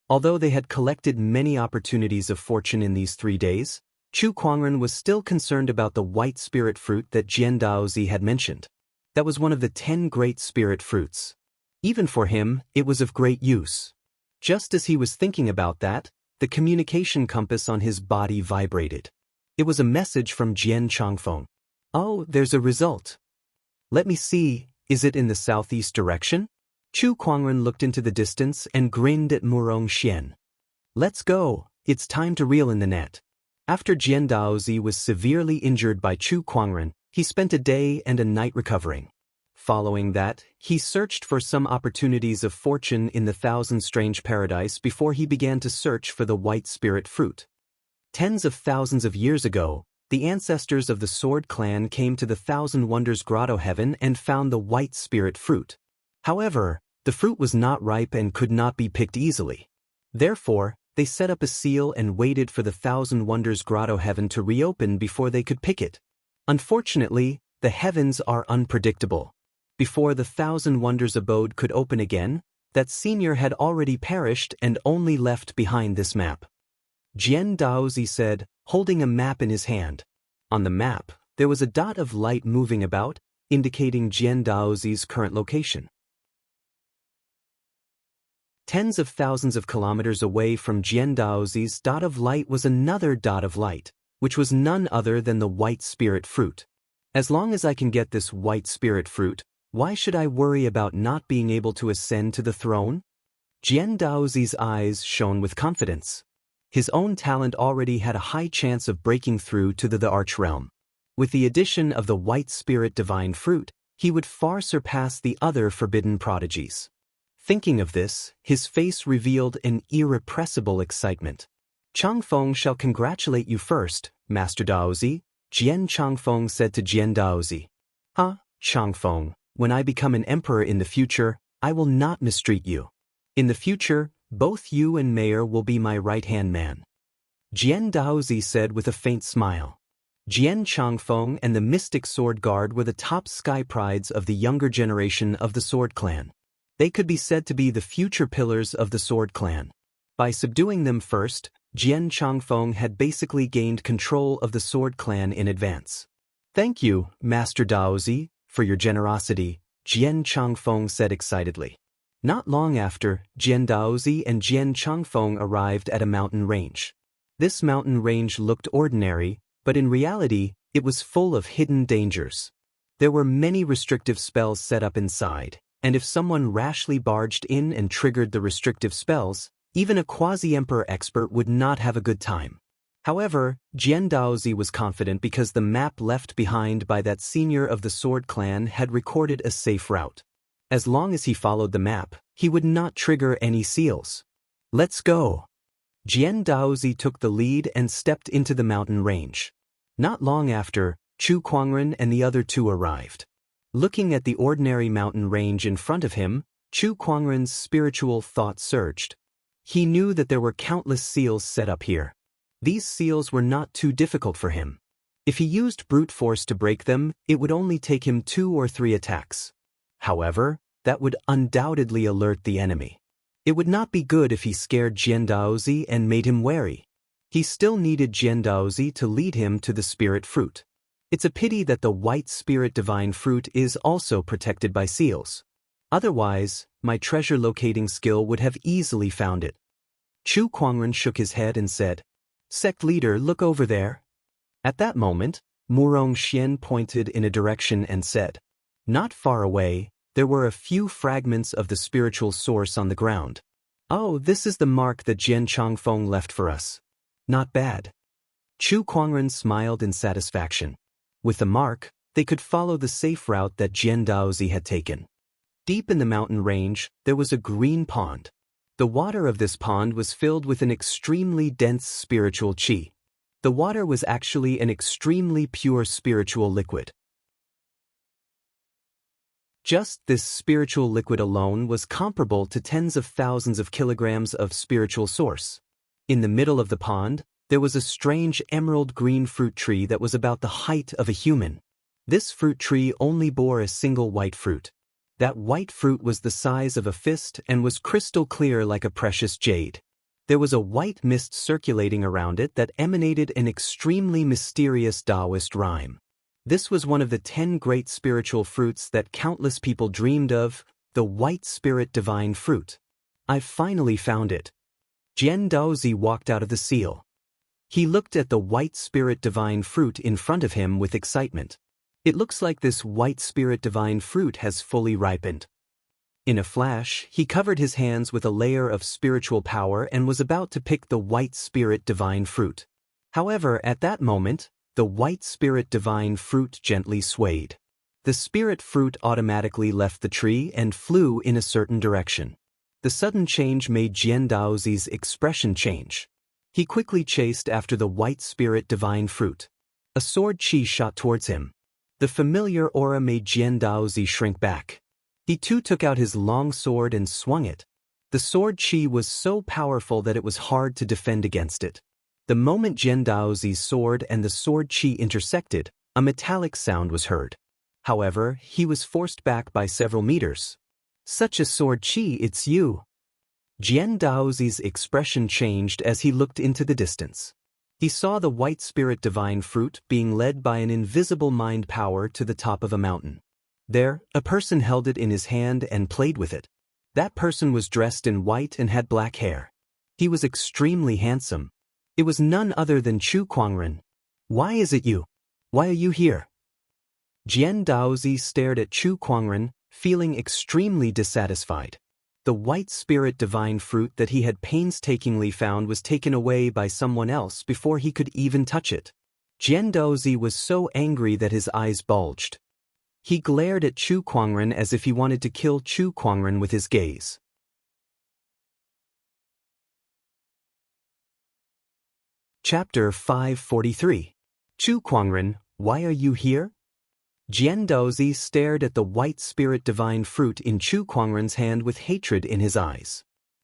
Although they had collected many opportunities of fortune in these 3 days, Chu Kuangren was still concerned about the white spirit fruit that Jian Daozi had mentioned. That was one of the 10 great spirit fruits. Even for him, it was of great use. Just as he was thinking about that, the communication compass on his body vibrated. It was a message from Jian Changfeng. Oh, there's a result. Let me see, is it in the southeast direction? Chu Kuangren looked into the distance and grinned at Murong Xian. Let's go, it's time to reel in the net. After Jian Daozi was severely injured by Chu Kuangren, he spent a day and a night recovering. Following that, he searched for some opportunities of fortune in the Thousand Strange Paradise before he began to search for the white spirit fruit. Tens of thousands of years ago, the ancestors of the Sword Clan came to the Thousand Wonders Grotto Heaven and found the white spirit fruit. However, the fruit was not ripe and could not be picked easily. Therefore, they set up a seal and waited for the Thousand Wonders Grotto Heaven to reopen before they could pick it. Unfortunately, the heavens are unpredictable. Before the Thousand Wonders abode could open again, that senior had already perished and only left behind this map. Jian Daozi said, holding a map in his hand. On the map, there was a dot of light moving about, indicating Jian Daozi's current location. Tens of thousands of kilometers away from Jian Daozi's dot of light was another dot of light, which was none other than the white spirit fruit. As long as I can get this white spirit fruit, why should I worry about not being able to ascend to the throne? Jian Daozi's eyes shone with confidence. His own talent already had a high chance of breaking through to the Arch Realm. With the addition of the white spirit divine fruit, he would far surpass the other forbidden prodigies. Thinking of this, his face revealed an irrepressible excitement. Changfeng shall congratulate you first, Master Daozi, Jian Changfeng said to Jian Daozi. Changfeng, when I become an emperor in the future, I will not mistreat you. In the future, both you and Mayor will be my right-hand man. Jian Daozi said with a faint smile. Jian Changfeng and the Mystic Sword Guard were the top sky prides of the younger generation of the Sword Clan. They could be said to be the future pillars of the Sword Clan. By subduing them first, Jian Changfeng had basically gained control of the Sword Clan in advance. Thank you, Master Daozi, for your generosity, Jian Changfeng said excitedly. Not long after, Jian Daozi and Jian Changfeng arrived at a mountain range. This mountain range looked ordinary, but in reality, it was full of hidden dangers. There were many restrictive spells set up inside, and if someone rashly barged in and triggered the restrictive spells, even a quasi-emperor expert would not have a good time. However, Jian Daozi was confident because the map left behind by that senior of the Sword Clan had recorded a safe route. As long as he followed the map, he would not trigger any seals. Let's go. Jian Daozi took the lead and stepped into the mountain range. Not long after, Chu Kuangren and the other two arrived. Looking at the ordinary mountain range in front of him, Chu Kuangren's spiritual thought surged. He knew that there were countless seals set up here. These seals were not too difficult for him. If he used brute force to break them, it would only take him 2 or 3 attacks. However, that would undoubtedly alert the enemy. It would not be good if he scared Jian Daozi and made him wary. He still needed Jian Daozi to lead him to the spirit fruit. It's a pity that the white spirit divine fruit is also protected by seals. Otherwise, my treasure locating skill would have easily found it. Chu Kuangren shook his head and said, Sect leader, look over there. At that moment, Murong Xian pointed in a direction and said, not far away, there were a few fragments of the spiritual source on the ground. Oh, this is the mark that Jian Changfeng left for us. Not bad. Chu Kuangren smiled in satisfaction. With the mark, they could follow the safe route that Jian Daozi had taken. Deep in the mountain range, there was a green pond. The water of this pond was filled with an extremely dense spiritual qi. The water was actually an extremely pure spiritual liquid. Just this spiritual liquid alone was comparable to tens of thousands of kilograms of spiritual source. In the middle of the pond, there was a strange emerald green fruit tree that was about the height of a human. This fruit tree only bore a single white fruit. That white fruit was the size of a fist and was crystal clear like a precious jade. There was a white mist circulating around it that emanated an extremely mysterious Taoist rhyme. This was one of the 10 great spiritual fruits that countless people dreamed of, the white spirit divine fruit. I've finally found it. Jian Daozi walked out of the seal. He looked at the white spirit divine fruit in front of him with excitement. It looks like this white spirit divine fruit has fully ripened. In a flash, he covered his hands with a layer of spiritual power and was about to pick the white spirit divine fruit. However, at that moment, the white spirit divine fruit gently swayed. The spirit fruit automatically left the tree and flew in a certain direction. The sudden change made Jian Daozi's expression change. He quickly chased after the white spirit divine fruit. A sword chi shot towards him. The familiar aura made Jian Daozi shrink back. He too took out his long sword and swung it. The sword chi was so powerful that it was hard to defend against it. The moment Jian Daozi's sword and the sword chi intersected, a metallic sound was heard. However, he was forced back by several meters. Such a sword chi, it's you. Jian Daozi's expression changed as he looked into the distance. He saw the white spirit divine fruit being led by an invisible mind power to the top of a mountain. There, a person held it in his hand and played with it. That person was dressed in white and had black hair. He was extremely handsome. It was none other than Chu Kuangren. Why is it you? Why are you here? Jian Daozi stared at Chu Kuangren, feeling extremely dissatisfied. The white spirit divine fruit that he had painstakingly found was taken away by someone else before he could even touch it. Jian Daozi was so angry that his eyes bulged. He glared at Chu Kuangren as if he wanted to kill Chu Kuangren with his gaze. Chapter 543. Chu Kuangren, why are you here? Jian Daozi stared at the white spirit divine fruit in Chu Kuangren's hand with hatred in his eyes.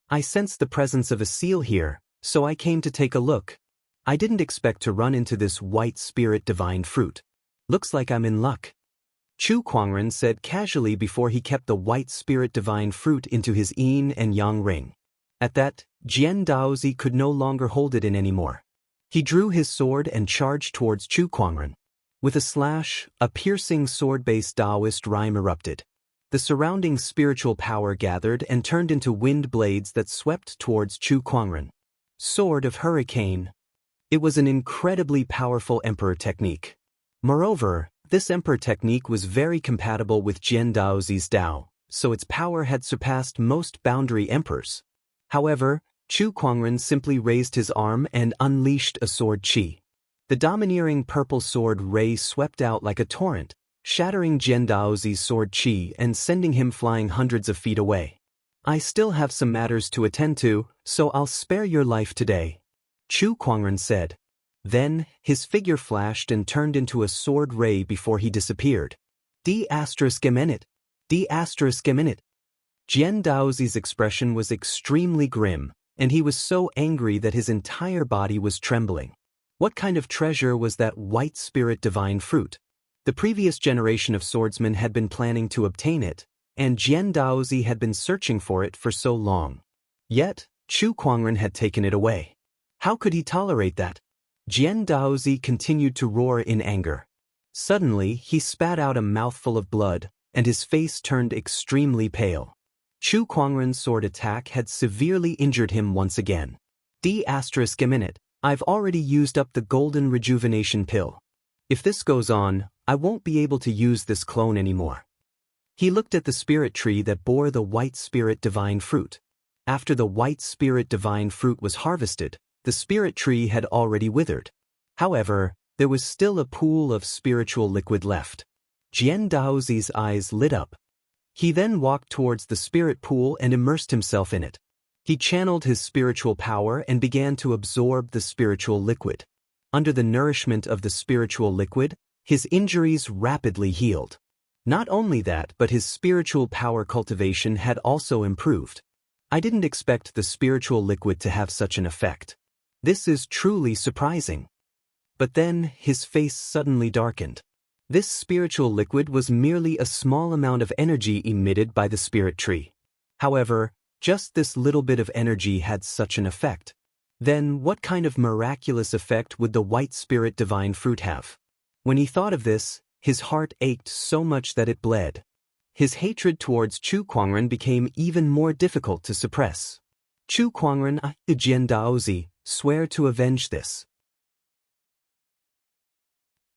I sensed the presence of a seal here, so I came to take a look. I didn't expect to run into this white spirit divine fruit. Looks like I'm in luck. Chu Kuangren said casually before he kept the white spirit divine fruit into his yin and yang ring. At that, Jian Daozi could no longer hold it in anymore. He drew his sword and charged towards Chu Kuangren. With a slash, a piercing sword-based Taoist rhyme erupted. The surrounding spiritual power gathered and turned into wind blades that swept towards Chu Kuangren. Sword of Hurricane. It was an incredibly powerful emperor technique. Moreover, this emperor technique was very compatible with Jian Daozi's Dao, so its power had surpassed most boundary emperors. However, Chu Kuangren simply raised his arm and unleashed a sword chi. The domineering purple sword ray swept out like a torrent, shattering Jian Daozi's sword chi and sending him flying hundreds of feet away. I still have some matters to attend to, so I'll spare your life today, Chu Kuangren said. Then, his figure flashed and turned into a sword ray before he disappeared. D*****. D*****. Jian Daozi's expression was extremely grim, and he was so angry that his entire body was trembling. What kind of treasure was that white spirit divine fruit? The previous generation of swordsmen had been planning to obtain it, and Jian Daozi had been searching for it for so long. Yet, Chu Kuangren had taken it away. How could he tolerate that? Jian Daozi continued to roar in anger. Suddenly, he spat out a mouthful of blood, and his face turned extremely pale. Chu Kuangren's sword attack had severely injured him once again. D*****. I've already used up the golden rejuvenation pill. If this goes on, I won't be able to use this clone anymore. He looked at the spirit tree that bore the white spirit divine fruit. After the white spirit divine fruit was harvested, the spirit tree had already withered. However, there was still a pool of spiritual liquid left. Jian Daozi's eyes lit up. He then walked towards the spirit pool and immersed himself in it. He channeled his spiritual power and began to absorb the spiritual liquid. Under the nourishment of the spiritual liquid, his injuries rapidly healed. Not only that, but his spiritual power cultivation had also improved. I didn't expect the spiritual liquid to have such an effect. This is truly surprising. But then, his face suddenly darkened. This spiritual liquid was merely a small amount of energy emitted by the spirit tree. However, just this little bit of energy had such an effect. Then what kind of miraculous effect would the white spirit divine fruit have? When he thought of this, his heart ached so much that it bled. His hatred towards Chu Kuangren became even more difficult to suppress. Chu Kuangren, Jian Daozi, swear to avenge this.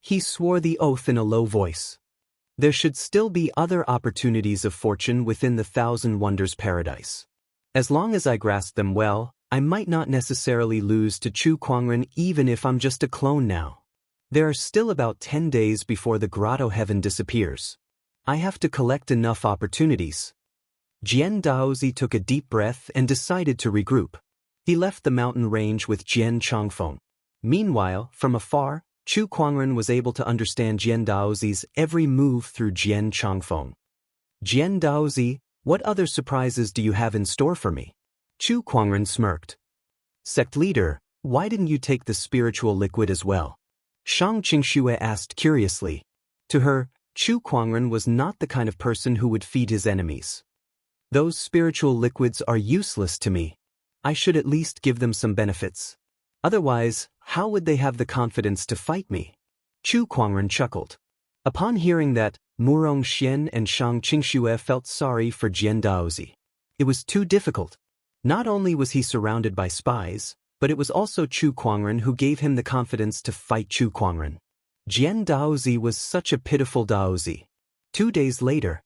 He swore the oath in a low voice. There should still be other opportunities of fortune within the Thousand Wonders paradise. As long as I grasp them well, I might not necessarily lose to Chu Kuangren even if I'm just a clone now. There are still about 10 days before the grotto heaven disappears. I have to collect enough opportunities. Jian Daozi took a deep breath and decided to regroup. He left the mountain range with Jian Changfeng. Meanwhile, from afar, Chu Kuangren was able to understand Jian Daozi's every move through Jian Changfeng. Jian Daozi, what other surprises do you have in store for me? Chu Kuangren smirked. Sect leader, why didn't you take the spiritual liquid as well? Shang Qingxue asked curiously. To her, Chu Kuangren was not the kind of person who would feed his enemies. Those spiritual liquids are useless to me. I should at least give them some benefits. Otherwise, how would they have the confidence to fight me? Chu Kuangren chuckled. Upon hearing that, Murong Xian and Shang Qingxue felt sorry for Jian Daozi. It was too difficult. Not only was he surrounded by spies, but it was also Chu Kuangren who gave him the confidence to fight Chu Kuangren. Jian Daozi was such a pitiful Daozi. 2 days later,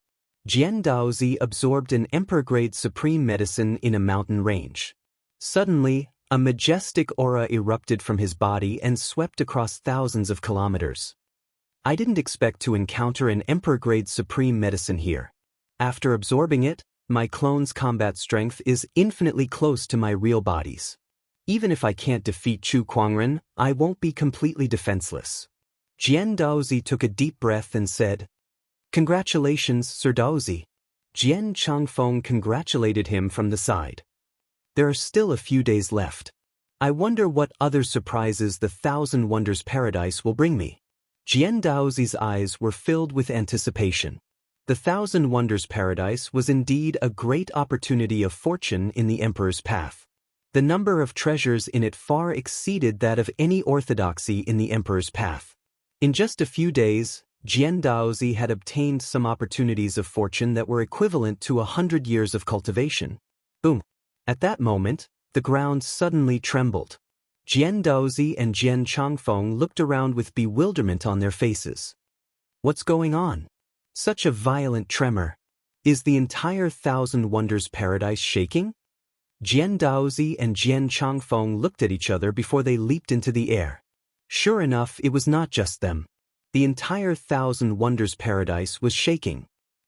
Jian Daozi absorbed an emperor-grade supreme medicine in a mountain range. Suddenly, a majestic aura erupted from his body and swept across thousands of kilometers. I didn't expect to encounter an emperor-grade supreme medicine here. After absorbing it, my clone's combat strength is infinitely close to my real body's. Even if I can't defeat Chu Kuangren, I won't be completely defenseless. Jian Daozi took a deep breath and said, Congratulations, Sir Daozi. Jian Changfeng congratulated him from the side. There are still a few days left. I wonder what other surprises the Thousand Wonders Paradise will bring me. Jian Daozi's eyes were filled with anticipation. The Thousand Wonders Paradise was indeed a great opportunity of fortune in the Emperor's path. The number of treasures in it far exceeded that of any orthodoxy in the Emperor's path. In just a few days, Jian Daozi had obtained some opportunities of fortune that were equivalent to 100 years of cultivation. Boom! At that moment, the ground suddenly trembled. Jian Daozi and Jian Changfeng looked around with bewilderment on their faces. What's going on? Such a violent tremor. Is the entire Thousand Wonders Paradise shaking? Jian Daozi and Jian Changfeng looked at each other before they leaped into the air. Sure enough, it was not just them. The entire Thousand Wonders Paradise was shaking.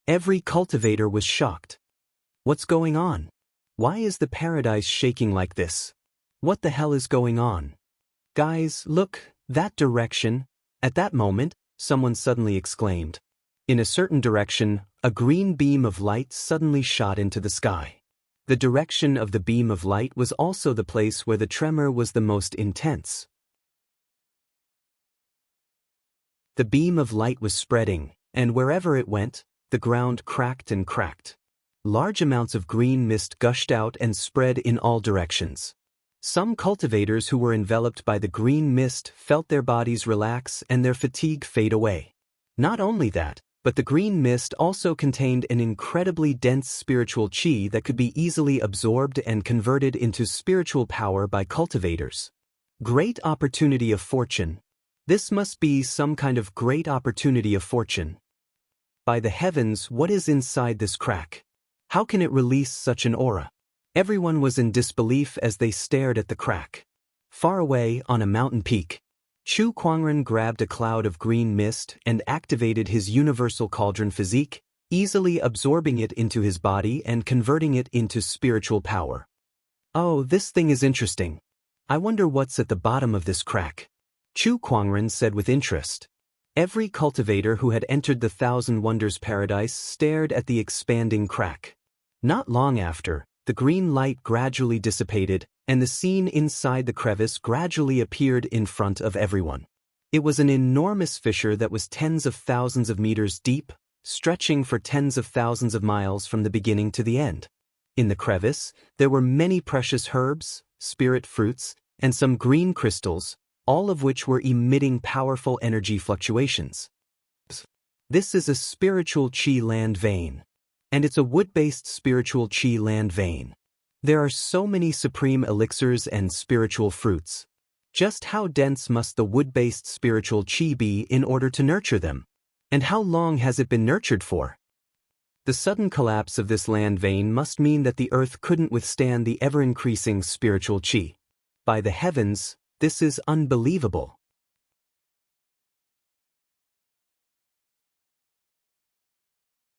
Every cultivator was shocked. What's going on? Why is the paradise shaking like this? What the hell is going on? Guys, look, that direction. At that moment, someone suddenly exclaimed. In a certain direction, a green beam of light suddenly shot into the sky. The direction of the beam of light was also the place where the tremor was the most intense. The beam of light was spreading, and wherever it went, the ground cracked and cracked. Large amounts of green mist gushed out and spread in all directions. Some cultivators who were enveloped by the green mist felt their bodies relax and their fatigue fade away. Not only that, but the green mist also contained an incredibly dense spiritual qi that could be easily absorbed and converted into spiritual power by cultivators. Great opportunity of fortune. This must be some kind of great opportunity of fortune. By the heavens, what is inside this crack? How can it release such an aura? Everyone was in disbelief as they stared at the crack. Far away, on a mountain peak, Chu Kuangren grabbed a cloud of green mist and activated his universal cauldron physique, easily absorbing it into his body and converting it into spiritual power. Oh, this thing is interesting. I wonder what's at the bottom of this crack. Chu Kuangren said with interest. Every cultivator who had entered the Thousand Wonders Paradise stared at the expanding crack. Not long after, the green light gradually dissipated, and the scene inside the crevice gradually appeared in front of everyone. It was an enormous fissure that was tens of thousands of meters deep, stretching for tens of thousands of miles from the beginning to the end. In the crevice, there were many precious herbs, spirit fruits, and some green crystals, all of which were emitting powerful energy fluctuations. This is a spiritual chi land vein, and it's a wood-based spiritual chi land vein. There are so many supreme elixirs and spiritual fruits. Just how dense must the wood-based spiritual chi be in order to nurture them? And how long has it been nurtured for? The sudden collapse of this land vein must mean that the earth couldn't withstand the ever-increasing spiritual chi. By the heavens, this is unbelievable.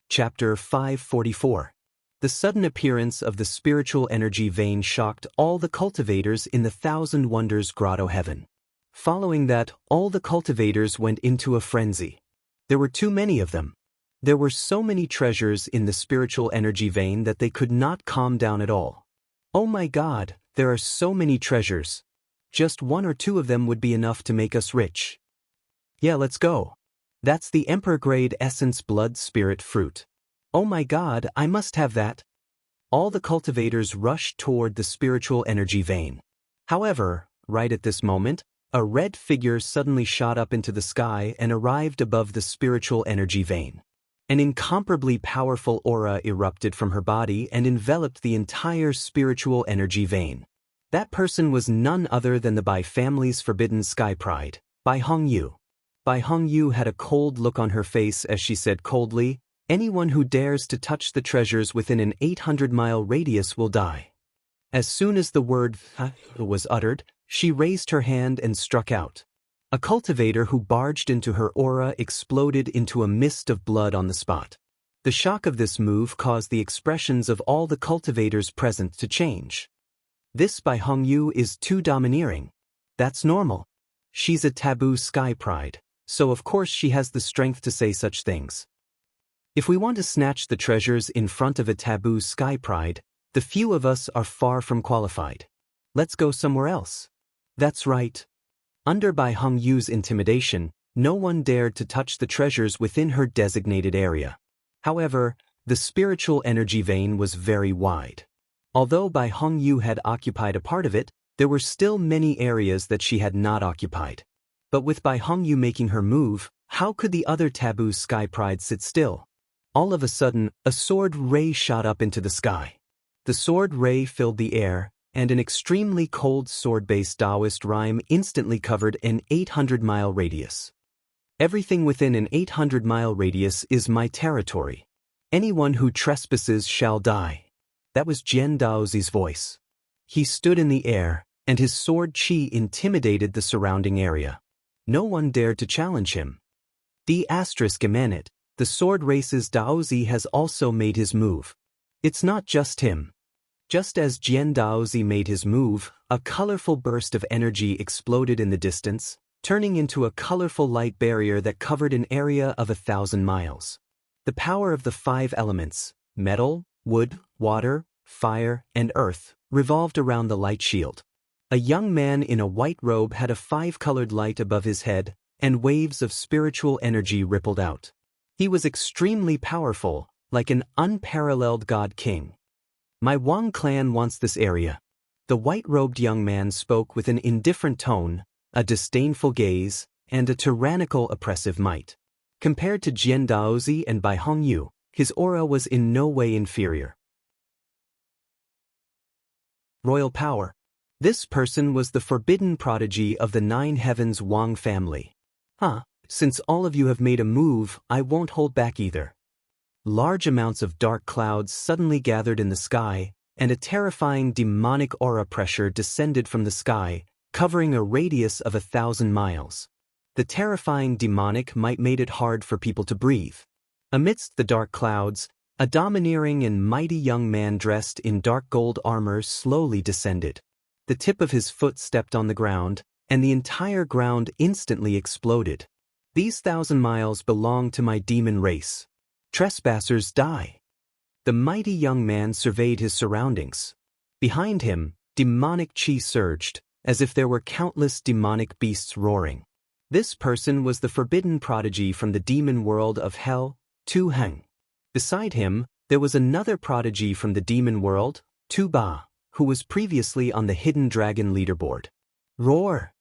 Chapter 544. The sudden appearance of the spiritual energy vein shocked all the cultivators in the Thousand Wonders Grotto heaven. Following that, all the cultivators went into a frenzy. There were too many of them. There were so many treasures in the spiritual energy vein that they could not calm down at all. Oh my God, there are so many treasures. Just one or two of them would be enough to make us rich. Yeah, let's go. That's the Emperor-grade Essence Blood Spirit Fruit. Oh my God, I must have that. All the cultivators rushed toward the spiritual energy vein. However, right at this moment, a red figure suddenly shot up into the sky and arrived above the spiritual energy vein. An incomparably powerful aura erupted from her body and enveloped the entire spiritual energy vein. That person was none other than the Bai family's forbidden sky pride, Bai Hongyu. Bai Hongyu had a cold look on her face as she said coldly, "Anyone who dares to touch the treasures within an 800-mile radius will die." As soon as the word was uttered, she raised her hand and struck out. A cultivator who barged into her aura exploded into a mist of blood on the spot. The shock of this move caused the expressions of all the cultivators present to change. This Bai Hongyu is too domineering. That's normal. She's a taboo sky pride, so of course she has the strength to say such things. If we want to snatch the treasures in front of a taboo sky pride, the few of us are far from qualified. Let's go somewhere else. That's right. Under Bai Hongyu's intimidation, no one dared to touch the treasures within her designated area. However, the spiritual energy vein was very wide. Although Bai Hongyu had occupied a part of it, there were still many areas that she had not occupied. But with Bai Hongyu making her move, how could the other taboo sky pride sit still? All of a sudden, a sword ray shot up into the sky. The sword ray filled the air, and an extremely cold sword-based Taoist rhyme instantly covered an 800-mile radius. Everything within an 800-mile radius is my territory. Anyone who trespasses shall die. That was Jian Daozi's voice. He stood in the air, and his sword chi intimidated the surrounding area. No one dared to challenge him. The sword race's Daozi has also made his move. It's not just him. Just as Jian Daozi made his move, a colorful burst of energy exploded in the distance, turning into a colorful light barrier that covered an area of 1,000 miles. The power of the 5 elements, metal, wood, water, fire, and earth, revolved around the light shield. A young man in a white robe had a 5-colored light above his head, and waves of spiritual energy rippled out. He was extremely powerful, like an unparalleled god king. My Wang clan wants this area. The white-robed young man spoke with an indifferent tone, a disdainful gaze, and a tyrannical oppressive might. Compared to Jian Daozi and Bai Hongyu, his aura was in no way inferior. Royal power. This person was the forbidden prodigy of the 9 heavens Wang family. Since all of you have made a move, I won't hold back either. Large amounts of dark clouds suddenly gathered in the sky, and a terrifying demonic aura pressure descended from the sky, covering a radius of 1,000 miles. The terrifying demonic might made it hard for people to breathe. Amidst the dark clouds, a domineering and mighty young man dressed in dark gold armor slowly descended. The tip of his foot stepped on the ground, and the entire ground instantly exploded. These 1,000 miles belong to my demon race. Trespassers die. The mighty young man surveyed his surroundings. Behind him, demonic chi surged, as if there were countless demonic beasts roaring. This person was the forbidden prodigy from the demon world of hell, Tu Heng. Beside him, there was another prodigy from the demon world, Tu Ba, who was previously on the hidden dragon leaderboard. Roar!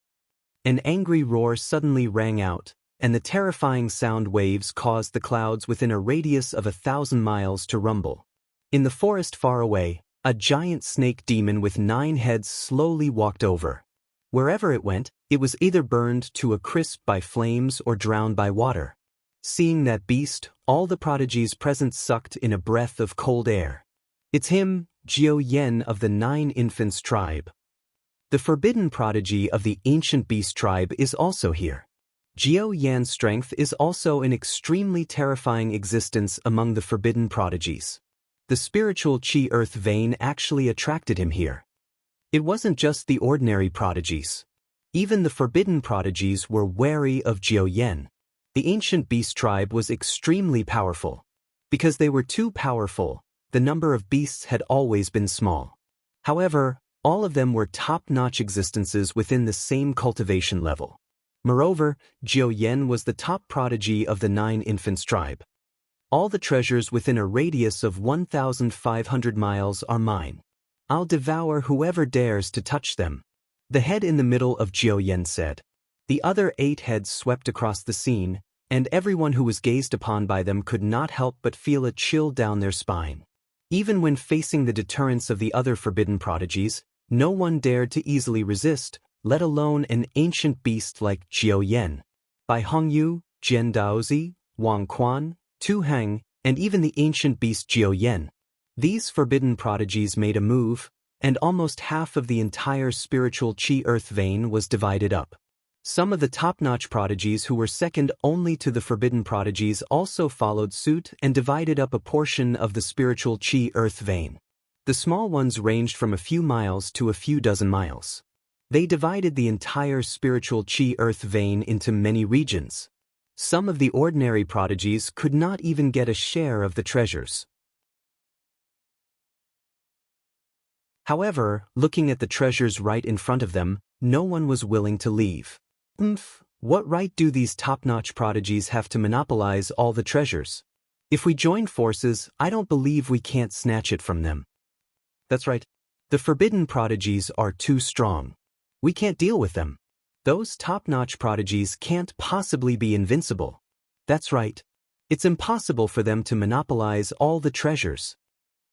An angry roar suddenly rang out, and the terrifying sound waves caused the clouds within a radius of 1,000 miles to rumble. In the forest far away, a giant snake demon with 9 heads slowly walked over. Wherever it went, it was either burned to a crisp by flames or drowned by water. Seeing that beast, all the prodigies present sucked in a breath of cold air. It's him, Jiao Yen of the 9 Infants tribe. The forbidden prodigy of the ancient beast tribe is also here. Jiao Yan's strength is also an extremely terrifying existence among the forbidden prodigies. The spiritual chi earth vein actually attracted him here. It wasn't just the ordinary prodigies. Even the forbidden prodigies were wary of Jiao Yan. The ancient beast tribe was extremely powerful. Because they were too powerful, the number of beasts had always been small. However, all of them were top-notch existences within the same cultivation level. Moreover, Jiao Yan was the top prodigy of the 9 Infants tribe. All the treasures within a radius of 1,500 miles are mine. I'll devour whoever dares to touch them. The head in the middle of Jiao Yan said. The other 8 heads swept across the scene, and everyone who was gazed upon by them could not help but feel a chill down their spine. Even when facing the deterrence of the other forbidden prodigies, no one dared to easily resist, let alone an ancient beast like Jiao Yan. By Hongyu, Jian Daozi, Wang Quan, Tu Heng, and even the ancient beast Jiao Yan. These forbidden prodigies made a move, and almost half of the entire spiritual chi earth vein was divided up. Some of the top-notch prodigies who were second only to the forbidden prodigies also followed suit and divided up a portion of the spiritual chi earth vein. The small ones ranged from a few miles to a few dozen miles. They divided the entire spiritual chi earth vein into many regions. Some of the ordinary prodigies could not even get a share of the treasures. However, looking at the treasures right in front of them, no one was willing to leave. What right do these top-notch prodigies have to monopolize all the treasures? If we join forces, I don't believe we can't snatch it from them. That's right. The forbidden prodigies are too strong. We can't deal with them. Those top-notch prodigies can't possibly be invincible. That's right. It's impossible for them to monopolize all the treasures.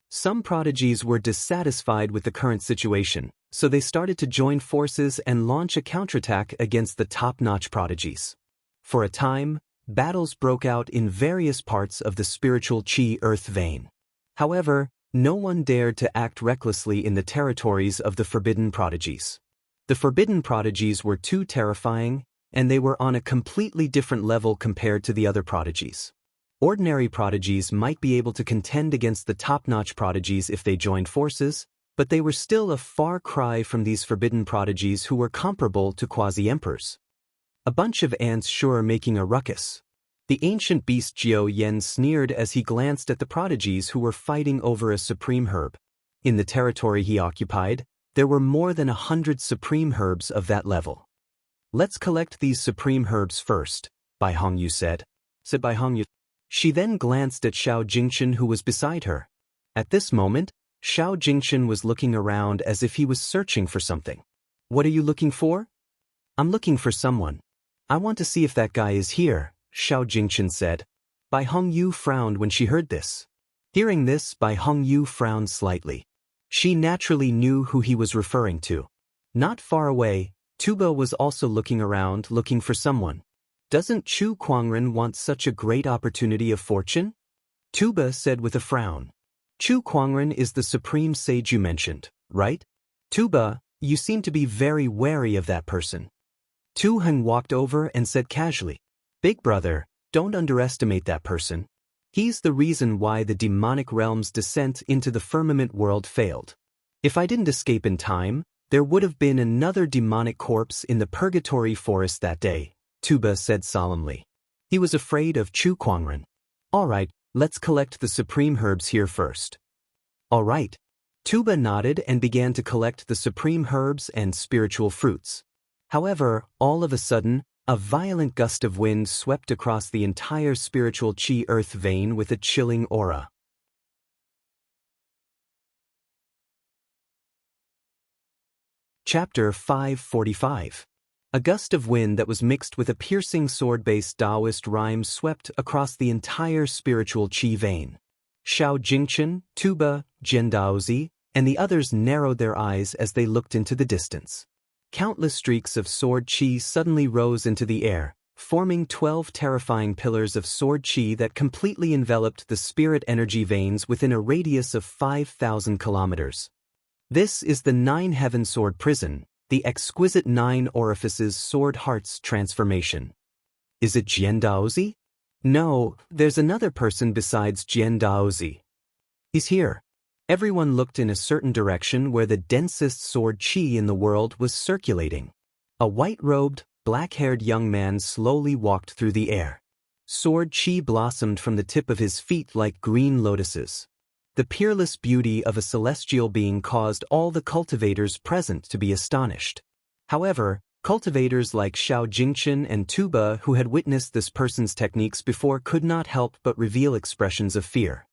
Some prodigies were dissatisfied with the current situation, so they started to join forces and launch a counterattack against the top-notch prodigies. For a time, battles broke out in various parts of the spiritual chi earth vein. However, no one dared to act recklessly in the territories of the forbidden prodigies. The forbidden prodigies were too terrifying, and they were on a completely different level compared to the other prodigies. Ordinary prodigies might be able to contend against the top-notch prodigies if they joined forces, but they were still a far cry from these forbidden prodigies who were comparable to quasi-emperors. A bunch of ants sure making a ruckus. The ancient beast Jiao Yan sneered as he glanced at the prodigies who were fighting over a supreme herb. In the territory he occupied, there were more than 100 supreme herbs of that level. Let's collect these supreme herbs first, Bai Hongyu said. Bai Hongyu. She then glanced at Xiao Jingchen who was beside her. At this moment, Xiao Jingchen was looking around as if he was searching for something. What are you looking for? I'm looking for someone. I want to see if that guy is here, Xiao Jingchen said. Bai Hongyu frowned when she heard this. Hearing this, Bai Hongyu frowned slightly. She naturally knew who he was referring to. Not far away, Tuba was also looking around looking for someone. Doesn't Chu Kuangren want such a great opportunity of fortune? Tuba said with a frown. Chu Kuangren is the supreme sage you mentioned, right? Tuba, you seem to be very wary of that person. Tu Heng walked over and said casually, Big brother, don't underestimate that person. He's the reason why the demonic realm's descent into the firmament world failed. If I didn't escape in time, there would have been another demonic corpse in the purgatory forest that day, Tuba said solemnly. He was afraid of Chu Kuangren. All right, let's collect the supreme herbs here first. All right. Tuba nodded and began to collect the supreme herbs and spiritual fruits. However, all of a sudden, a violent gust of wind swept across the entire spiritual chi earth vein with a chilling aura. Chapter 545. A gust of wind that was mixed with a piercing sword-based Taoist rhyme swept across the entire spiritual chi vein. Xiao Jingchen, Tuba, Jiandaozi, and the others narrowed their eyes as they looked into the distance. Countless streaks of sword chi suddenly rose into the air, forming 12 terrifying pillars of sword chi that completely enveloped the spirit energy veins within a radius of 5,000 kilometers. This is the Nine Heaven Sword Prison, the exquisite Nine Orifices Sword Hearts transformation. Is it Jiandaozi? No, there's another person besides Jiandaozi. He's here. Everyone looked in a certain direction where the densest sword chi in the world was circulating. A white-robed, black-haired young man slowly walked through the air. Sword chi blossomed from the tip of his feet like green lotuses. The peerless beauty of a celestial being caused all the cultivators present to be astonished. However, cultivators like Xiao Jingchen and Tuba who had witnessed this person's techniques before could not help but reveal expressions of fear.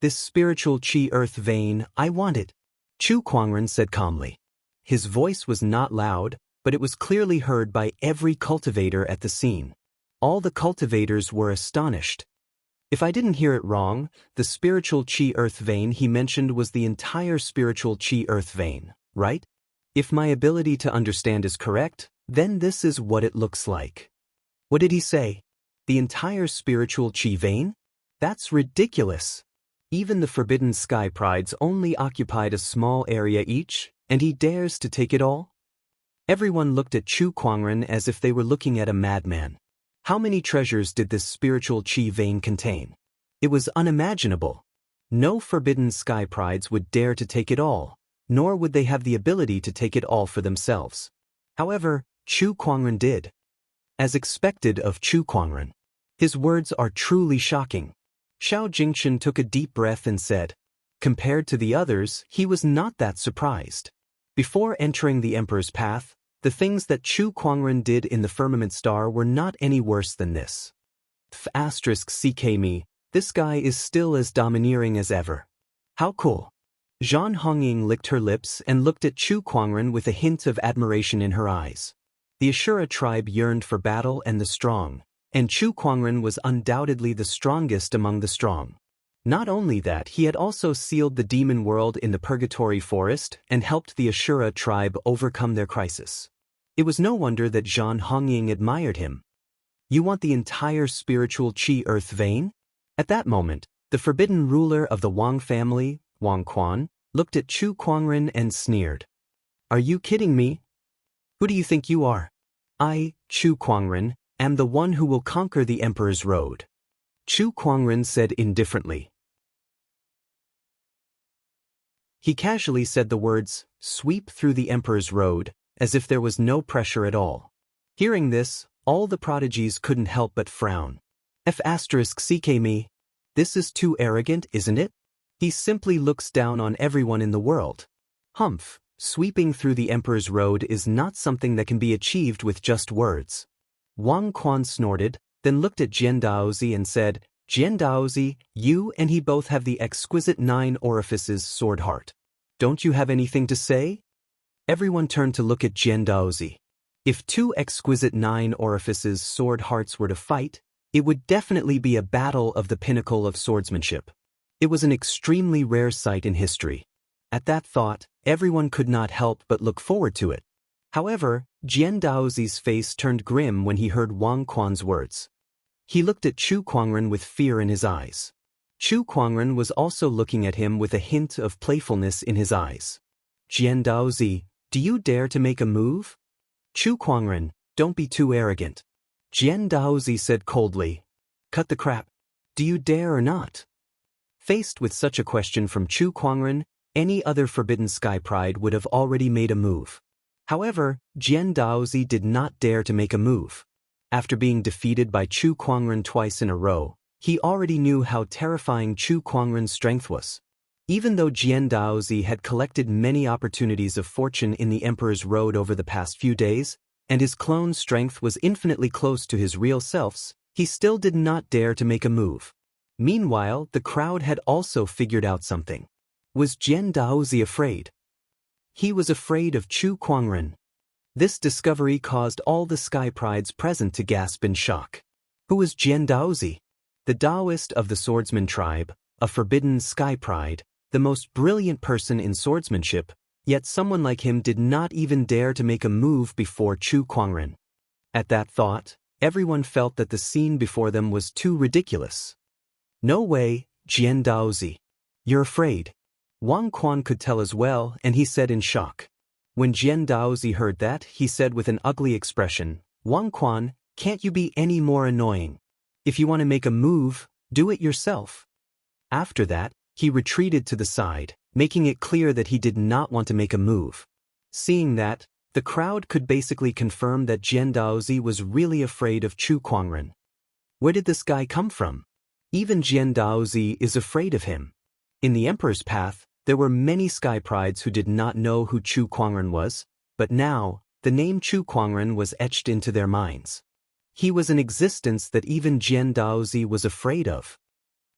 This spiritual chi earth vein, I want it, Chu Kuangren said calmly. His voice was not loud, but it was clearly heard by every cultivator at the scene. All the cultivators were astonished. If I didn't hear it wrong, the spiritual chi earth vein he mentioned was the entire spiritual chi earth vein, right? If my ability to understand is correct, then this is what it looks like. What did he say? The entire spiritual chi vein? That's ridiculous. Even the Forbidden Sky Prides only occupied a small area each, and he dares to take it all? Everyone looked at Chu Kuangren as if they were looking at a madman. How many treasures did this spiritual chi vein contain? It was unimaginable. No Forbidden Sky Prides would dare to take it all, nor would they have the ability to take it all for themselves. However, Chu Kuangren did. As expected of Chu Kuangren. His words are truly shocking. Xiao Jingchen took a deep breath and said, compared to the others, he was not that surprised. Before entering the Emperor's path, the things that Chu Kuangren did in the Firmament Star were not any worse than this. *CK this guy is still as domineering as ever. How cool. Zhan Hongying licked her lips and looked at Chu Kuangren with a hint of admiration in her eyes. The Ashura tribe yearned for battle and the strong, and Chu Kuangren was undoubtedly the strongest among the strong. Not only that, he had also sealed the demon world in the Purgatory Forest and helped the Ashura tribe overcome their crisis. It was no wonder that Zhan Hongying admired him. You want the entire spiritual chi earth vein? At that moment, the forbidden ruler of the Wang family, Wang Quan, looked at Chu Kuangren and sneered. Are you kidding me? Who do you think you are? I, Chu Kuangren, am the one who will conquer the Emperor's road. Chu Kuangren said indifferently. He casually said the words, sweep through the Emperor's road, as if there was no pressure at all. Hearing this, all the prodigies couldn't help but frown. *CK this is too arrogant, isn't it? He simply looks down on everyone in the world. Humph, sweeping through the Emperor's road is not something that can be achieved with just words. Wang Quan snorted, then looked at Jiandaozi and said, Jiandaozi, you and he both have the exquisite Nine Orifices sword heart. Don't you have anything to say? Everyone turned to look at Jiandaozi. If two exquisite Nine Orifices sword hearts were to fight, it would definitely be a battle of the pinnacle of swordsmanship. It was an extremely rare sight in history. At that thought, everyone could not help but look forward to it. However, Jiandaozi's face turned grim when he heard Wang Quan's words. He looked at Chu Kuangren with fear in his eyes. Chu Kuangren was also looking at him with a hint of playfulness in his eyes. Jiandaozi, do you dare to make a move? Chu Kuangren, don't be too arrogant. Jiandaozi said coldly. Cut the crap. Do you dare or not? Faced with such a question from Chu Kuangren, any other Forbidden Sky Pride would have already made a move. However, Jiandaozi did not dare to make a move. After being defeated by Chu Kuangren twice in a row, he already knew how terrifying Chu Kuangren's strength was. Even though Jian Daozi had collected many opportunities of fortune in the Emperor's road over the past few days, and his clone's strength was infinitely close to his real self's, he still did not dare to make a move. Meanwhile, the crowd had also figured out something. Was Jian Daozi afraid? He was afraid of Chu Kuangren. This discovery caused all the Sky Prides present to gasp in shock. Who was Jian Daozi? The Taoist of the Swordsman tribe, a forbidden Sky Pride, the most brilliant person in swordsmanship, yet someone like him did not even dare to make a move before Chu Kuangren. At that thought, everyone felt that the scene before them was too ridiculous. No way, Jian Daozi. You're afraid. Wang Quan could tell as well, and he said in shock. When Jian Daozi heard that, he said with an ugly expression, Wang Quan, can't you be any more annoying? If you want to make a move, do it yourself. After that, he retreated to the side, making it clear that he did not want to make a move. Seeing that, the crowd could basically confirm that Jian Daozi was really afraid of Chu Kuangren. Where did this guy come from? Even Jian Daozi is afraid of him. In the Emperor's path, there were many Sky Prides who did not know who Chu Kuangren was, but now, the name Chu Kuangren was etched into their minds. He was an existence that even Jian Daozi was afraid of.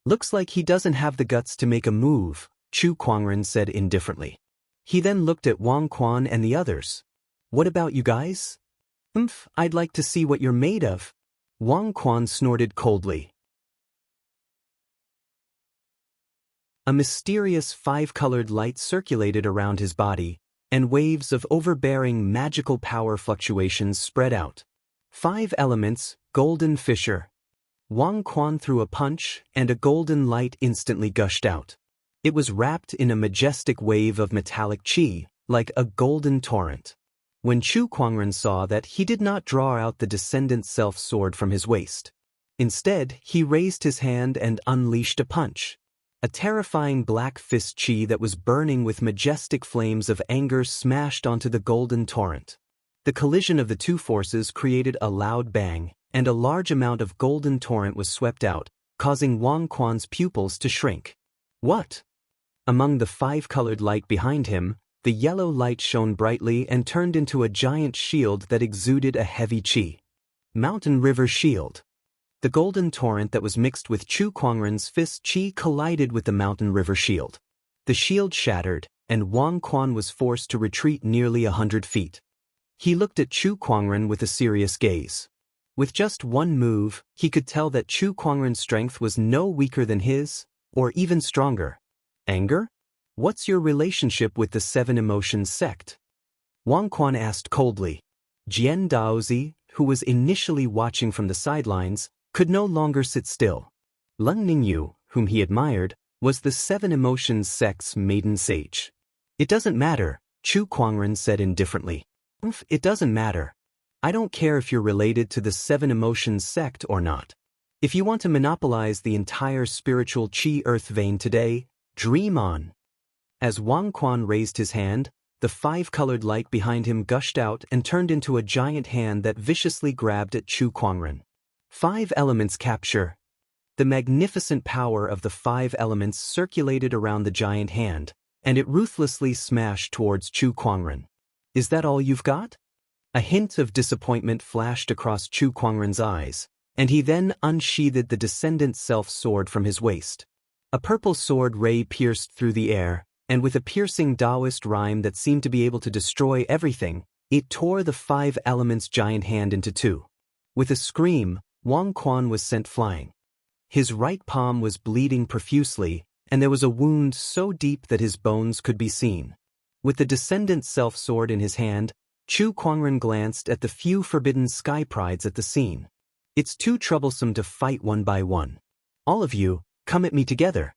Looks like he doesn't have the guts to make a move, Chu Kuangren said indifferently. He then looked at Wang Quan and the others. What about you guys? I'd like to see what you're made of. Wang Quan snorted coldly. A mysterious five-colored light circulated around his body, and waves of overbearing magical power fluctuations spread out. 5 elements, golden fissure. Wang Quan threw a punch, and a golden light instantly gushed out. It was wrapped in a majestic wave of metallic qi, like a golden torrent. When Chu Kuangren saw that, he did not draw out the Descendant Self sword from his waist. Instead, he raised his hand and unleashed a punch. A terrifying black fist qi that was burning with majestic flames of anger smashed onto the golden torrent. The collision of the two forces created a loud bang, and a large amount of golden torrent was swept out, causing Wang Quan's pupils to shrink. What? Among the 5-colored light behind him, the yellow light shone brightly and turned into a giant shield that exuded a heavy qi. Mountain River Shield. The golden torrent that was mixed with Chu Kuangren's fist qi collided with the Mountain River Shield. The shield shattered, and Wang Quan was forced to retreat nearly 100 feet. He looked at Chu Kuangren with a serious gaze. With just one move, he could tell that Chu Kuangren's strength was no weaker than his, or even stronger. Anger? What's your relationship with the 7 Emotions sect? Wang Quan asked coldly. Jian Daozi, who was initially watching from the sidelines, could no longer sit still. Leng Ningyu, whom he admired, was the 7 Emotions sect's maiden sage. It doesn't matter, Chu Kuangren said indifferently. It doesn't matter. I don't care if you're related to the 7 Emotions sect or not. If you want to monopolize the entire spiritual Qi Earth vein today, dream on. As Wang Quan raised his hand, the 5-colored light behind him gushed out and turned into a giant hand that viciously grabbed at Chu Kuangren. 5 elements capture. The magnificent power of the 5 elements circulated around the giant hand, and it ruthlessly smashed towards Chu Kuangren. Is that all you've got? A hint of disappointment flashed across Chu Kuangren's eyes, and he then unsheathed the Descendant Self sword from his waist. A purple sword ray pierced through the air, and with a piercing Taoist rhyme that seemed to be able to destroy everything, it tore the 5 elements giant hand into 2. With a scream, Wang Quan was sent flying. His right palm was bleeding profusely, and there was a wound so deep that his bones could be seen. With the Descendant Self sword in his hand, Chu Kuangren glanced at the few forbidden Sky Prides at the scene. It's too troublesome to fight one by one. All of you, come at me together.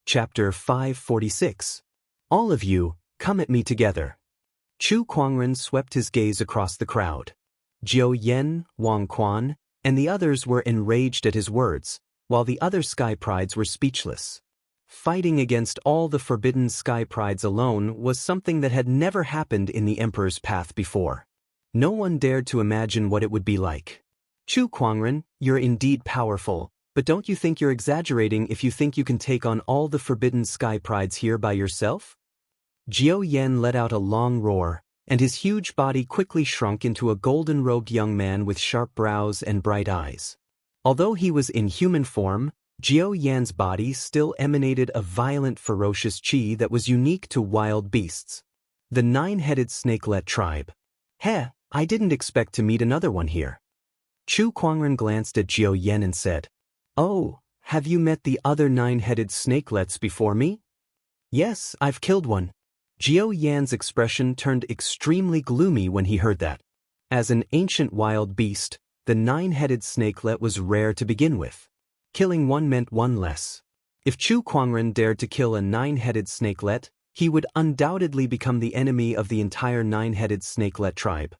Chapter 546. All of you, come at me together. Chu Kuangren swept his gaze across the crowd. Jiu Yen, Wang Quan, and the others were enraged at his words, while the other Sky Prides were speechless. Fighting against all the forbidden Sky Prides alone was something that had never happened in the Emperor's path before. No one dared to imagine what it would be like. Chu Kuangren, you're indeed powerful, but don't you think you're exaggerating if you think you can take on all the forbidden sky prides here by yourself? Jiao Yan let out a long roar, and his huge body quickly shrunk into a golden-robed young man with sharp brows and bright eyes. Although he was in human form, Jiao Yan's body still emanated a violent, ferocious qi that was unique to wild beasts. The nine-headed snakelet tribe. Heh, I didn't expect to meet another one here. Chu Kuangren glanced at Jiao Yan and said, "Oh, have you met the other nine-headed snakelets before me?" "Yes, I've killed one." Jiao Yan's expression turned extremely gloomy when he heard that. As an ancient wild beast, the nine-headed snakelet was rare to begin with. Killing one meant one less. If Chu Kuangren dared to kill a nine-headed snakelet, he would undoubtedly become the enemy of the entire nine-headed snakelet tribe.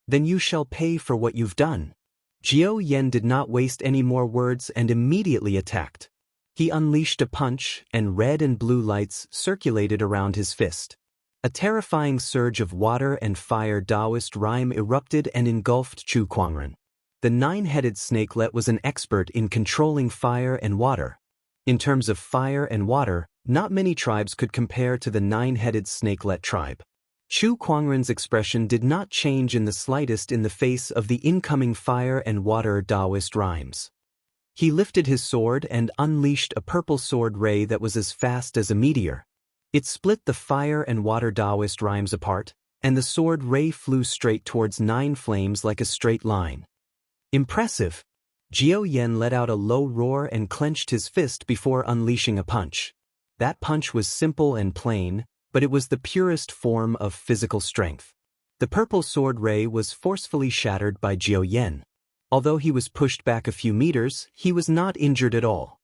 "Then you shall pay for what you've done." Jiao Yan did not waste any more words and immediately attacked. He unleashed a punch, and red and blue lights circulated around his fist. A terrifying surge of water and fire Taoist rhyme erupted and engulfed Chu Kuangren. The nine-headed snakelet was an expert in controlling fire and water. In terms of fire and water, not many tribes could compare to the nine-headed snakelet tribe. Chu Kuangren's expression did not change in the slightest in the face of the incoming fire and water Taoist rhymes. He lifted his sword and unleashed a purple sword ray that was as fast as a meteor. It split the fire and water Taoist rhymes apart, and the sword ray flew straight towards nine flames like a straight line. Impressive! Jiao Yan let out a low roar and clenched his fist before unleashing a punch. That punch was simple and plain, but it was the purest form of physical strength. The purple sword ray was forcefully shattered by Jiao Yan. Although he was pushed back a few meters, he was not injured at all.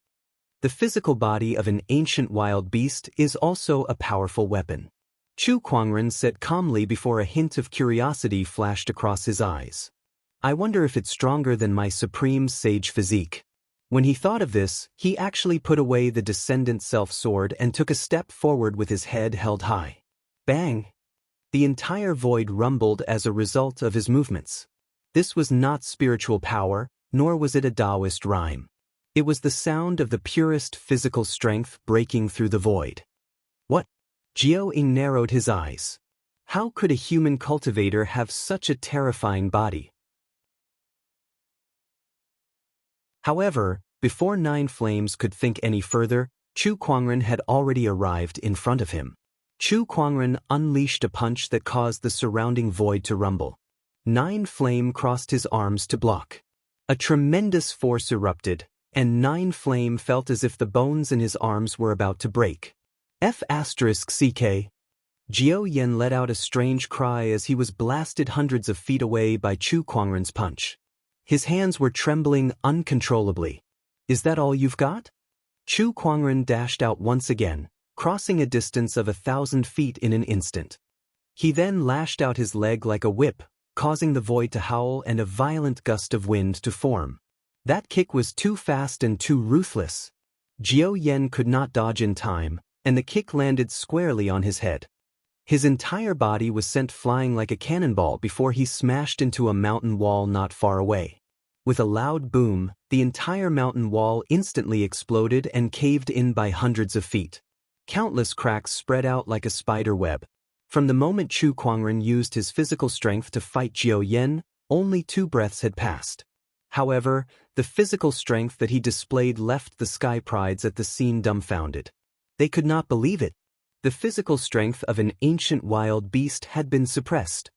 The physical body of an ancient wild beast is also a powerful weapon. Chu Kuangren sat calmly before a hint of curiosity flashed across his eyes. "I wonder if it's stronger than my supreme sage physique." When he thought of this, he actually put away the descendant self-sword and took a step forward with his head held high. Bang! The entire void rumbled as a result of his movements. This was not spiritual power, nor was it a Taoist rhyme. It was the sound of the purest physical strength breaking through the void. What? Jiao Ying narrowed his eyes. How could a human cultivator have such a terrifying body? However, before Nine Flames could think any further, Chu Kuangren had already arrived in front of him. Chu Kuangren unleashed a punch that caused the surrounding void to rumble. Nine Flame crossed his arms to block. A tremendous force erupted, and Nine Flame felt as if the bones in his arms were about to break. F***CK. Jiao Yan let out a strange cry as he was blasted hundreds of feet away by Chu Kuangren's punch. His hands were trembling uncontrollably. "Is that all you've got?" Chu Kuangren dashed out once again, crossing a distance of 1,000 feet in an instant. He then lashed out his leg like a whip, causing the void to howl and a violent gust of wind to form. That kick was too fast and too ruthless. Jiao Yan could not dodge in time, and the kick landed squarely on his head. His entire body was sent flying like a cannonball before he smashed into a mountain wall not far away. With a loud boom, the entire mountain wall instantly exploded and caved in by hundreds of feet. Countless cracks spread out like a spider web. From the moment Chu Kuangren used his physical strength to fight Jiao Yan, only 2 breaths had passed. However, the physical strength that he displayed left the Sky Prides at the scene dumbfounded. They could not believe it. The physical strength of an ancient wild beast had been suppressed.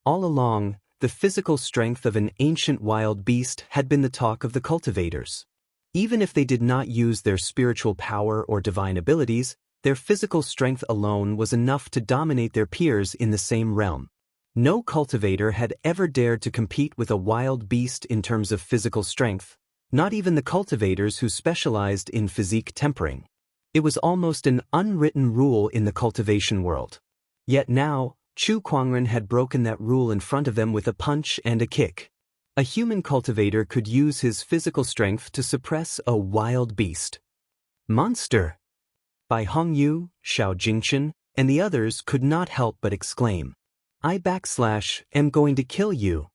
All along, the physical strength of an ancient wild beast had been the talk of the cultivators. Even if they did not use their spiritual power or divine abilities, their physical strength alone was enough to dominate their peers in the same realm. No cultivator had ever dared to compete with a wild beast in terms of physical strength, not even the cultivators who specialized in physique tempering. It was almost an unwritten rule in the cultivation world. Yet now, Chu Kuangren had broken that rule in front of them with a punch and a kick. A human cultivator could use his physical strength to suppress a wild beast. Monster! Bai Hongyu, Xiao Jingchen, and the others could not help but exclaim. "I am going to kill you."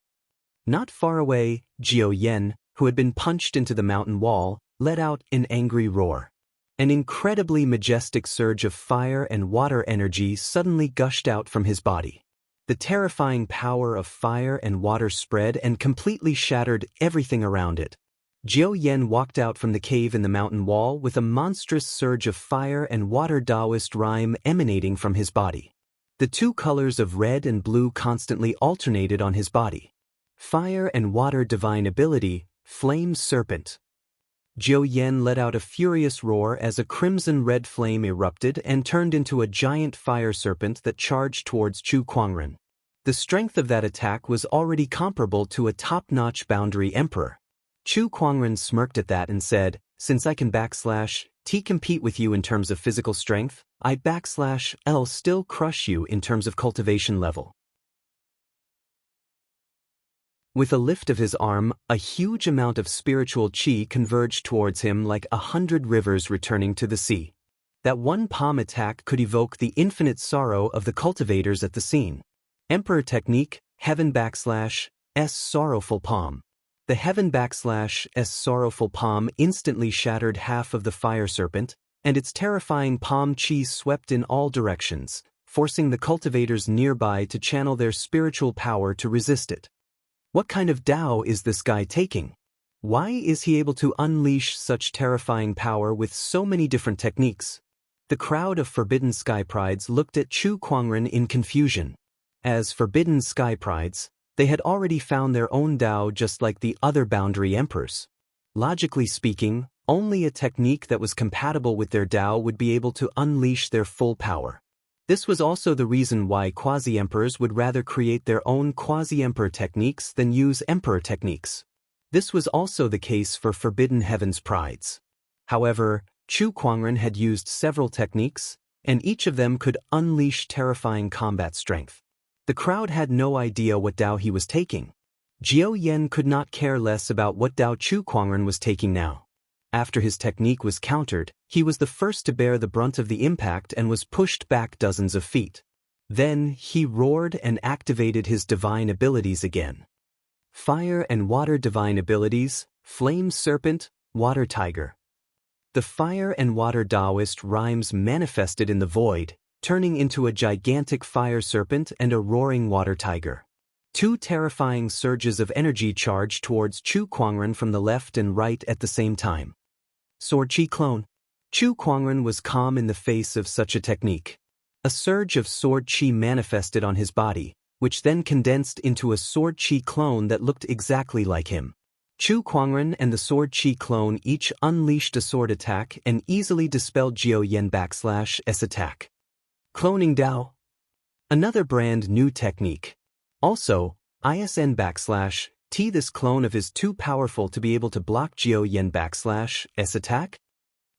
Not far away, Jiao Yen, who had been punched into the mountain wall, let out an angry roar. An incredibly majestic surge of fire and water energy suddenly gushed out from his body. The terrifying power of fire and water spread and completely shattered everything around it. Jiao Yen walked out from the cave in the mountain wall with a monstrous surge of fire and water Taoist rhyme emanating from his body. The two colors of red and blue constantly alternated on his body. Fire and water divine ability, Flame Serpent. Jiao Yen let out a furious roar as a crimson-red flame erupted and turned into a giant fire serpent that charged towards Chu Kuangren. The strength of that attack was already comparable to a top-notch boundary emperor. Chu Kuangren smirked at that and said, "Since I can /T compete with you in terms of physical strength, I'll still crush you in terms of cultivation level." With a lift of his arm, a huge amount of spiritual qi converged towards him like 100 rivers returning to the sea. That one palm attack could evoke the infinite sorrow of the cultivators at the scene. Emperor Technique, Heaven /S Sorrowful Palm. The Heaven /S Sorrowful Palm instantly shattered half of the fire serpent, and its terrifying palm qi swept in all directions, forcing the cultivators nearby to channel their spiritual power to resist it. What kind of Tao is this guy taking? Why is he able to unleash such terrifying power with so many different techniques? The crowd of Forbidden Sky Prides looked at Chu Kuangren in confusion. As Forbidden Sky Prides, they had already found their own Tao just like the other boundary emperors. Logically speaking, only a technique that was compatible with their Tao would be able to unleash their full power. This was also the reason why quasi-emperors would rather create their own quasi-emperor techniques than use emperor techniques. This was also the case for Forbidden Heavens Prides. However, Chu Kuangren had used several techniques, and each of them could unleash terrifying combat strength. The crowd had no idea what Tao he was taking. Jiao Yen could not care less about what Tao Chu Kuangren was taking now. After his technique was countered, he was the first to bear the brunt of the impact and was pushed back dozens of feet. Then, he roared and activated his divine abilities again. Fire and water divine abilities, Flame Serpent, Water Tiger. The fire and water Taoist rhymes manifested in the void, turning into a gigantic fire serpent and a roaring water tiger. Two terrifying surges of energy charged towards Chu Kuangren from the left and right at the same time. Sword Chi Clone. Chu Kuangren was calm in the face of such a technique. A surge of sword chi manifested on his body, which then condensed into a sword chi clone that looked exactly like him. Chu Kuangren and the sword chi clone each unleashed a sword attack and easily dispelled Jiao Yen /S attack. Cloning Tao. Another brand new technique. Also, ISN /T this clone of is too powerful to be able to block Jiao Yen /S attack?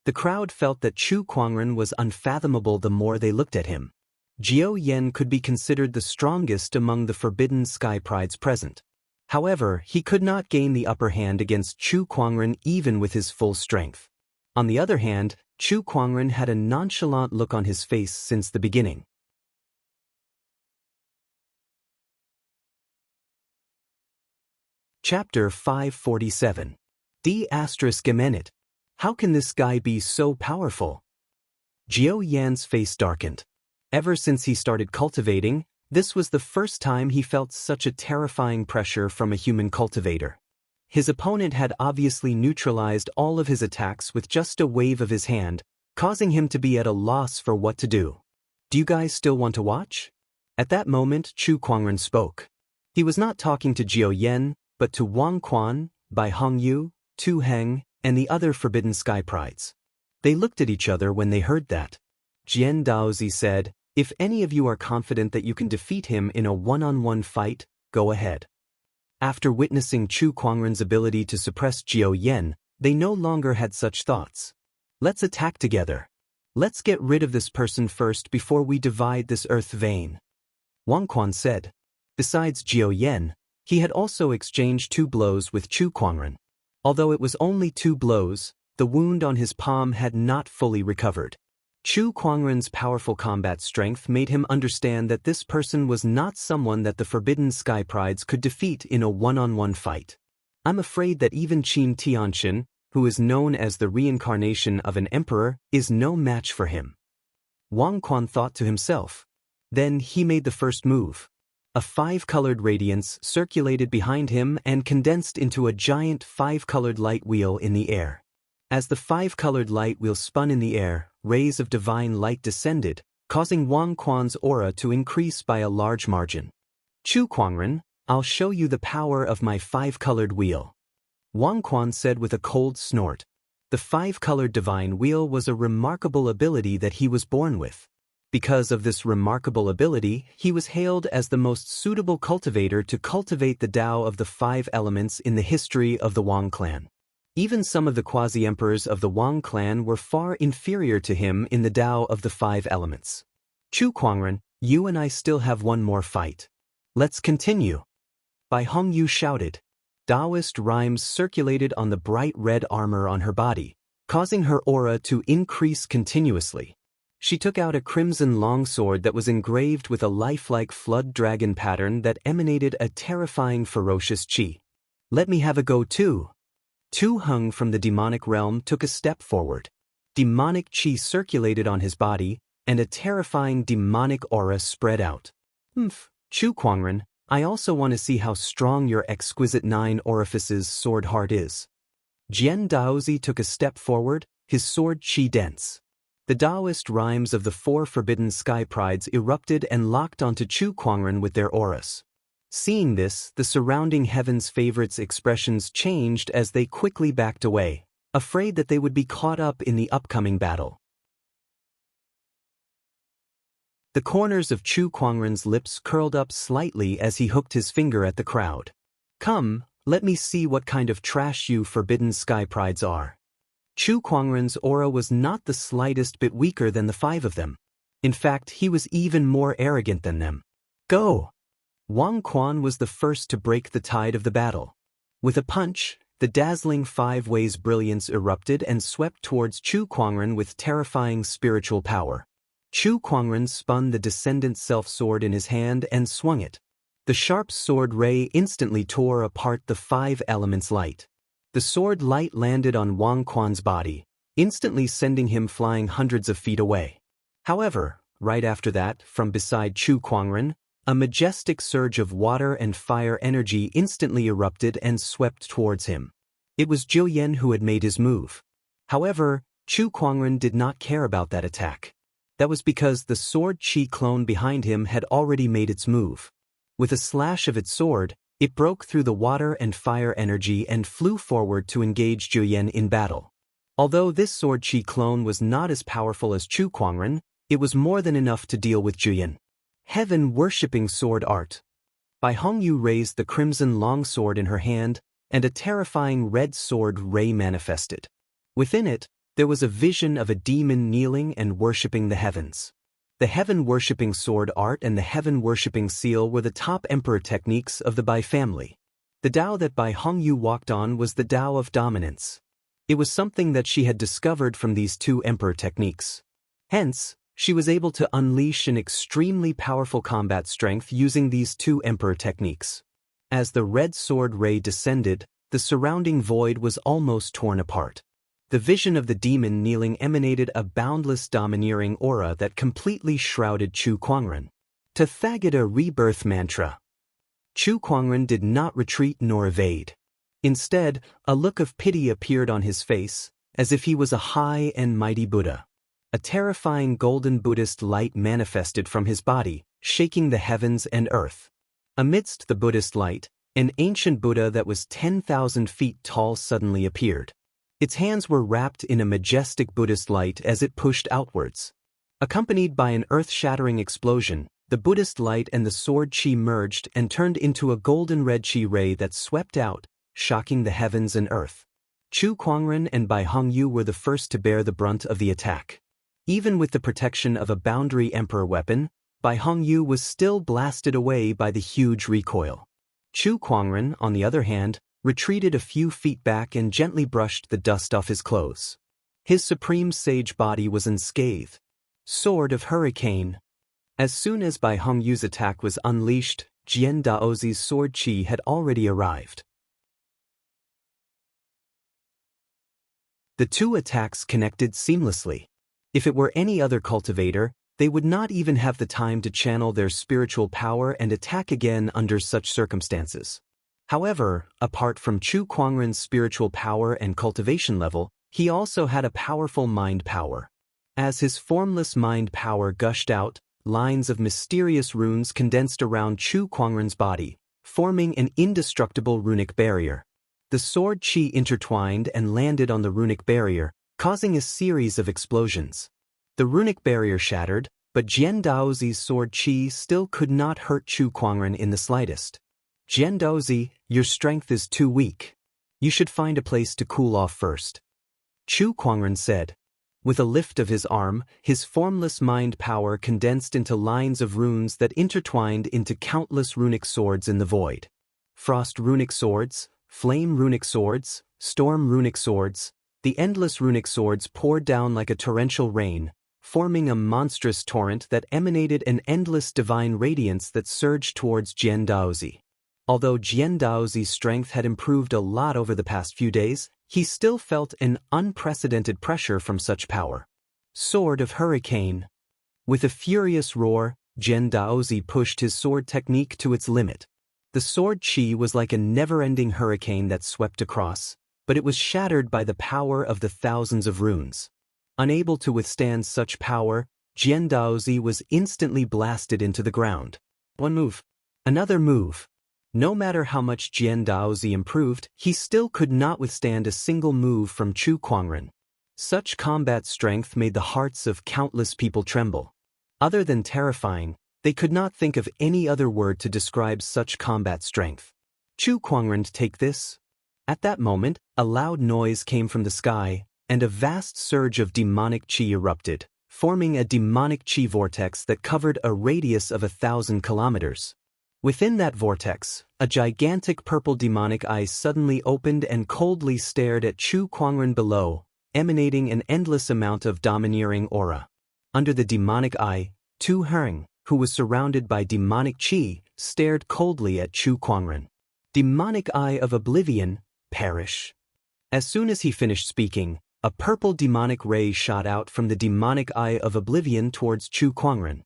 The crowd felt that Chu Kuangren was unfathomable the more they looked at him. Jiao Yen could be considered the strongest among the Forbidden Sky Prides present. However, he could not gain the upper hand against Chu Kuangren even with his full strength. On the other hand, Chu Kuangren had a nonchalant look on his face since the beginning. Chapter 547. D*Gemenit. How can this guy be so powerful? Jiao Yan's face darkened. Ever since he started cultivating, this was the first time he felt such a terrifying pressure from a human cultivator. His opponent had obviously neutralized all of his attacks with just a wave of his hand, causing him to be at a loss for what to do. Do you guys still want to watch? At that moment, Chu Kuangren spoke. He was not talking to Jiao Yen, but to Wang Quan, Bai Hongyu, Tu Heng, and the other Forbidden Sky Prides. They looked at each other when they heard that. Jian Daozi said, "If any of you are confident that you can defeat him in a one-on-one fight, go ahead." After witnessing Chu Kuangren's ability to suppress Jiao Yen, they no longer had such thoughts. Let's attack together. Let's get rid of this person first before we divide this earth vein. Wang Quan said. Besides Jiao Yen, he had also exchanged 2 blows with Chu Kuangren. Although it was only 2 blows, the wound on his palm had not fully recovered. Chu Kuangren's powerful combat strength made him understand that this person was not someone that the Forbidden Sky Prides could defeat in a one-on-one fight. I'm afraid that even Qin Tianxin, who is known as the reincarnation of an emperor, is no match for him. Wang Quan thought to himself. Then he made the first move. A 5-colored radiance circulated behind him and condensed into a giant 5-colored light wheel in the air. As the 5-colored light wheel spun in the air, rays of divine light descended, causing Wang Quan's aura to increase by a large margin. Chu Kuangren, I'll show you the power of my 5-colored wheel. Wang Quan said with a cold snort. The 5-colored divine wheel was a remarkable ability that he was born with. Because of this remarkable ability, he was hailed as the most suitable cultivator to cultivate the Tao of the 5 elements in the history of the Wang clan. Even some of the quasi-emperors of the Wang clan were far inferior to him in the Tao of the 5 elements. Chu Kuangren, you and I still have one more fight. Let's continue. Bai Hongyu shouted. Taoist rhymes circulated on the bright red armor on her body, causing her aura to increase continuously. She took out a crimson longsword that was engraved with a lifelike flood dragon pattern that emanated a terrifying ferocious qi. Let me have a go too. Tu Heng from the demonic realm took a step forward. Demonic qi circulated on his body, and a terrifying demonic aura spread out. Chu Kuangren, I also want to see how strong your exquisite 9 orifices sword heart is. Jian Daozi took a step forward, his sword qi dense. The Taoist rhymes of the 4 Forbidden Sky Prides erupted and locked onto Chu Kuangren with their auras. Seeing this, the surrounding heavens' favorites' expressions changed as they quickly backed away, afraid that they would be caught up in the upcoming battle. The corners of Chu Kuangren's lips curled up slightly as he hooked his finger at the crowd. Come, let me see what kind of trash you Forbidden Sky Prides are. Chu Kuangren's aura was not the slightest bit weaker than the 5 of them. In fact, he was even more arrogant than them. Go! Wang Quan was the first to break the tide of the battle. With a punch, the dazzling 5 ways brilliance erupted and swept towards Chu Kuangren with terrifying spiritual power. Chu Kuangren spun the Descendant Self-Sword in his hand and swung it. The sharp sword ray instantly tore apart the 5 elements light. The sword light landed on Wang Quan's body, instantly sending him flying hundreds of feet away. However, right after that, from beside Chu Kuangren, a majestic surge of water and fire energy instantly erupted and swept towards him. It was Zhou Yan who had made his move. However, Chu Kuangren did not care about that attack. That was because the sword qi clone behind him had already made its move. With a slash of its sword, it broke through the water and fire energy and flew forward to engage Zhou Yan in battle. Although this sword qi clone was not as powerful as Chu Kuangren, it was more than enough to deal with Zhou Yan. Heaven-worshipping sword art. Bai Hongyu raised the crimson longsword in her hand, and a terrifying red sword ray manifested. Within it, there was a vision of a demon kneeling and worshipping the heavens. The heaven-worshipping sword art and the heaven-worshipping seal were the top emperor techniques of the Bai family. The Tao that Bai Hongyu walked on was the Tao of dominance. It was something that she had discovered from these 2 emperor techniques. Hence, she was able to unleash an extremely powerful combat strength using these 2 emperor techniques. As the red sword ray descended, the surrounding void was almost torn apart. The vision of the demon kneeling emanated a boundless domineering aura that completely shrouded Chu Kuangren. Tathagata rebirth mantra. Chu Kuangren did not retreat nor evade. Instead, a look of pity appeared on his face, as if he was a high and mighty Buddha. A terrifying golden Buddhist light manifested from his body, shaking the heavens and earth. Amidst the Buddhist light, an ancient Buddha that was 10,000 feet tall suddenly appeared. Its hands were wrapped in a majestic Buddhist light as it pushed outwards. Accompanied by an earth-shattering explosion, the Buddhist light and the sword qi merged and turned into a golden red qi ray that swept out, shocking the heavens and earth. Chu Kuangren and Bai Hongyu were the first to bear the brunt of the attack. Even with the protection of a boundary emperor weapon, Bai Hongyu was still blasted away by the huge recoil. Chu Kuangren, on the other hand, retreated a few feet back and gently brushed the dust off his clothes. His supreme sage body was unscathed, Sword of Hurricane. As soon as Bai Hongyu's attack was unleashed, Jian Daozi's sword chi had already arrived. The two attacks connected seamlessly. If it were any other cultivator, they would not even have the time to channel their spiritual power and attack again under such circumstances. However, apart from Chu Kuangren's spiritual power and cultivation level, he also had a powerful mind power. As his formless mind power gushed out, lines of mysterious runes condensed around Chu Kuangren's body, forming an indestructible runic barrier. The sword chi intertwined and landed on the runic barrier, causing a series of explosions. The runic barrier shattered, but Jian Daozi's sword chi still could not hurt Chu Kuangren in the slightest. Jian Daozi, your strength is too weak. You should find a place to cool off first. Chu Kuangren said. With a lift of his arm, his formless mind power condensed into lines of runes that intertwined into countless runic swords in the void. Frost runic swords, flame runic swords, storm runic swords, the endless runic swords poured down like a torrential rain, forming a monstrous torrent that emanated an endless divine radiance that surged towards Jian Daozi. Although Jian Daozi's strength had improved a lot over the past few days, he still felt an unprecedented pressure from such power. Sword of Hurricane. With a furious roar, Jian Daozi pushed his sword technique to its limit. The sword chi was like a never-ending hurricane that swept across, but it was shattered by the power of the thousands of runes. Unable to withstand such power, Jian Daozi was instantly blasted into the ground. One move. Another move. No matter how much Jian Daozi improved, he still could not withstand a single move from Chu Kuangren. Such combat strength made the hearts of countless people tremble. Other than terrifying, they could not think of any other word to describe such combat strength. Chu Kuangren, take this. At that moment, a loud noise came from the sky, and a vast surge of demonic chi erupted, forming a demonic chi vortex that covered a radius of 1,000 kilometers. Within that vortex, a gigantic purple demonic eye suddenly opened and coldly stared at Chu Kuangren below, emanating an endless amount of domineering aura. Under the demonic eye, Tu Heng, who was surrounded by demonic chi, stared coldly at Chu Kuangren. Demonic eye of oblivion, perish. As soon as he finished speaking, a purple demonic ray shot out from the demonic eye of oblivion towards Chu Kuangren.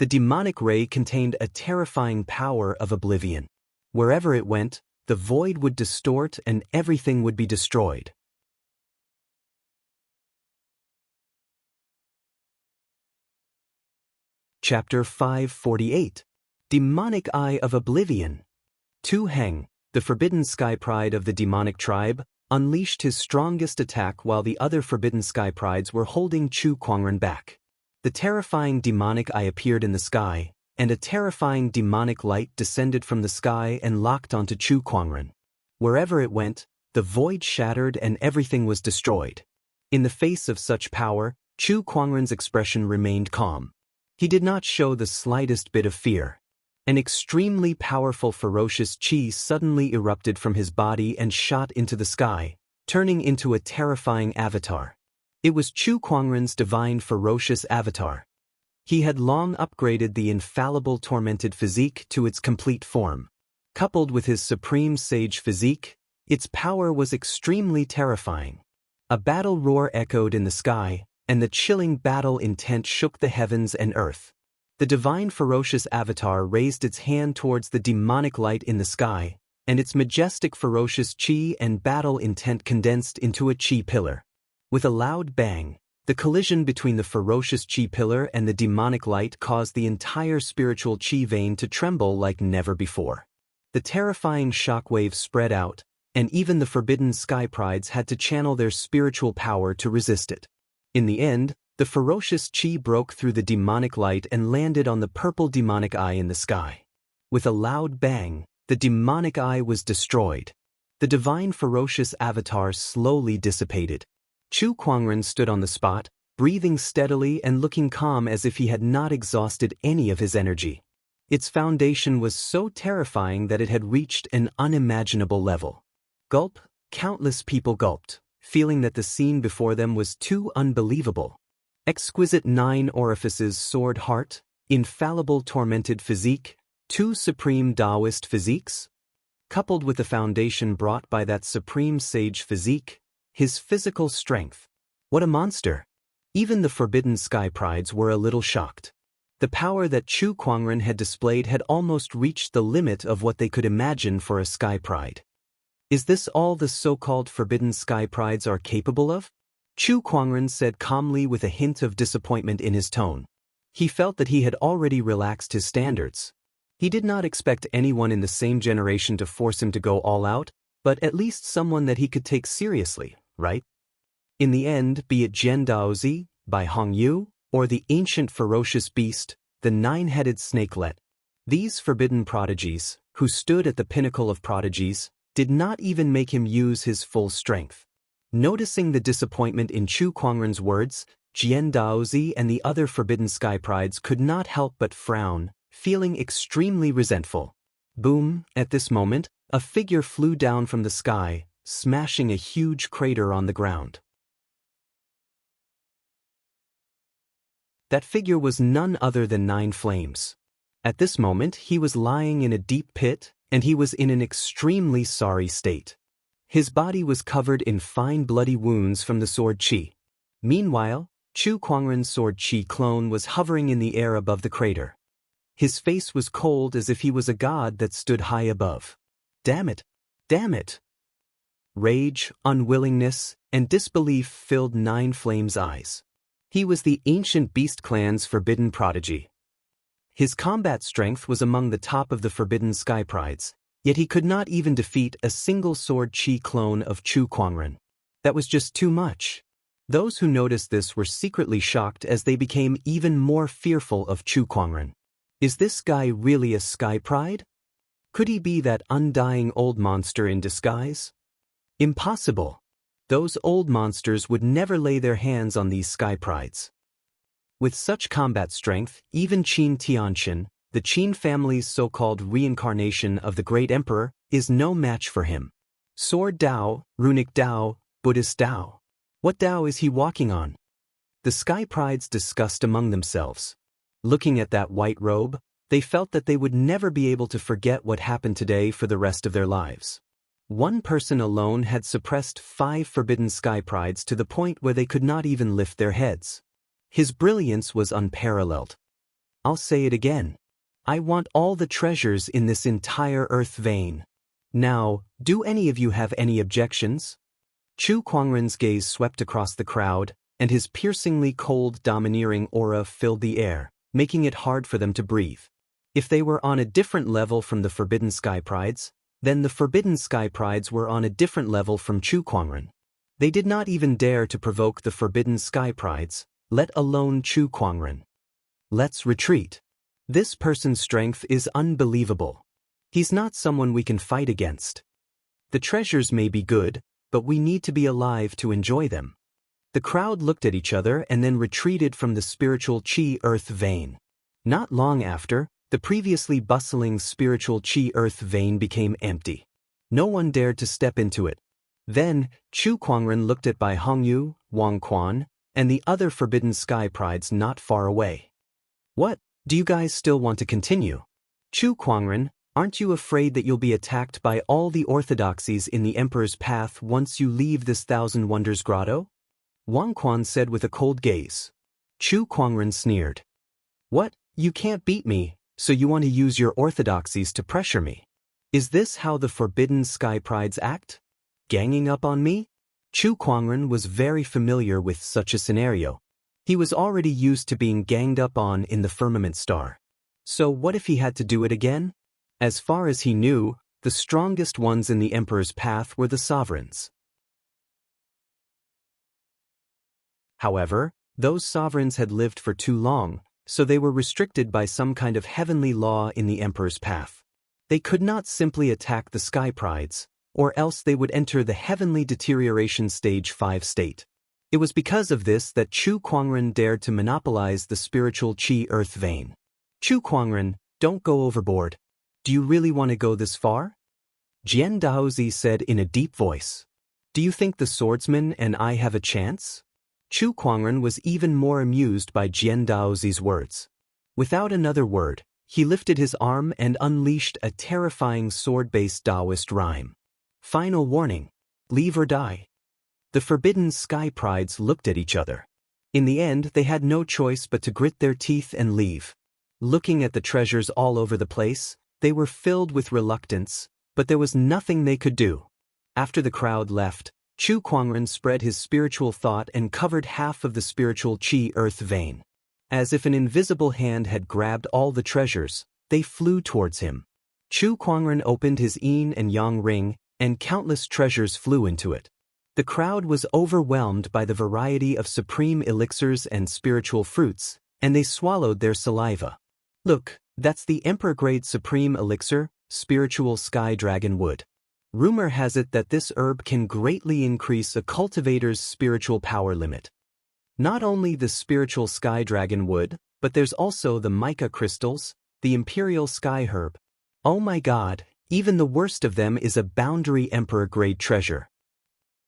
The demonic ray contained a terrifying power of oblivion. Wherever it went, the void would distort and everything would be destroyed. Chapter 548. Demonic Eye of Oblivion. Tu Heng, the forbidden sky pride of the demonic tribe, unleashed his strongest attack while the other forbidden sky prides were holding Chu Kuangren back. The terrifying demonic eye appeared in the sky, and a terrifying demonic light descended from the sky and locked onto Chu Kuangren. Wherever it went, the void shattered and everything was destroyed. In the face of such power, Chu Kuangren's expression remained calm. He did not show the slightest bit of fear. An extremely powerful ferocious chi suddenly erupted from his body and shot into the sky, turning into a terrifying avatar. It was Chu Kuangren's divine ferocious avatar. He had long upgraded the infallible tormented physique to its complete form. Coupled with his supreme sage physique, its power was extremely terrifying. A battle roar echoed in the sky, and the chilling battle intent shook the heavens and earth. The divine ferocious avatar raised its hand towards the demonic light in the sky, and its majestic ferocious chi and battle intent condensed into a chi pillar. With a loud bang, the collision between the ferocious chi pillar and the demonic light caused the entire spiritual chi vein to tremble like never before. The terrifying shockwave spread out, and even the forbidden sky prides had to channel their spiritual power to resist it. In the end, the ferocious chi broke through the demonic light and landed on the purple demonic eye in the sky. With a loud bang, the demonic eye was destroyed. The divine ferocious avatar slowly dissipated. Chu Kuangren stood on the spot, breathing steadily and looking calm as if he had not exhausted any of his energy. Its foundation was so terrifying that it had reached an unimaginable level. Gulp, countless people gulped, feeling that the scene before them was too unbelievable. exquisite 9 orifices sword heart, infallible tormented physique, 2 supreme Taoist physiques? Coupled with the foundation brought by that supreme sage physique, his physical strength. What a monster! Even the forbidden sky prides were a little shocked. The power that Chu Kuangren had displayed had almost reached the limit of what they could imagine for a sky pride. Is this all the so-called forbidden sky prides are capable of? Chu Kuangren said calmly with a hint of disappointment in his tone. He felt that he had already relaxed his standards. He did not expect anyone in the same generation to force him to go all out, but at least someone that he could take seriously, right? In the end, be it Jian Daozi, by Hong Yu, or the ancient ferocious beast, the 9-headed snakelet, these forbidden prodigies, who stood at the pinnacle of prodigies, did not even make him use his full strength. Noticing the disappointment in Chu Kuangren's words, Jian Daozi and the other forbidden sky prides could not help but frown, feeling extremely resentful. Boom, at this moment, a figure flew down from the sky, smashing a huge crater on the ground. That figure was none other than 9 Flames. At this moment he was lying in a deep pit, and he was in an extremely sorry state. His body was covered in fine bloody wounds from the sword qi. Meanwhile, Chu Kuangren's sword qi clone was hovering in the air above the crater. His face was cold as if he was a god that stood high above. Damn it! Damn it! Rage, unwillingness, and disbelief filled 9 Flames' eyes. He was the ancient beast clan's forbidden prodigy. His combat strength was among the top of the forbidden sky prides, yet he could not even defeat a single sword qi clone of Chu Kuangren. That was just too much. Those who noticed this were secretly shocked as they became even more fearful of Chu Kuangren. Is this guy really a sky pride? Could he be that undying old monster in disguise? Impossible. Those old monsters would never lay their hands on these sky prides. With such combat strength, even Qin Tianxin, the Qin family's so-called reincarnation of the great emperor, is no match for him. Sword Dao, runic Dao, Buddhist Dao. What Dao is he walking on? The sky prides discussed among themselves. Looking at that white robe, they felt that they would never be able to forget what happened today for the rest of their lives. One person alone had suppressed 5 forbidden sky prides to the point where they could not even lift their heads. His brilliance was unparalleled. I'll say it again. I want all the treasures in this entire earth vein. Now, do any of you have any objections? Chu Kuangren's gaze swept across the crowd, and his piercingly cold, domineering aura filled the air, making it hard for them to breathe. If they were on a different level from the forbidden sky prides, then the forbidden sky prides were on a different level from Chu Kuangren. They did not even dare to provoke the forbidden sky prides, let alone Chu Kuangren. Let's retreat. This person's strength is unbelievable. He's not someone we can fight against. The treasures may be good, but we need to be alive to enjoy them. The crowd looked at each other and then retreated from the spiritual Qi Earth vein. Not long after, the previously bustling spiritual Qi Earth vein became empty. No one dared to step into it. Then, Chu Kuangren looked at Bai Hongyu, Wang Quan, and the other forbidden sky prides not far away. What, do you guys still want to continue? Chu Kuangren, aren't you afraid that you'll be attacked by all the orthodoxies in the Emperor's path once you leave this Thousand Wonders grotto? Wang Quan said with a cold gaze. Chu Kuangren sneered. What, you can't beat me, so you want to use your orthodoxies to pressure me? Is this how the forbidden sky prides act? Ganging up on me? Chu Kuangren was very familiar with such a scenario. He was already used to being ganged up on in the Firmament Star. So what if he had to do it again? As far as he knew, the strongest ones in the Emperor's path were the sovereigns. However, those sovereigns had lived for too long, so they were restricted by some kind of heavenly law in the Emperor's path. They could not simply attack the sky prides, or else they would enter the heavenly deterioration stage 5 state. It was because of this that Chu Kuangren dared to monopolize the spiritual Qi Earth vein. Chu Kuangren, don't go overboard. Do you really want to go this far? Jian Daozi said in a deep voice. Do you think the swordsman and I have a chance? Chu Kuangren was even more amused by Jian Daozi's words. Without another word, he lifted his arm and unleashed a terrifying sword-based Taoist rhyme. Final warning: leave or die. The forbidden sky prides looked at each other. In the end, they had no choice but to grit their teeth and leave. Looking at the treasures all over the place, they were filled with reluctance, but there was nothing they could do. After the crowd left, Chu Kuangren spread his spiritual thought and covered half of the spiritual chi earth vein. As if an invisible hand had grabbed all the treasures, they flew towards him. Chu Kuangren opened his yin and yang ring, and countless treasures flew into it. The crowd was overwhelmed by the variety of supreme elixirs and spiritual fruits, and they swallowed their saliva. Look, that's the Emperor-grade supreme elixir, spiritual sky dragon wood. Rumor has it that this herb can greatly increase a cultivator's spiritual power limit. Not only the spiritual sky dragon wood, but there's also the mica crystals, the imperial sky herb. Oh my god, even the worst of them is a boundary emperor-grade treasure.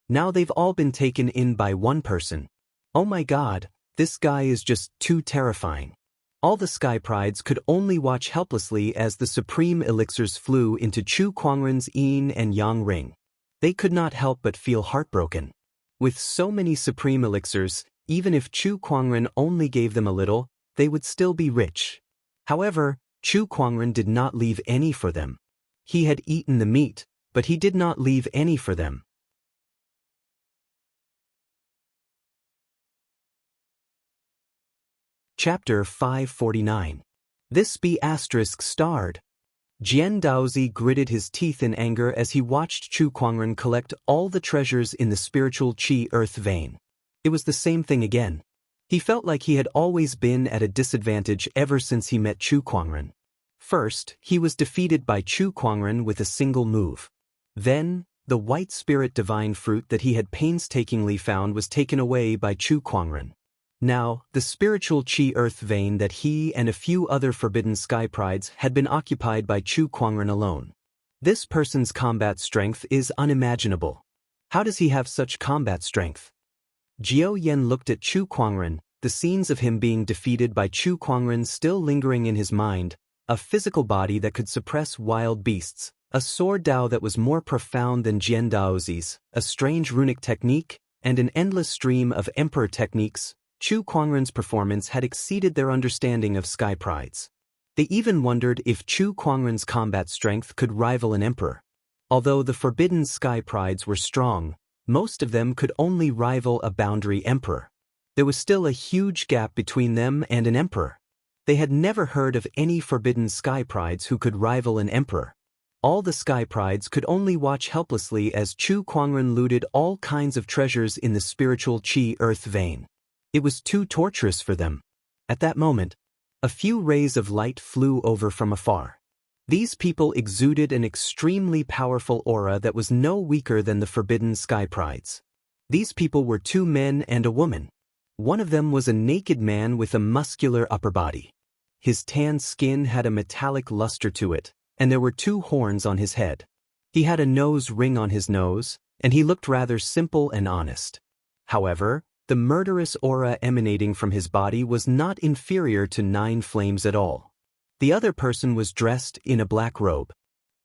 Now they've all been taken in by one person. Oh my god, this guy is just too terrifying. All the sky prides could only watch helplessly as the supreme elixirs flew into Chu Kuangren's yin and yang ring. They could not help but feel heartbroken. With so many supreme elixirs, even if Chu Kuangren only gave them a little, they would still be rich. However, Chu Kuangren did not leave any for them. He had eaten the meat, but he did not leave any for them. Chapter 549. This be * starred. Jian Daozi gritted his teeth in anger as he watched Chu Kuangren collect all the treasures in the spiritual chi earth vein. It was the same thing again. He felt like he had always been at a disadvantage ever since he met Chu Kuangren. First, he was defeated by Chu Kuangren with a single move. Then, the white spirit divine fruit that he had painstakingly found was taken away by Chu Kuangren. Now, the spiritual chi earth vein that he and a few other forbidden sky prides had been occupied by Chu Kuangren alone. This person's combat strength is unimaginable. How does he have such combat strength? Jiao Yan looked at Chu Kuangren, the scenes of him being defeated by Chu Kuangren still lingering in his mind, a physical body that could suppress wild beasts, a sword Dao that was more profound than Jian Daozi's, a strange runic technique, and an endless stream of emperor techniques. Chu Kuangren's performance had exceeded their understanding of sky prides. They even wondered if Chu Kuangren's combat strength could rival an emperor. Although the forbidden sky prides were strong, most of them could only rival a boundary emperor. There was still a huge gap between them and an emperor. They had never heard of any forbidden sky prides who could rival an emperor. All the sky prides could only watch helplessly as Chu Kuangren looted all kinds of treasures in the spiritual chi earth vein. It was too torturous for them. At that moment, a few rays of light flew over from afar. These people exuded an extremely powerful aura that was no weaker than the forbidden sky prides. These people were two men and a woman. One of them was a naked man with a muscular upper body. His tan skin had a metallic luster to it, and there were two horns on his head. He had a nose ring on his nose, and he looked rather simple and honest. However, the murderous aura emanating from his body was not inferior to 9 flames at all. The other person was dressed in a black robe.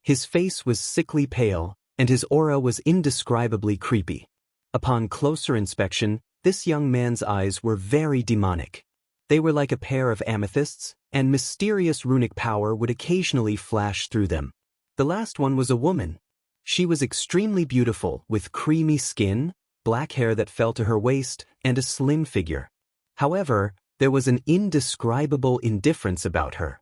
His face was sickly pale, and his aura was indescribably creepy. Upon closer inspection, this young man's eyes were very demonic. They were like a pair of amethysts, and mysterious runic power would occasionally flash through them. The last one was a woman. She was extremely beautiful, with creamy skin, black hair that fell to her waist, and a slim figure. However, there was an indescribable indifference about her.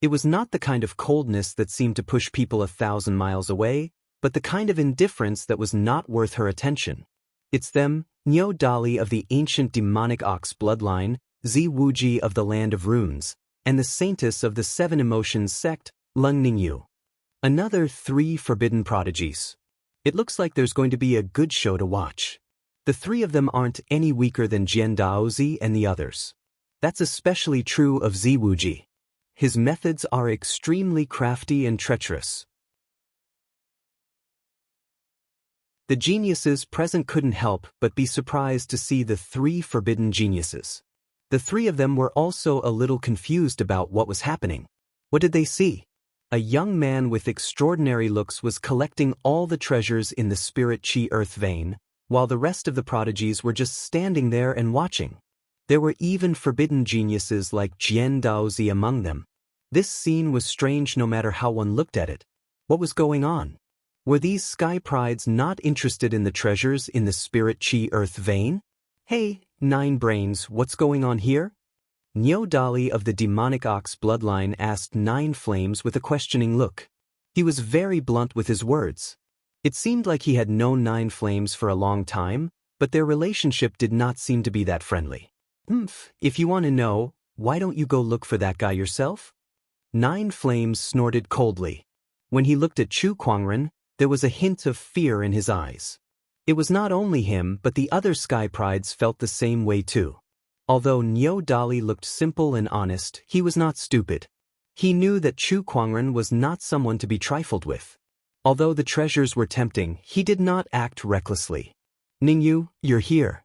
It was not the kind of coldness that seemed to push people 1,000 miles away, but the kind of indifference that was not worth her attention. It's them, Niu Dali of the ancient demonic ox bloodline, Zi Wuji of the land of runes, and the saintess of the 7 emotions sect, Lung Ningyu. Another 3 forbidden prodigies. It looks like there's going to be a good show to watch. The 3 of them aren't any weaker than Jian Daozi and the others. That's especially true of Zi Wuji. His methods are extremely crafty and treacherous. The geniuses present couldn't help but be surprised to see the three forbidden geniuses. The three of them were also a little confused about what was happening. What did they see? A young man with extraordinary looks was collecting all the treasures in the spirit chi earth vein, while the rest of the prodigies were just standing there and watching. There were even forbidden geniuses like Jian Daozi among them. This scene was strange no matter how one looked at it. What was going on? Were these sky prides not interested in the treasures in the spirit chi earth vein? Hey, Nine Brains, what's going on here? Nyo Dali of the demonic ox bloodline asked Nine Flames with a questioning look. He was very blunt with his words. It seemed like he had known Nine Flames for a long time, but their relationship did not seem to be that friendly. If you want to know, why don't you go look for that guy yourself? Nine Flames snorted coldly. When he looked at Chu Kuangren, there was a hint of fear in his eyes. It was not only him, but the other sky prides felt the same way too. Although Nyo Dali looked simple and honest, he was not stupid. He knew that Chu Kuangren was not someone to be trifled with. Although the treasures were tempting, he did not act recklessly. Ningyu, you're here.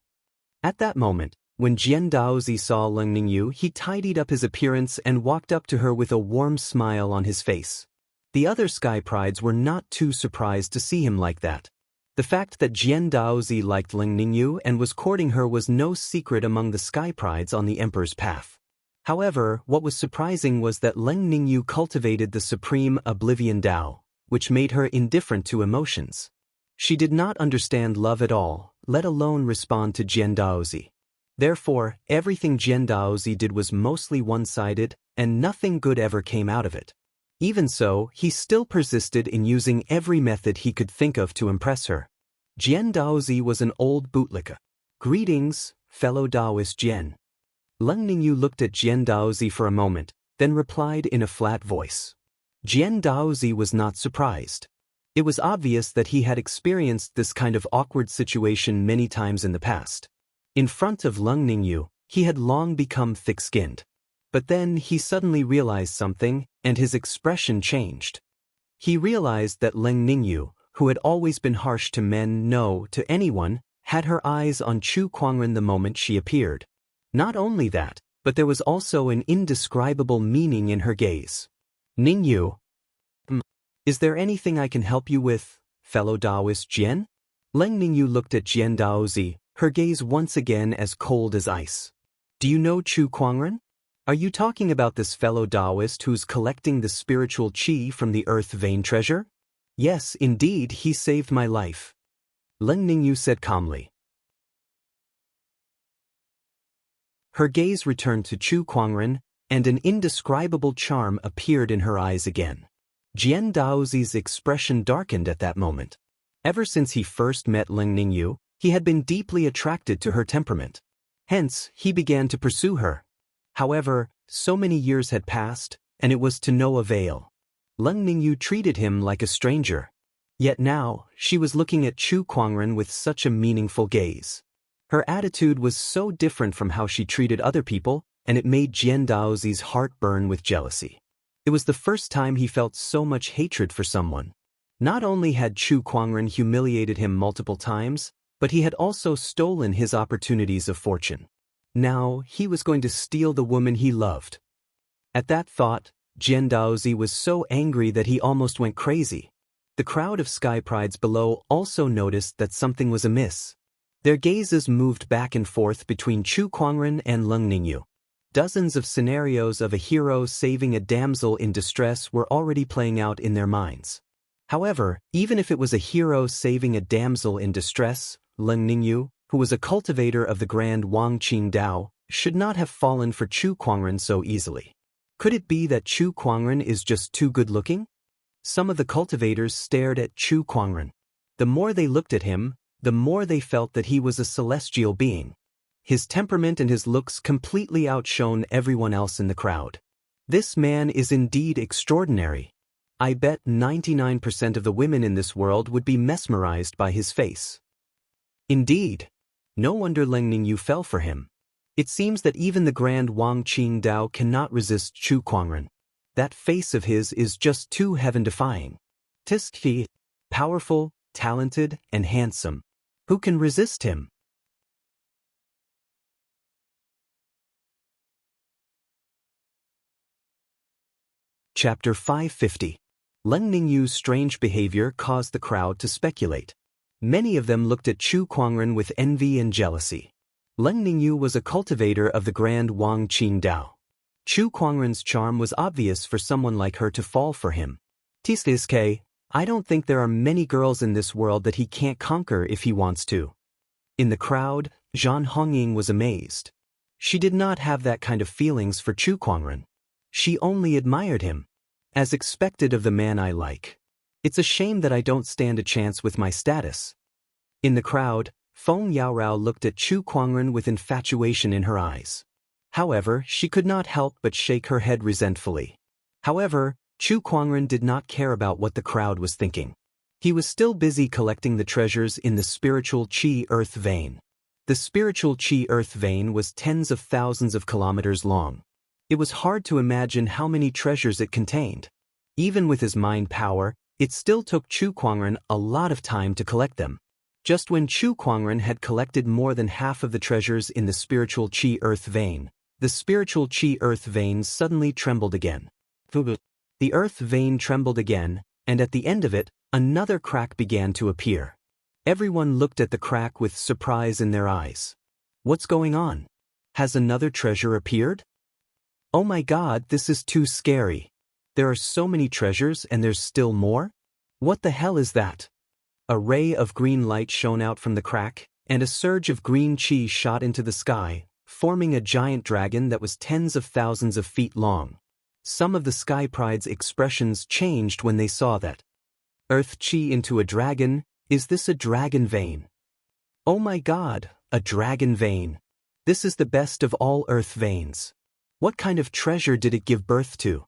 At that moment, when Jian Daozi saw Leng Ningyu, he tidied up his appearance and walked up to her with a warm smile on his face. The other sky prides were not too surprised to see him like that. The fact that Jian Daozi liked Leng Ningyu and was courting her was no secret among the sky prides on the Emperor's path. However, what was surprising was that Leng Ningyu cultivated the supreme Oblivion Dao, which made her indifferent to emotions. She did not understand love at all, let alone respond to Jian Daozi. Therefore, everything Jian Daozi did was mostly one-sided, and nothing good ever came out of it. Even so, he still persisted in using every method he could think of to impress her. Jian Daozi was an old bootlicka. Greetings, fellow Daoist Jian. Leng Ningyu looked at Jian Daozi for a moment, then replied in a flat voice. Jian Daozi was not surprised. It was obvious that he had experienced this kind of awkward situation many times in the past. In front of Leng Ningyu, he had long become thick-skinned. But then he suddenly realized something, and his expression changed. He realized that Leng Ningyu, who had always been harsh to men, no, to anyone, had her eyes on Chu Kuangren the moment she appeared. Not only that, but there was also an indescribable meaning in her gaze. Ningyu, is there anything I can help you with, fellow Daoist Jian? Leng Ningyu looked at Jian Daozi, her gaze once again as cold as ice. Do you know Chu Kuangren? Are you talking about this fellow Taoist who's collecting the spiritual chi from the earth vein treasure? Yes, indeed, he saved my life. Leng Ningyu said calmly. Her gaze returned to Chu Kuangren, and an indescribable charm appeared in her eyes again. Jian Daozi's expression darkened at that moment. Ever since he first met Leng Ningyu, he had been deeply attracted to her temperament. Hence, he began to pursue her. However, so many years had passed, and it was to no avail. Leng Ningyu treated him like a stranger. Yet now, she was looking at Chu Kuangren with such a meaningful gaze. Her attitude was so different from how she treated other people, and it made Jian Daozi's heart burn with jealousy. It was the first time he felt so much hatred for someone. Not only had Chu Kuangren humiliated him multiple times, but he had also stolen his opportunities of fortune. Now, he was going to steal the woman he loved. At that thought, Jian Daozi was so angry that he almost went crazy. The crowd of sky prides below also noticed that something was amiss. Their gazes moved back and forth between Chu Kuangren and Leng Ningyu. Dozens of scenarios of a hero saving a damsel in distress were already playing out in their minds. However, even if it was a hero saving a damsel in distress, Leng Ningyu, who was a cultivator of the grand Wangqing Dao, should not have fallen for Chu Kuangren so easily. Could it be that Chu Kuangren is just too good-looking? Some of the cultivators stared at Chu Kuangren. The more they looked at him, the more they felt that he was a celestial being. His temperament and his looks completely outshone everyone else in the crowd. This man is indeed extraordinary. I bet 99% of the women in this world would be mesmerized by his face. Indeed. No wonder Leng Ningyu fell for him. It seems that even the grand Wangqing Dao cannot resist Chu Kuangren. That face of his is just too heaven-defying. Tiski, powerful, talented, and handsome. Who can resist him? Chapter 550. Leng Ningyu's strange behavior caused the crowd to speculate. Many of them looked at Chu Kuangren with envy and jealousy. Leng Ningyu was a cultivator of the grand Wang Qing Dao. Chu Kuangren's charm was obvious for someone like her to fall for him. Tiske, I don't think there are many girls in this world that he can't conquer if he wants to. In the crowd, Zhan Hongying was amazed. She did not have that kind of feelings for Chu Kuangren. She only admired him. As expected of the man I like. It's a shame that I don't stand a chance with my status. In the crowd, Feng Yaorao looked at Chu Kuangren with infatuation in her eyes. However, she could not help but shake her head resentfully. However, Chu Kuangren did not care about what the crowd was thinking. He was still busy collecting the treasures in the spiritual Qi Earth vein. The spiritual Qi Earth vein was tens of thousands of kilometers long. It was hard to imagine how many treasures it contained. Even with his mind power, it still took Chu Kuangren a lot of time to collect them. Just when Chu Kuangren had collected more than half of the treasures in the spiritual Qi Earth vein, the spiritual Qi Earth vein suddenly trembled again. The Earth vein trembled again, and at the end of it, another crack began to appear. Everyone looked at the crack with surprise in their eyes. What's going on? Has another treasure appeared? Oh my God, this is too scary. There are so many treasures and there's still more? What the hell is that? A ray of green light shone out from the crack, and a surge of green chi shot into the sky, forming a giant dragon that was tens of thousands of feet long. Some of the Sky Pride's expressions changed when they saw that. Earth chi into a dragon, is this a dragon vein? Oh my God, a dragon vein. This is the best of all earth veins. What kind of treasure did it give birth to?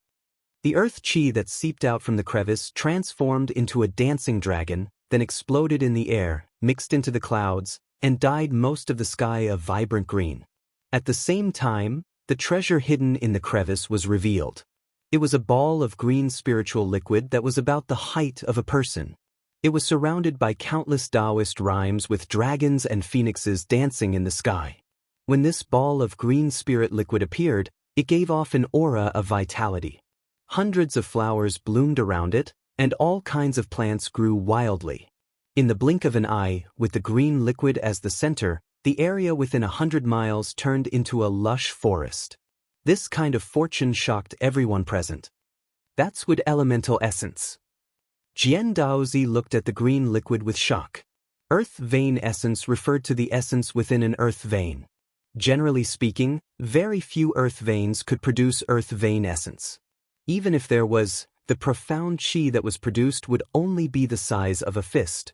The earth chi that seeped out from the crevice transformed into a dancing dragon, then exploded in the air, mixed into the clouds, and dyed most of the sky a vibrant green. At the same time, the treasure hidden in the crevice was revealed. It was a ball of green spiritual liquid that was about the height of a person. It was surrounded by countless Taoist rhymes with dragons and phoenixes dancing in the sky. When this ball of green spirit liquid appeared, it gave off an aura of vitality. Hundreds of flowers bloomed around it, and all kinds of plants grew wildly. In the blink of an eye, with the green liquid as the center, the area within 100 miles turned into a lush forest. This kind of fortune shocked everyone present. That's wood elemental essence. Jian Daozi looked at the green liquid with shock. Earth vein essence referred to the essence within an earth vein. Generally speaking, very few earth veins could produce earth vein essence. Even if there was, the profound chi that was produced would only be the size of a fist.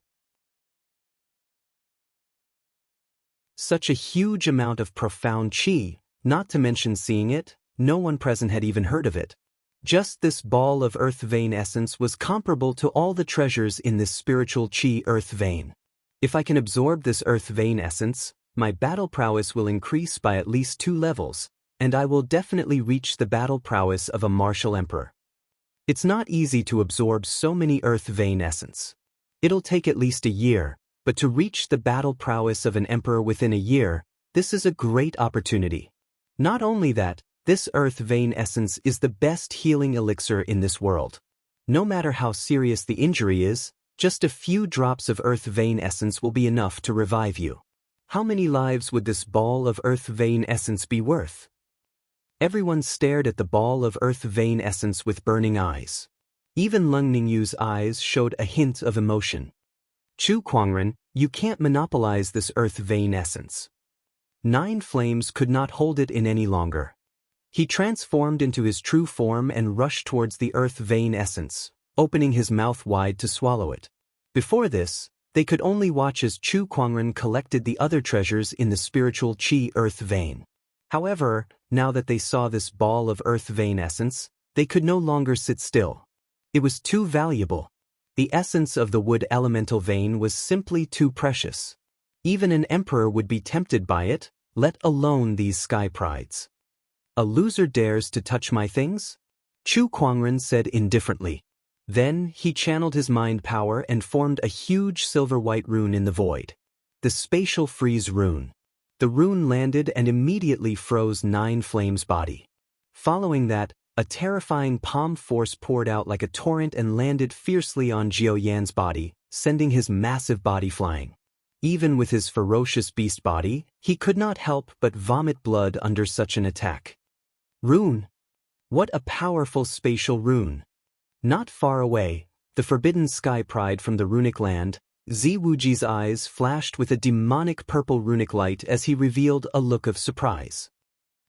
Such a huge amount of profound chi, not to mention seeing it, no one present had even heard of it. Just this ball of earth vein essence was comparable to all the treasures in this spiritual chi earth vein. If I can absorb this earth vein essence, my battle prowess will increase by at least 2 levels, and I will definitely reach the battle prowess of a martial emperor. It's not easy to absorb so many earth vein essence. It'll take at least a year, but to reach the battle prowess of an emperor within a year, this is a great opportunity. Not only that, this earth vein essence is the best healing elixir in this world. No matter how serious the injury is, just a few drops of earth vein essence will be enough to revive you. How many lives would this ball of earth vein essence be worth? Everyone stared at the ball of earth vein essence with burning eyes. Even Leng Ningyu's eyes showed a hint of emotion. Chu Kuangren, you can't monopolize this earth vein essence. 9 flames could not hold it in any longer. He transformed into his true form and rushed towards the earth vein essence, opening his mouth wide to swallow it. Before this, they could only watch as Chu Kuangren collected the other treasures in the spiritual Qi earth vein. However, now that they saw this ball of earth vein essence, they could no longer sit still. It was too valuable. The essence of the wood elemental vein was simply too precious. Even an emperor would be tempted by it, let alone these sky prides. A loser dares to touch my things? Chu Kuangren said indifferently. Then, he channeled his mind power and formed a huge silver-white rune in the void. The Spatial Freeze Rune. The rune landed and immediately froze Nine Flames' body. Following that, a terrifying palm force poured out like a torrent and landed fiercely on Jiao Yan's body, sending his massive body flying. Even with his ferocious beast body, he could not help but vomit blood under such an attack. Rune. What a powerful spatial rune. Not far away, the Forbidden Sky Pride from the runic land, Ziwuji's eyes flashed with a demonic purple runic light as he revealed a look of surprise.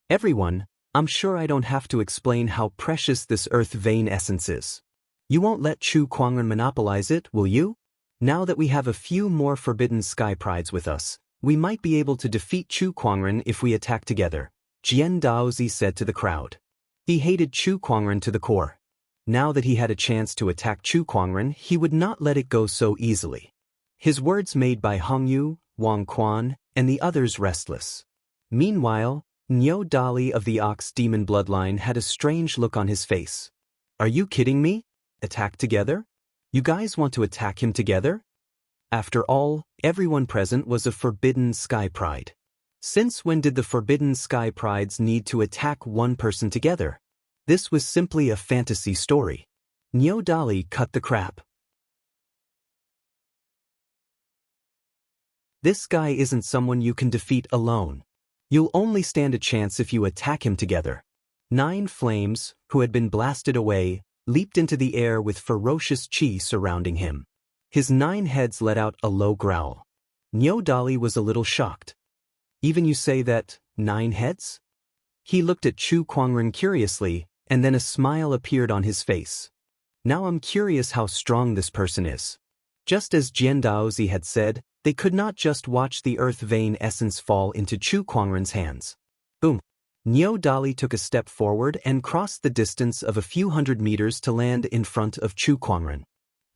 Everyone, I'm sure I don't have to explain how precious this earth vein essence is. You won't let Chu Kuangren monopolize it, will you? Now that we have a few more Forbidden Sky Prides with us, we might be able to defeat Chu Kuangren if we attack together, Jian Daozi said to the crowd. He hated Chu Kuangren to the core. Now that he had a chance to attack Chu Kuangren, he would not let it go so easily. His words made by Hongyu, Wang Quan, and the others restless. Meanwhile, Niu Dali of the Ox Demon bloodline had a strange look on his face. Are you kidding me? Attack together? You guys want to attack him together? After all, everyone present was a Forbidden Sky Pride. Since when did the Forbidden Sky Prides need to attack one person together? This was simply a fantasy story. Niu Dali cut the crap. This guy isn't someone you can defeat alone. You'll only stand a chance if you attack him together. Nine Flames, who had been blasted away, leaped into the air with ferocious chi surrounding him. His 9 heads let out a low growl. Niu Dali was a little shocked. Even you say that, 9 heads? He looked at Chu Kuangren curiously, and then a smile appeared on his face. Now I'm curious how strong this person is. Just as Jian Daozi had said, they could not just watch the earth vein essence fall into Chu Kuangren's hands. Boom! Niu Dali took a step forward and crossed the distance of a few hundred meters to land in front of Chu Kuangren.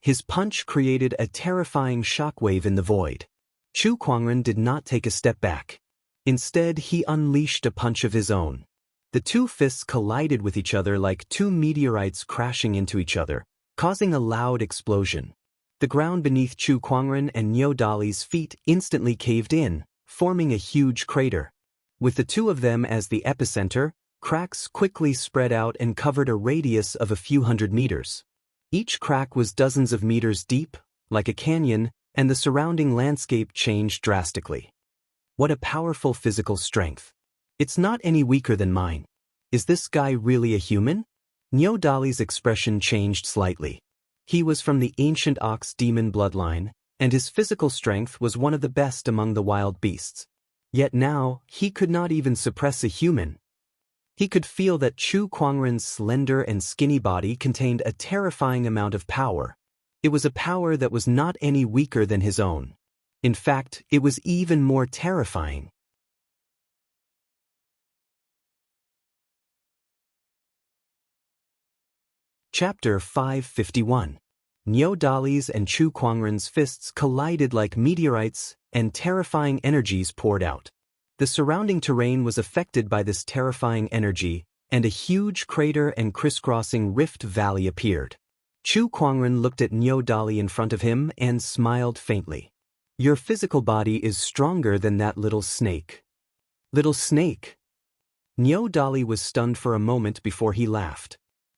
His punch created a terrifying shockwave in the void. Chu Kuangren did not take a step back. Instead, he unleashed a punch of his own. The two fists collided with each other like two meteorites crashing into each other, causing a loud explosion. The ground beneath Chu Kuangren and Niu Dali's feet instantly caved in, forming a huge crater. With the two of them as the epicenter, cracks quickly spread out and covered a radius of a few hundred meters. Each crack was dozens of meters deep, like a canyon, and the surrounding landscape changed drastically. What a powerful physical strength. It's not any weaker than mine. Is this guy really a human? Niu Dali's expression changed slightly. He was from the ancient Ox Demon bloodline, and his physical strength was one of the best among the wild beasts. Yet now, he could not even suppress a human. He could feel that Chu Kuangren's slender and skinny body contained a terrifying amount of power. It was a power that was not any weaker than his own. In fact, it was even more terrifying. Chapter 551. Niu Dali's and Chu Kuangren's fists collided like meteorites, and terrifying energies poured out. The surrounding terrain was affected by this terrifying energy, and a huge crater and crisscrossing rift valley appeared. Chu Kuangren looked at Niu Dali in front of him and smiled faintly. Your physical body is stronger than that little snake. Little snake? Niu Dali was stunned for a moment before he laughed.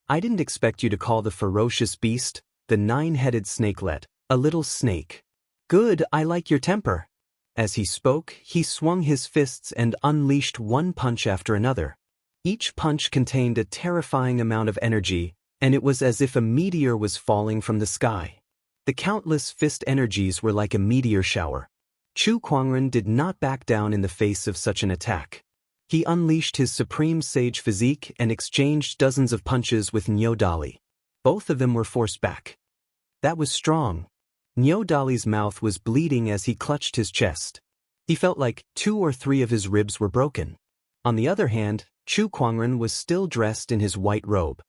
I didn't expect you to call the ferocious beast, the 9-headed snakelet, a little snake. Good, I like your temper. As he spoke, he swung his fists and unleashed one punch after another. Each punch contained a terrifying amount of energy, and it was as if a meteor was falling from the sky. The countless fist energies were like a meteor shower. Chu Kuangren did not back down in the face of such an attack. He unleashed his supreme sage physique and exchanged dozens of punches with Niu Dali. Both of them were forced back. That was strong. Niu Dali's mouth was bleeding as he clutched his chest. He felt like 2 or 3 of his ribs were broken. On the other hand, Chu Kuangren was still dressed in his white robe.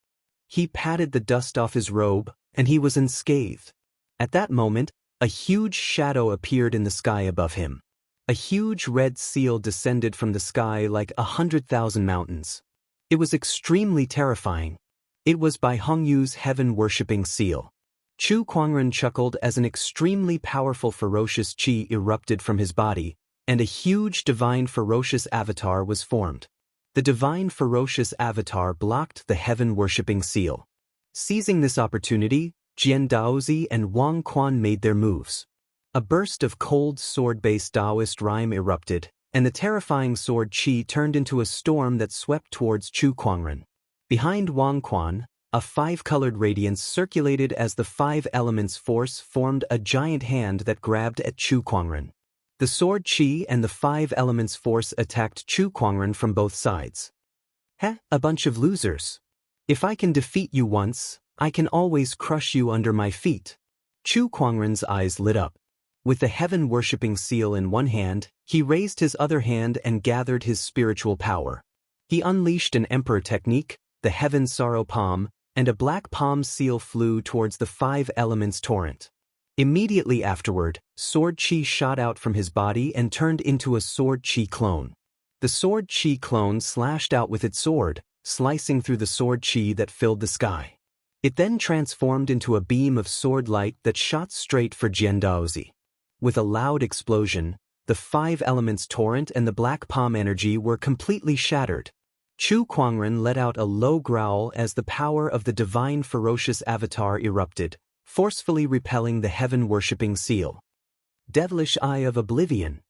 He patted the dust off his robe, and he was unscathed. At that moment, a huge shadow appeared in the sky above him. A huge red seal descended from the sky like 100,000 mountains. It was extremely terrifying. It was by Hongyu's heaven-worshipping seal. Chu Kuangren chuckled as an extremely powerful ferocious qi erupted from his body, and a huge divine ferocious avatar was formed. The divine ferocious avatar blocked the heaven-worshipping seal. Seizing this opportunity, Jian Daozi and Wang Quan made their moves. A burst of cold sword-based Taoist rhyme erupted, and the terrifying sword qi turned into a storm that swept towards Chu Kuangren. Behind Wang Quan, a five-colored radiance circulated as the five elements force formed a giant hand that grabbed at Chu Kuangren. The sword qi and the five elements force attacked Chu Kuangren from both sides. Heh, a bunch of losers. If I can defeat you once, I can always crush you under my feet. Chu Kuangren's eyes lit up. With the heaven-worshipping seal in one hand, he raised his other hand and gathered his spiritual power. He unleashed an emperor technique, the heaven sorrow palm, and a black palm seal flew towards the five elements torrent. Immediately afterward, sword qi shot out from his body and turned into a sword qi clone. The sword qi clone slashed out with its sword, slicing through the sword qi that filled the sky. It then transformed into a beam of sword light that shot straight for Jian Daozi. With a loud explosion, the five elements torrent and the black palm energy were completely shattered. Chu Kuangren let out a low growl as the power of the divine ferocious avatar erupted, forcefully repelling the heaven-worshipping seal. Devilish Eye of Oblivion.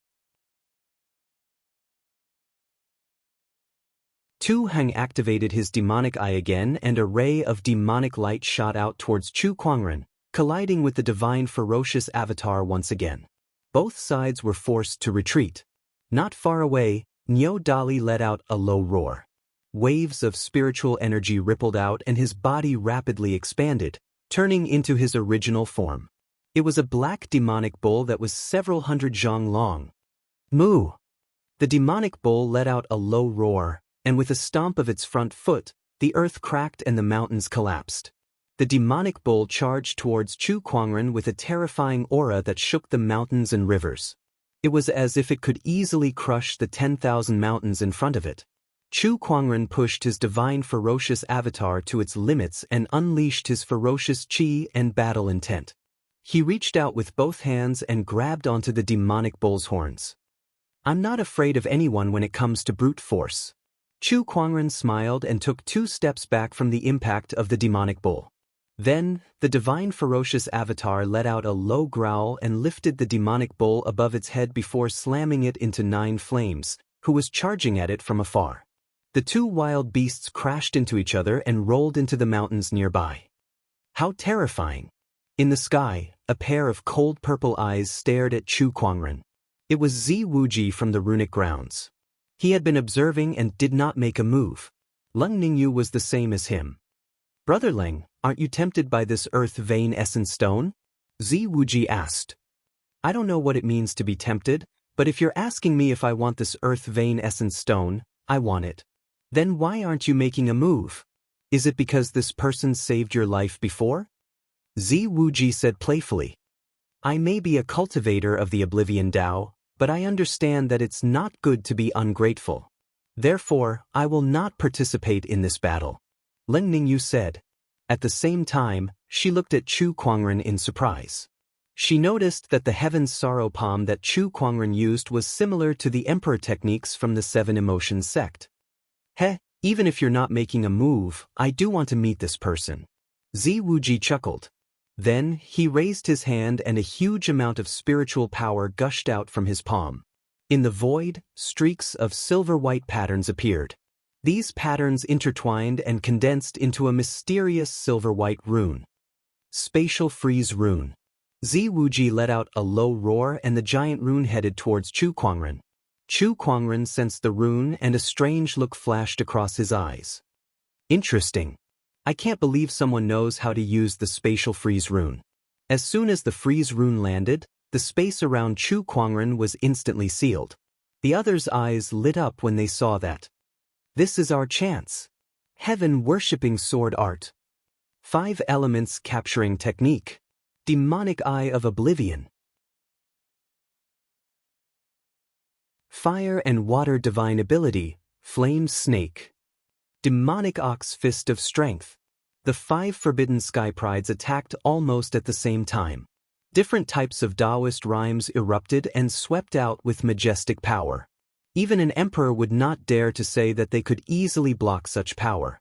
Tu Heng activated his demonic eye again and a ray of demonic light shot out towards Chu Kuangren, colliding with the divine ferocious avatar once again. Both sides were forced to retreat. Not far away, Niu Dali let out a low roar. Waves of spiritual energy rippled out and his body rapidly expanded, turning into his original form. It was a black demonic bull that was several hundred zhang long. Moo! The demonic bull let out a low roar, and with a stomp of its front foot, the earth cracked and the mountains collapsed. The demonic bull charged towards Chu Kuangren with a terrifying aura that shook the mountains and rivers. It was as if it could easily crush the 10,000 mountains in front of it. Chu Kuangren pushed his divine ferocious avatar to its limits and unleashed his ferocious qi and battle intent. He reached out with both hands and grabbed onto the demonic bull's horns. I'm not afraid of anyone when it comes to brute force. Chu Kuangren smiled and took 2 steps back from the impact of the demonic bull. Then, the divine ferocious avatar let out a low growl and lifted the demonic bull above its head before slamming it into 9 flames, who was charging at it from afar. The 2 wild beasts crashed into each other and rolled into the mountains nearby. How terrifying! In the sky, a pair of cold purple eyes stared at Chu Kuangren. It was Zi Wuji from the runic grounds. He had been observing and did not make a move. Leng Ningyu was the same as him. Brother Leng, aren't you tempted by this earth vein essence stone? Zi Wuji asked. I don't know what it means to be tempted, but if you're asking me if I want this earth vein essence stone, I want it. Then why aren't you making a move? Is it because this person saved your life before? Zi Wuji said playfully. I may be a cultivator of the Oblivion Tao, but I understand that it's not good to be ungrateful. Therefore, I will not participate in this battle. Leng Ningyu said. At the same time, she looked at Chu Kuangren in surprise. She noticed that the heaven's sorrow palm that Chu Kuangren used was similar to the emperor techniques from the 7 Emotions sect. Even if you're not making a move, I do want to meet this person. Zi Wuji chuckled. Then, he raised his hand and a huge amount of spiritual power gushed out from his palm. In the void, streaks of silver-white patterns appeared. These patterns intertwined and condensed into a mysterious silver-white rune. Spatial Freeze Rune. Zi Wuji let out a low roar and the giant rune headed towards Chu Kuangren. Chu Kuangren sensed the rune and a strange look flashed across his eyes. Interesting. I can't believe someone knows how to use the Spatial Freeze Rune. As soon as the Freeze Rune landed, the space around Chu Kuangren was instantly sealed. The others' eyes lit up when they saw that. This is our chance. Heaven-worshipping sword art. 5 elements capturing technique. Demonic Eye of Oblivion. Fire and water divine ability, Flame Snake. Demonic Ox Fist of Strength. The 5 forbidden sky prides attacked almost at the same time. Different types of Taoist rhymes erupted and swept out with majestic power. Even an emperor would not dare to say that they could easily block such power.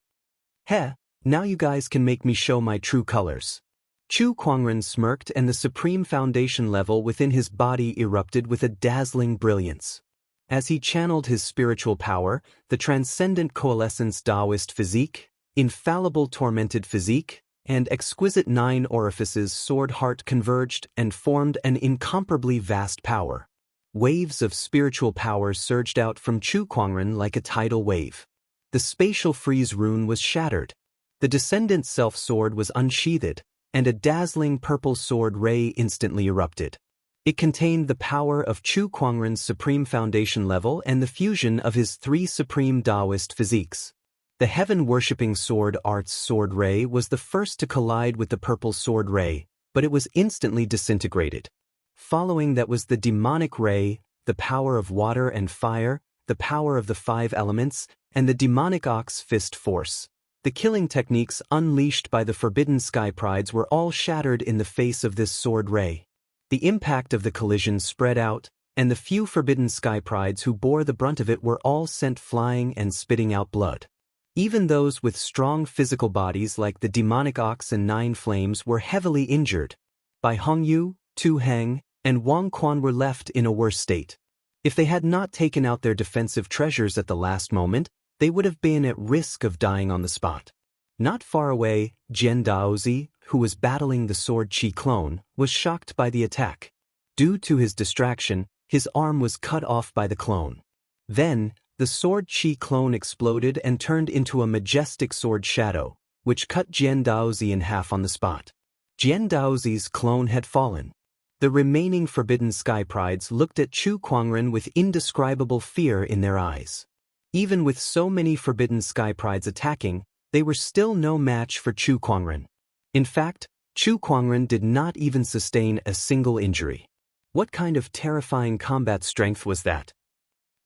Heh, now you guys can make me show my true colors. Chu Kuangren smirked, and the supreme foundation level within his body erupted with a dazzling brilliance. As he channeled his spiritual power, the transcendent coalescence Taoist physique, infallible tormented physique, and exquisite 9 orifices sword heart converged and formed an incomparably vast power. Waves of spiritual power surged out from Chu Kuangren like a tidal wave. The spatial freeze rune was shattered. The descendant self-sword was unsheathed, and a dazzling purple sword ray instantly erupted. It contained the power of Chu Kuangren's supreme foundation level and the fusion of his 3 supreme Taoist physiques. The heaven-worshipping sword art's sword ray was the first to collide with the purple sword ray, but it was instantly disintegrated. Following that was the demonic ray, the power of water and fire, the power of the 5 elements, and the demonic ox fist force. The killing techniques unleashed by the forbidden sky prides were all shattered in the face of this sword ray. The impact of the collision spread out, and the few forbidden sky prides who bore the brunt of it were all sent flying and spitting out blood. Even those with strong physical bodies like the demonic ox and 9 flames were heavily injured. Bai Hongyu, Tu Heng, and Wang Quan were left in a worse state. If they had not taken out their defensive treasures at the last moment, they would have been at risk of dying on the spot. Not far away, Jian Daozi, who was battling the sword Qi clone, was shocked by the attack. Due to his distraction, his arm was cut off by the clone. Then, the sword Qi clone exploded and turned into a majestic sword shadow, which cut Jian Daozi in half on the spot. Jian Daozi's clone had fallen. The remaining forbidden sky prides looked at Chu Kuangren with indescribable fear in their eyes. Even with so many forbidden sky prides attacking, they were still no match for Chu Kuangren. In fact, Chu Kuangren did not even sustain a single injury. What kind of terrifying combat strength was that?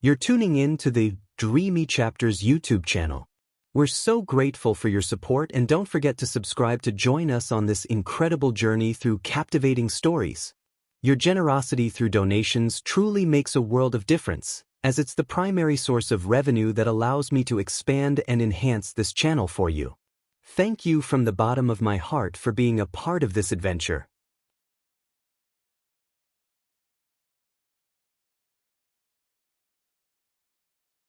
You're tuning in to the Dreamy Chapters YouTube channel. We're so grateful for your support, and don't forget to subscribe to join us on this incredible journey through captivating stories. Your generosity through donations truly makes a world of difference, as it's the primary source of revenue that allows me to expand and enhance this channel for you. Thank you from the bottom of my heart for being a part of this adventure.